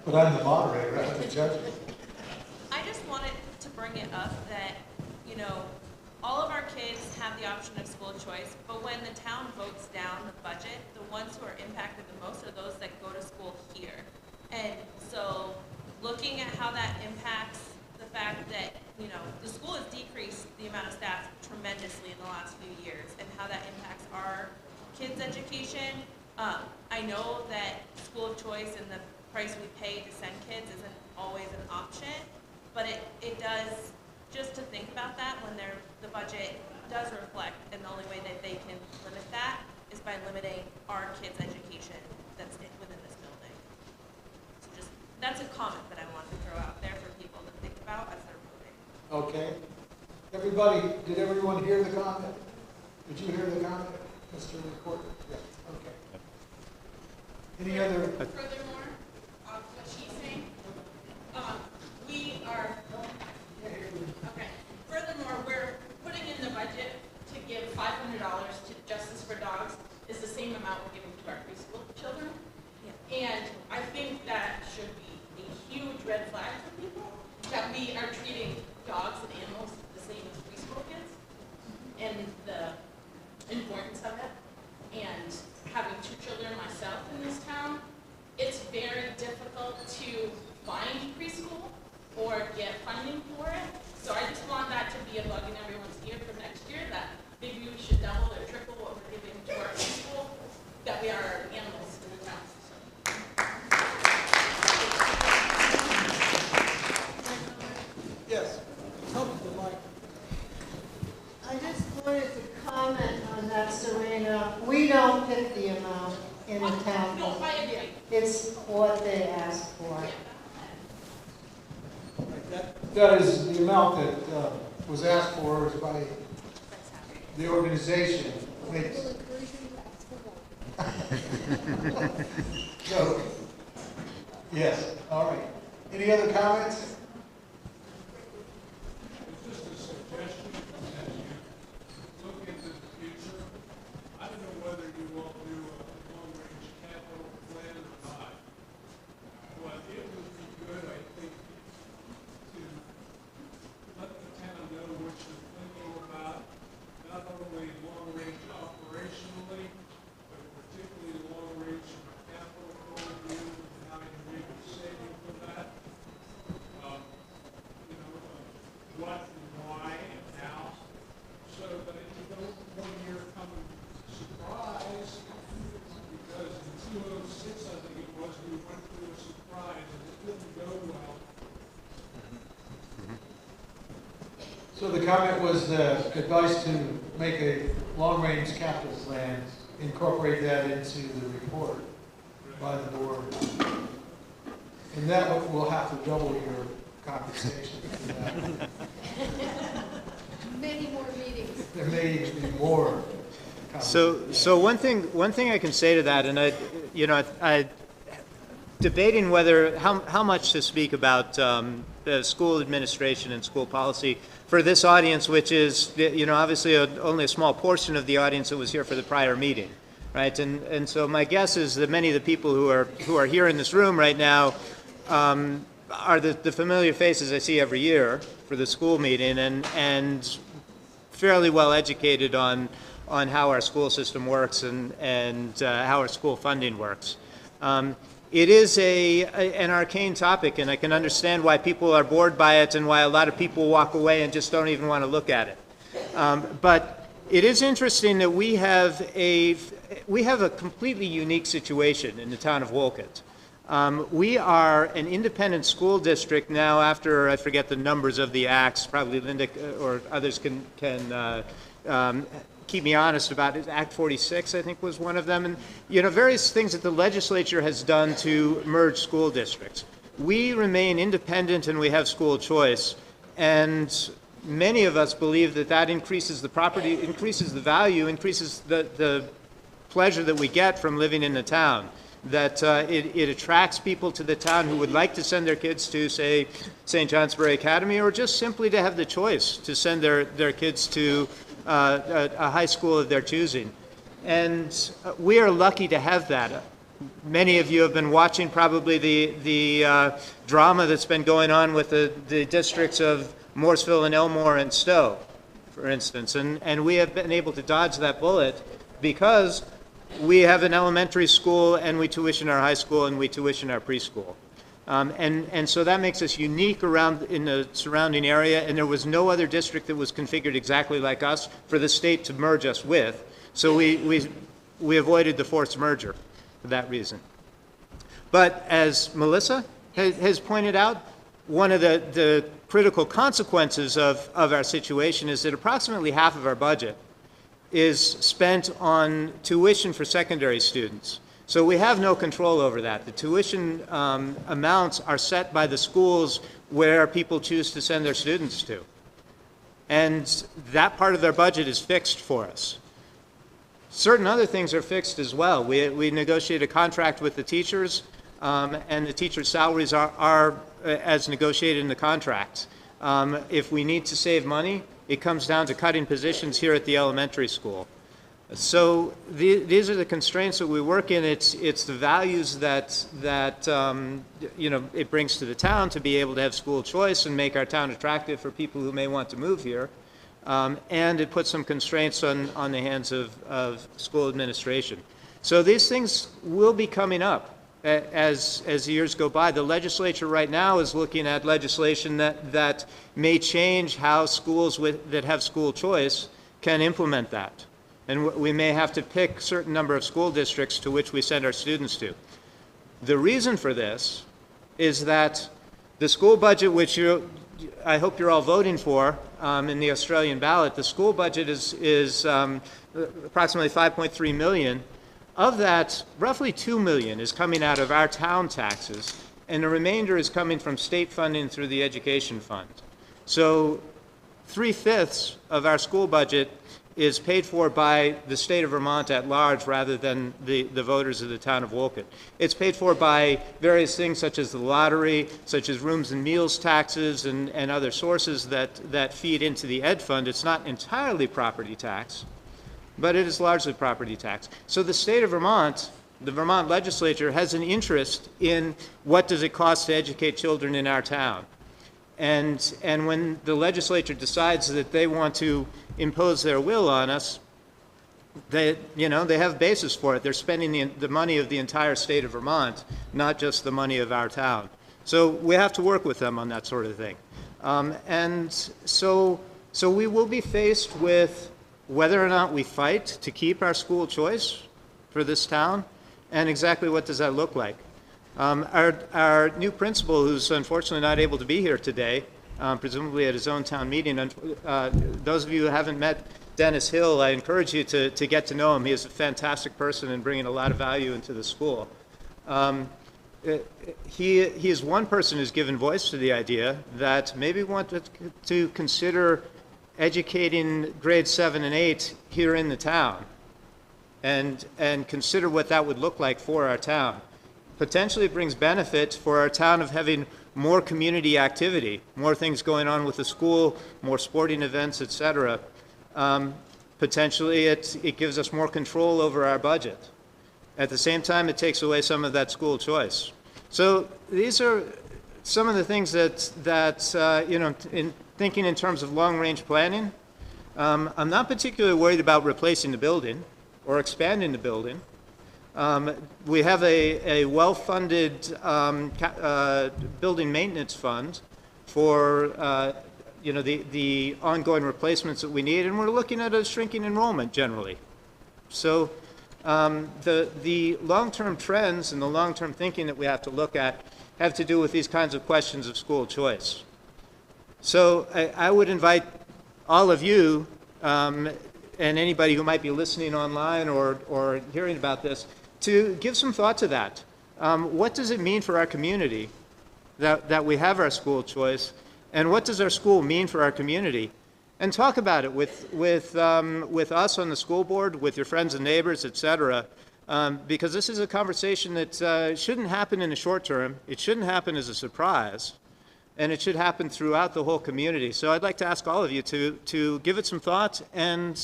But I'm the moderator, I'm the judge. I just wanted to bring it up that, you know, all of our kids have the option of school choice, but when the town votes down the budget, the ones who are impacted the most are those that go to school here. And so looking at how that impacts the fact that, you know, the school has decreased the amount of staff tremendously in the last few years, and how that impacts our kids' education. I know that school of choice and the price we pay to send kids isn't always an option, but it does just to think about that when the budget does reflect, and the only way that they can limit that is by limiting our kids' education that's within this building. So just, that's a comment that I wanted to throw out there for people to think about as they're voting. Okay. Everybody, did everyone hear the comment? Did you hear the comment, Mr. Recorder? Yeah, okay. Any other? Furthermore, what she's saying, we are, okay. Furthermore, we're putting in the budget to give $500 to Justice for Dogs is the same amount we're giving to our preschool children. And I think that should be a huge red flag for people, that we are treating dogs and animals the same as preschool kids, and the importance of it. And having 2 children myself in this town, it's very difficult to find preschool or get funding for it. So I just want that to be a bug in everyone's ear for next year, that maybe we should double or triple what we're giving to our preschool, that we are animals in the town. Yes. Tell me the mic. I just wanted to comment on that, Serena. We don't pick the amount in the town. No, I agree. It's what they ask for. That is the amount that was asked for is by the organization. So, yes, all right. Any other comments? It's just a suggestion as you look into the future. I don't know whether you will do a long-range capital plan or not. But it would be good, I think, to let the town know what you're thinking about, not only long-range operationally, but particularly long-range from a capital point of view, and how you may be saving for that. What and why and how, so that you don't one year come surprise, because in 2006, I think it was, we went through a surprise and it didn't go well. So the comment was the advice to make a long-range capital plan, incorporate that into the report by the board. And that will have to double your compensation for that. Many more meetings. There may even be more. So one thing I can say to that, and I debating whether how much to speak about the school administration and school policy for this audience, which is obviously only a small portion of the audience that was here for the prior meeting, right? And so my guess is that many of the people who are here in this room right now are the familiar faces I see every year for the school meeting, and fairly well educated on how our school system works and how our school funding works. It is an arcane topic, and I can understand why people are bored by it and why a lot of people walk away and just don't even want to look at it. But it is interesting that we have a completely unique situation in the town of Wolcott. We are an independent school district now after, I forget the numbers of the acts, probably Linda or others can keep me honest about it. Act 46, I think, was one of them. And, various things that the legislature has done to merge school districts. We remain independent and we have school choice. And many of us believe that increases the property, increases the value, increases the pleasure that we get from living in the town. That it attracts people to the town who would like to send their kids to, say, St. Johnsbury Academy, or just simply to have the choice to send their kids to a high school of their choosing. And we are lucky to have that. Many of you have been watching probably the drama that's been going on with the districts of Morrisville and Elmore and Stowe, for instance. And we have been able to dodge that bullet because we have an elementary school, and we tuition our high school, and we tuition our preschool. And so that makes us unique around in the surrounding area, and there was no other district that was configured exactly like us for the state to merge us with. So we avoided the forced merger for that reason. But as Melissa has pointed out, one of the critical consequences of our situation is that approximately half of our budget is spent on tuition for secondary students. So we have no control over that. The tuition amounts are set by the schools where people choose to send their students to. And that part of their budget is fixed for us. Certain other things are fixed as well. We negotiate a contract with the teachers, and the teachers' salaries are as negotiated in the contracts. If we need to save money, it comes down to cutting positions here at the elementary school. So these are the constraints that we work in. It's the values that you know, it brings to the town to be able to have school choice and make our town attractive for people who may want to move here. And it puts some constraints on the hands of school administration. So these things will be coming up as the years go by. The legislature right now is looking at legislation that may change how schools that have school choice can implement that. And we may have to pick a certain number of school districts to which we send our students to. The reason for this is that the school budget, which I hope you're all voting for in the Australian ballot, the school budget is approximately $5.3 million. Of that, roughly $2 million is coming out of our town taxes, and the remainder is coming from state funding through the education fund. So 3/5 of our school budget is paid for by the state of Vermont at large rather than the voters of the town of Wolcott. It's paid for by various things such as the lottery, such as rooms and meals taxes and other sources that feed into the ed fund. It's not entirely property tax, but it is largely property tax. So the state of Vermont, the Vermont legislature, has an interest in what does it cost to educate children in our town. And when the legislature decides that they want to impose their will on us, they have basis for it. They're spending the money of the entire state of Vermont, not just the money of our town. So we have to work with them on that sort of thing. And so we will be faced with whether or not we fight to keep our school choice for this town, and exactly what does that look like. Our new principal, who's unfortunately not able to be here today, presumably at his own town meeting, those of you who haven't met Dennis Hill, I encourage you to get to know him. He is a fantastic person and bringing a lot of value into the school. He is one person who's given voice to the idea that maybe we want to consider educating grades 7 and 8 here in the town, and consider what that would look like for our town. Potentially it brings benefit for our town of having more community activity, more things going on with the school, more sporting events, etc. Potentially it gives us more control over our budget. At the same time, it takes away some of that school choice. So these are some of the things that you know, in thinking in terms of long-range planning, I'm not particularly worried about replacing the building or expanding the building. We have a well-funded building maintenance fund for you know, the ongoing replacements that we need, and we're looking at a shrinking enrollment generally. So the long-term trends and the long-term thinking that we have to look at have to do with these kinds of questions of school choice. So I would invite all of you and anybody who might be listening online or hearing about this to give some thought to that. What does it mean for our community that we have our school choice, and what does our school mean for our community? And talk about it with us on the school board, with your friends and neighbors, etc. Because this is a conversation that shouldn't happen in the short term. It shouldn't happen as a surprise, and it should happen throughout the whole community. So I'd like to ask all of you to give it some thought and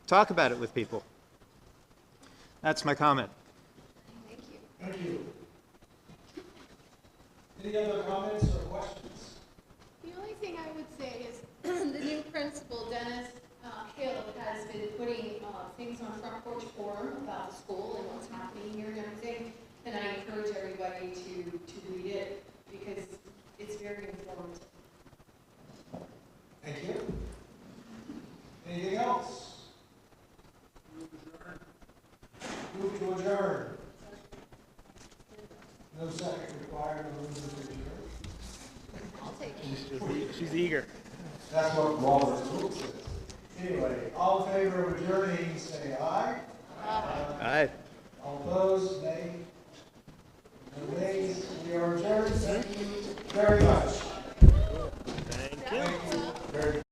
talk about it with people. That's my comment. Thank you. Any other comments or questions? The only thing I would say is the new principal, Dennis Hill, has been putting things on Front Porch Forum about the school and what's happening here and everything. And I encourage everybody to read it because it's very informative. Thank you. Anything else? Move to adjourn. No second required. Move to adjourn. She's eager. That's what Robert's rule says. Anyway, all in favor of adjourning, say aye. Aye. All opposed, nay. No nays. We are adjourned. Thank you very much. Thank you. Thank you very much.